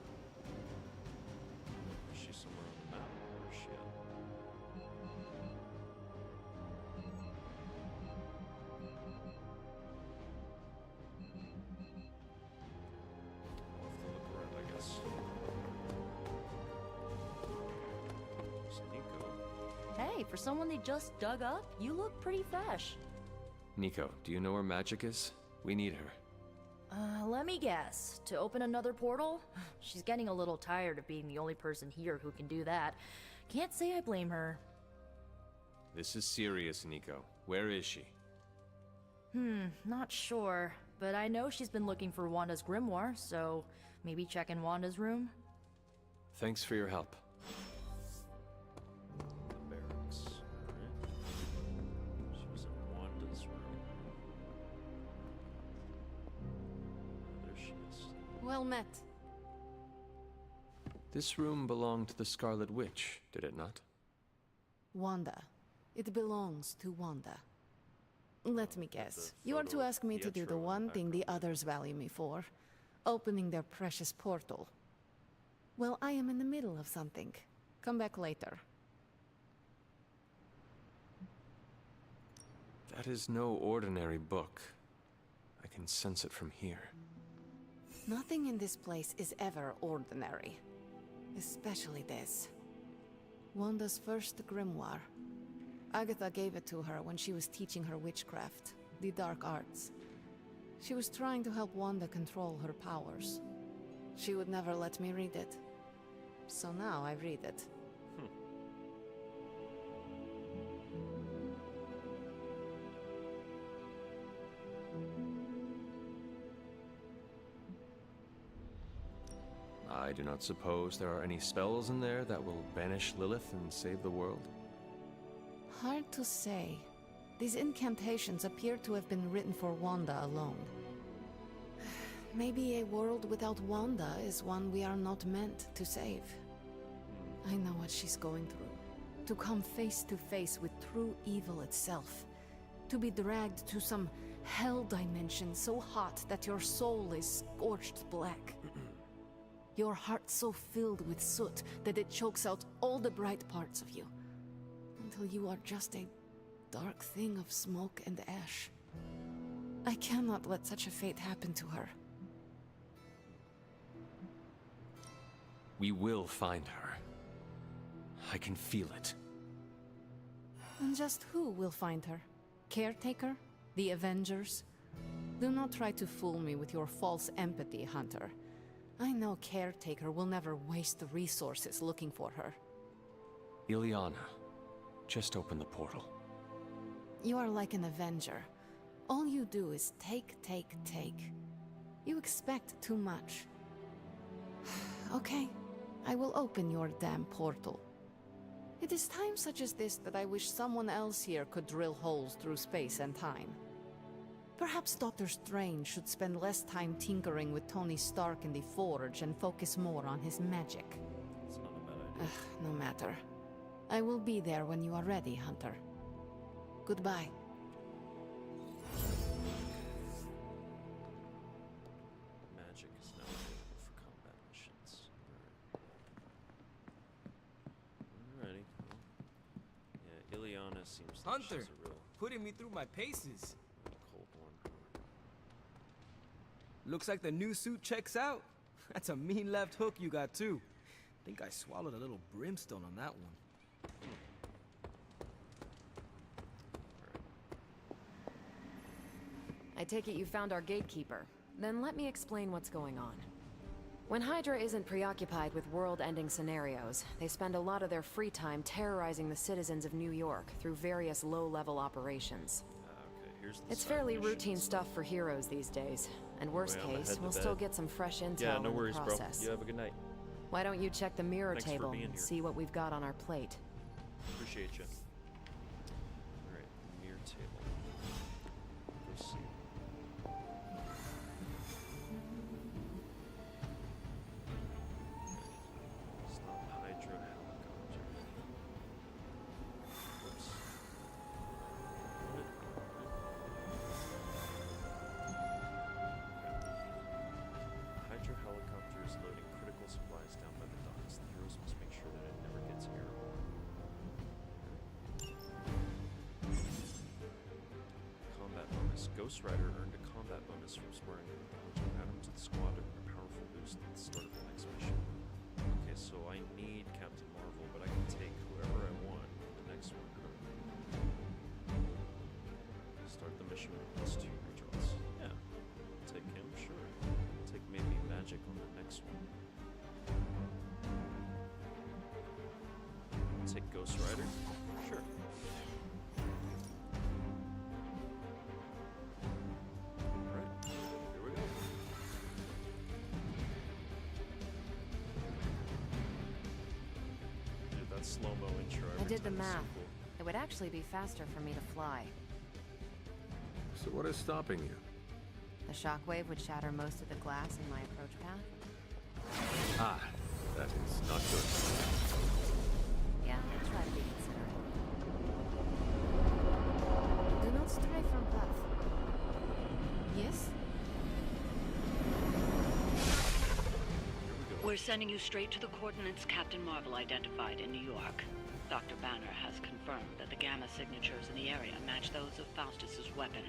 Is she somewhere on the map? Where is she at? I'll have to look around, I guess. Is Nico? Hey, for someone they just dug up, you look pretty fresh. Nico, do you know where Magic is? We need her. Let me guess. To open another portal? She's getting a little tired of being the only person here who can do that. Can't say I blame her. This is serious, Nico. Where is she? Not sure. But I know she's been looking for Wanda's grimoire, so maybe check in Wanda's room? Thanks for your help. The barracks. Alright. She was in Wanda's room. There she is. Well met. This room belonged to the Scarlet Witch, did it not? Wanda. It belongs to Wanda. Let me guess. You are to ask me to do the one thing the others value me for. Opening their precious portal. Well, I am in the middle of something. Come back later. That is no ordinary book. I can sense it from here. Nothing in this place is ever ordinary. Especially this. Wanda's first grimoire. Agatha gave it to her when she was teaching her witchcraft, the dark arts. She was trying to help Wanda control her powers. She would never let me read it. So now I read it. I do not suppose there are any spells in there that will banish Lilith and save the world? Hard to say. These incantations appear to have been written for Wanda alone. Maybe a world without Wanda is one we are not meant to save. I know what she's going through. To come face to face with true evil itself. To be dragged to some hell dimension so hot that your soul is scorched black. Your heart so filled with soot that it chokes out all the bright parts of you. Until you are just a dark thing of smoke and ash. I cannot let such a fate happen to her. We will find her. I can feel it. And just who will find her? Caretaker? The Avengers? Do not try to fool me with your false empathy, Hunter. I know Caretaker will never waste the resources looking for her. Ileana, just open the portal. You are like an Avenger. All you do is take. You expect too much. Okay, I will open your damn portal. It is times such as this that I wish someone else here could drill holes through space and time. Perhaps Doctor Strange should spend less time tinkering with Tony Stark in the Forge and focus more on his magic. It's not a bad idea. No matter. I will be there when you are ready, Hunter. Goodbye. Magic is now available for combat missions. Alrighty. Yeah, Ileana seems like Hunter, she's a real putting me through my paces. cold one. Looks like the new suit checks out. That's a mean left hook you got too. Think I swallowed a little brimstone on that one. I take it you found our gatekeeper. Then let me explain what's going on. When Hydra isn't preoccupied with world-ending scenarios, they spend a lot of their free time terrorizing the citizens of New York through various low-level operations. Okay, here's the It's side fairly missions. routine stuff for heroes these days. And worst Anyway, I'ma case, head to we'll still bed. get some fresh intel Yeah, no in worries, the bro. process. You have a good night. Why don't you check the mirror Thanks for table being and here. see what we've got on our plate? Appreciate you. Alright, mirror table. Let's see. Stop Hydra helicopter. Oops. Hydra helicopter is loading critical supplies down by the docks. The heroes must make sure that it never gets airborne. Combat bonus. Ghost Rider earned a combat bonus from sparring with the Hunter. Add him to the squad to earn a powerful boost at the start of the next mission. Okay, so I need Captain Marvel, but I can take whoever I want in the next one. Start the mission with +2 redraws. Yeah, take him, sure. Take maybe Magic on the next one. Take Ghost Rider? Sure. Alright, here we go. Dude, that slow-mo intro I every did the time is so math. cool. It would actually be faster for me to fly. So what is stopping you? The shockwave would shatter most of the glass in my approach path. Ah, that is not good. Yeah, I'll try to be considerate. Do not stray from path. Yes? We're sending you straight to the coordinates Captain Marvel identified in New York. Dr. Banner has confirmed that the gamma signatures in the area match those of Faustus's weapon.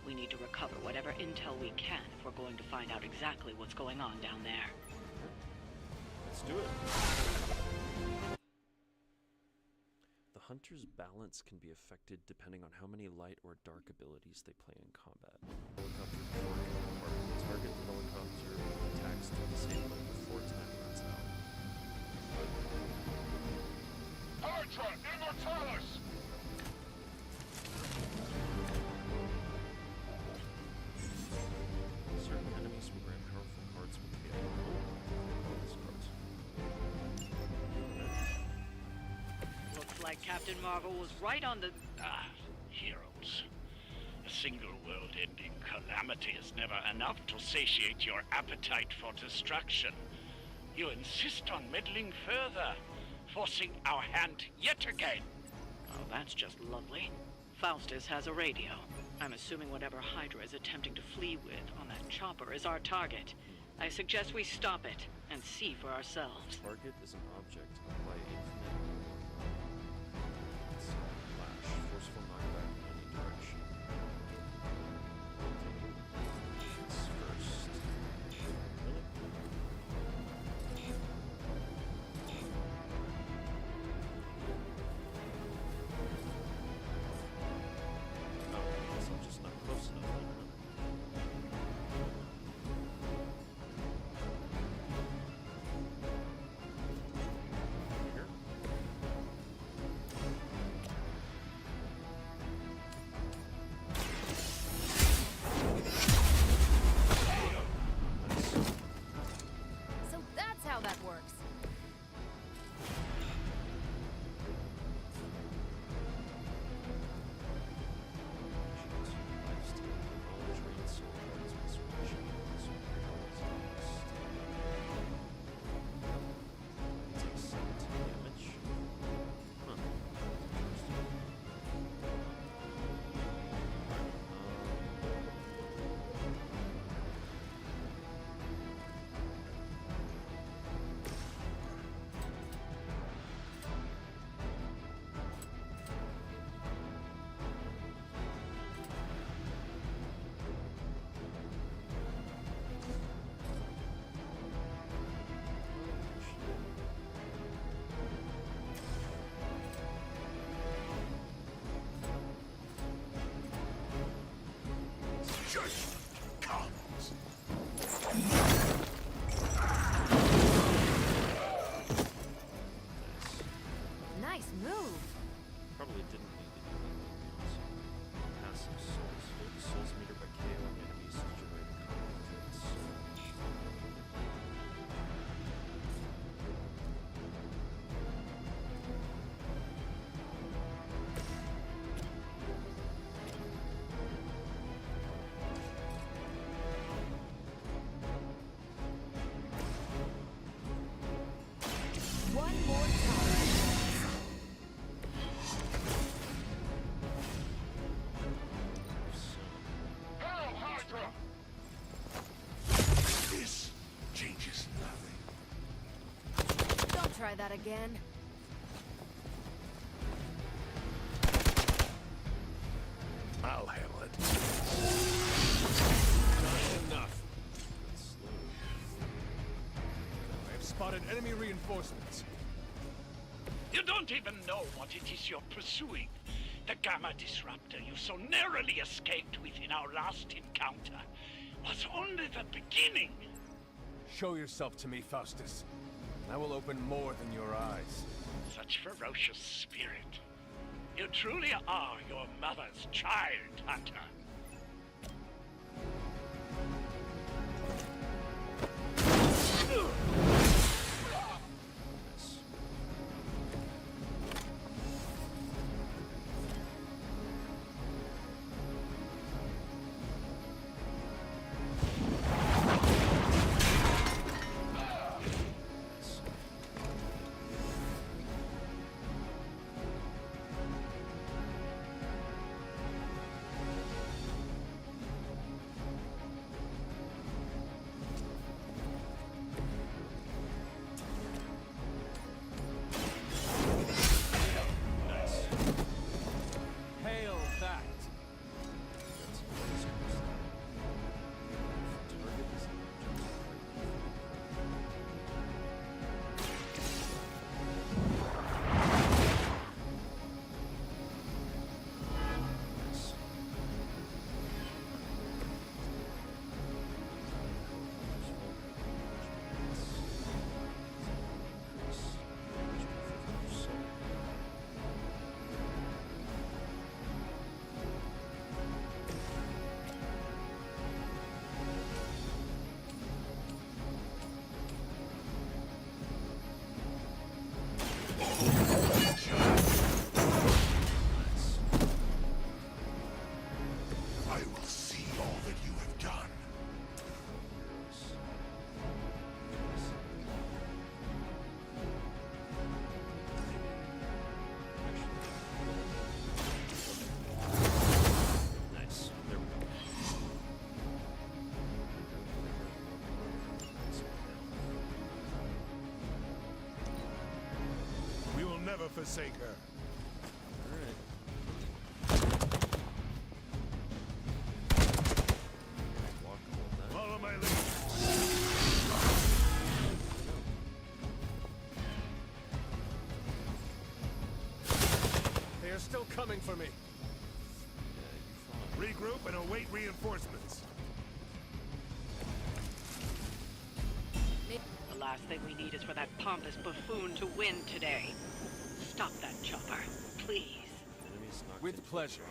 We need to recover whatever intel we can if we're going to find out exactly what's going on down there. Let's do it. The Hunter's balance can be affected depending on how many light or dark abilities they play in combat. Helicopter target helicopter attacks to disable it before time runs out. Hydra, Immortalis! Certain enemies will grant powerful cards with the bonus cards. Looks like Captain Marvel was right on the... Heroes. A single world-ending calamity is never enough to satiate your appetite for destruction. You insist on meddling further, forcing our hand yet again. Oh, that's just lovely. Faustus has a radio. I'm assuming whatever Hydra is attempting to flee with on that chopper is our target. I suggest we stop it and see for ourselves. Target is an object by infinite flash, forceful knockback in any direction. Shoots first. Really? Oh, I guess I'm just not close enough. Here? Judgment comes. Nice move. Probably didn't need to do that. Passive souls. Fill the souls meter by KOing enemies to generate a combo crits. One more time. Hail Hydra! This changes nothing. Don't try that again. I'll handle it. Not enough. I have spotted enemy reinforcements. You don't even know what it is you're pursuing. The Gamma Disruptor you so narrowly escaped with in our last encounter was only the beginning. Show yourself to me, Faustus. I will open more than your eyes. Such ferocious spirit. You truly are your mother's child, Hunter. Hail that! I will see all that you have done. Nice. There we go. We will never forsake her. Follow my lead. They are still coming for me. Regroup and await reinforcements. The last thing we need is for that pompous buffoon to win today. Stop that chopper, please. With pleasure.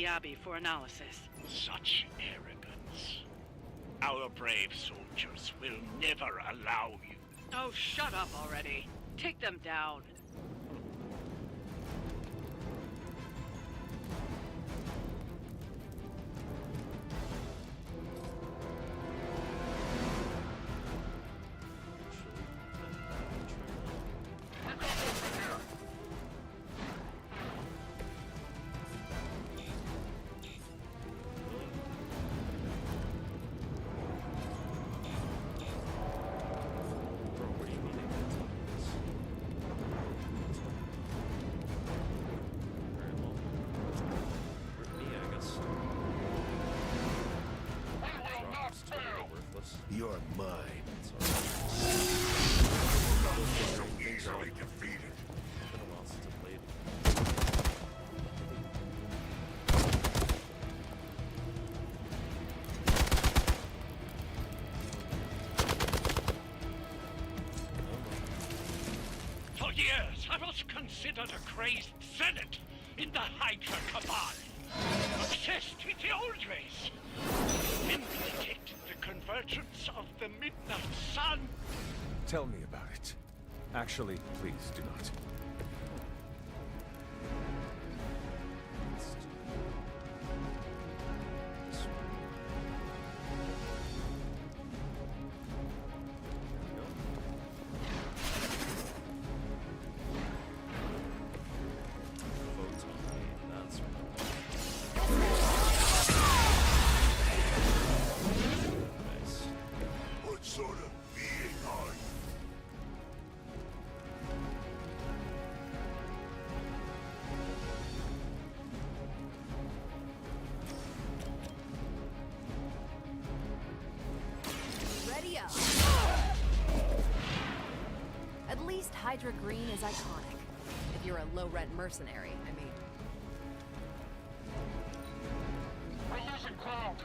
the Abbey for analysis. Such arrogance. Our brave soldiers will never allow you. Oh, shut up already. Take them down. You're mine. So easily defeated. Been a while since I played. For years, I was considered a crazed zealot in the Hydra Cabal. Obsessed with the old race. Then we detected the convergence of the Midnight Sun. Tell me about it. Actually, please do not. What sort of being are you? Ready up. At least Hydra Green is iconic. If you're a low-rent mercenary, I mean. We're losing ground.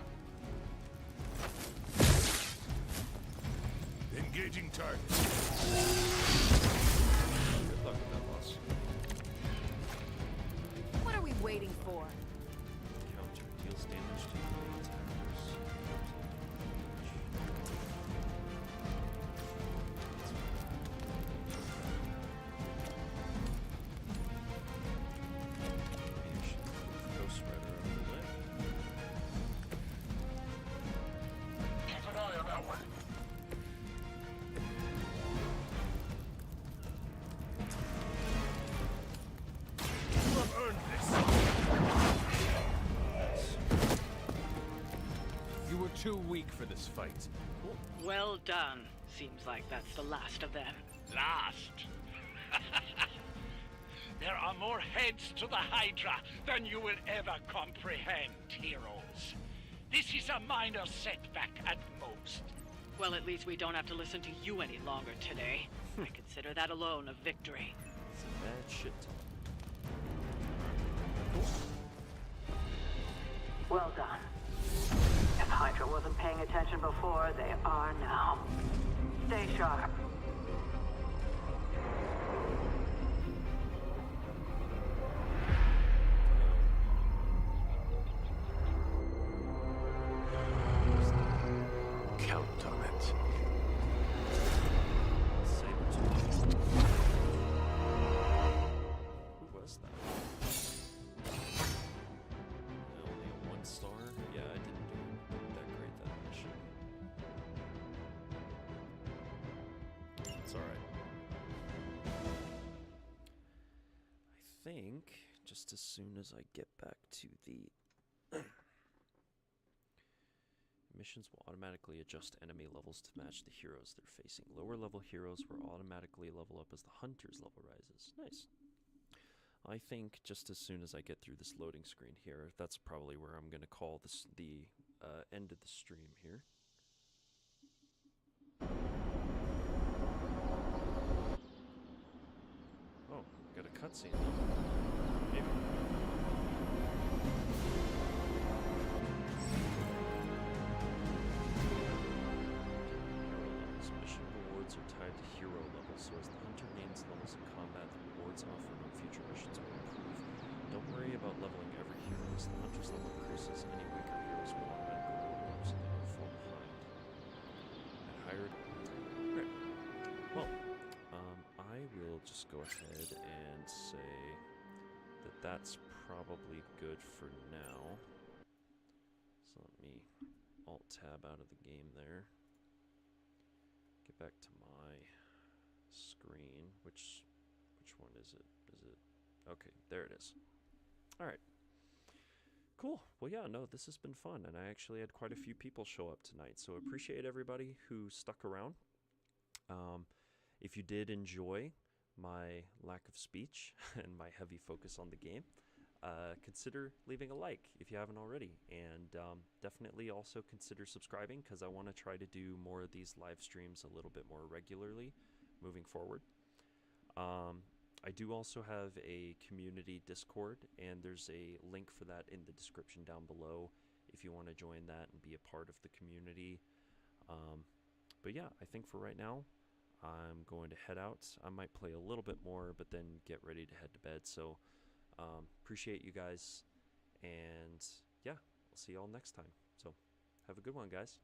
Engaging target. Good luck with that, boss. What are we waiting for? Counter deals damage to enemy attackers. Maybe I should move Ghost Rider out of the way. Keep an eye on that one. You have earned this. You were too weak for this fight. Well done. Seems like that's the last of them. Last. There are more heads to the Hydra than you will ever comprehend, heroes. This is a minor setback at most. Well, at least we don't have to listen to you any longer today. I consider that alone a victory. Some bad shit talk. Well done. If Hydra wasn't paying attention before, they are now. Stay sharp. Count on it. Who was that? Only a 1 star? Yeah, I didn't do that great that mission. It's alright. I think just as soon as I get back to the missions will automatically adjust enemy levels to match the heroes they're facing. Lower level heroes will automatically level up as the hunter's level rises. Nice. I think just as soon as I get through this loading screen here, that's probably where I'm going to call this the end of the stream here. Oh, got a cutscene. Maybe. Mission rewards are tied to hero levels, so as the hunter gains levels in combat, the rewards offered on future missions will improve. Don't worry about leveling every hero, as the hunter's level increases, any weaker heroes will automatically level up so they don't fall behind. I hired. Alright. Well, I will just go ahead and say that that's probably good for now. So let me Alt-Tab out of the game there. Get back to my screen. Which one is it? Is it? Okay, there it is. Alright. Cool. Well, yeah, no, this has been fun, and I actually had quite a few people show up tonight, so appreciate everybody who stuck around. If you did enjoy my lack of speech and my heavy focus on the game, consider leaving a like if you haven't already, and definitely also consider subscribing, because I want to try to do more of these live streams a little bit more regularly moving forward. I do also have a community Discord, and there's a link for that in the description down below if you want to join that and be a part of the community. But yeah, I think for right now, I'm going to head out. I might play a little bit more, but then get ready to head to bed. So appreciate you guys, and yeah, I'll see you all next time. So have a good one, guys.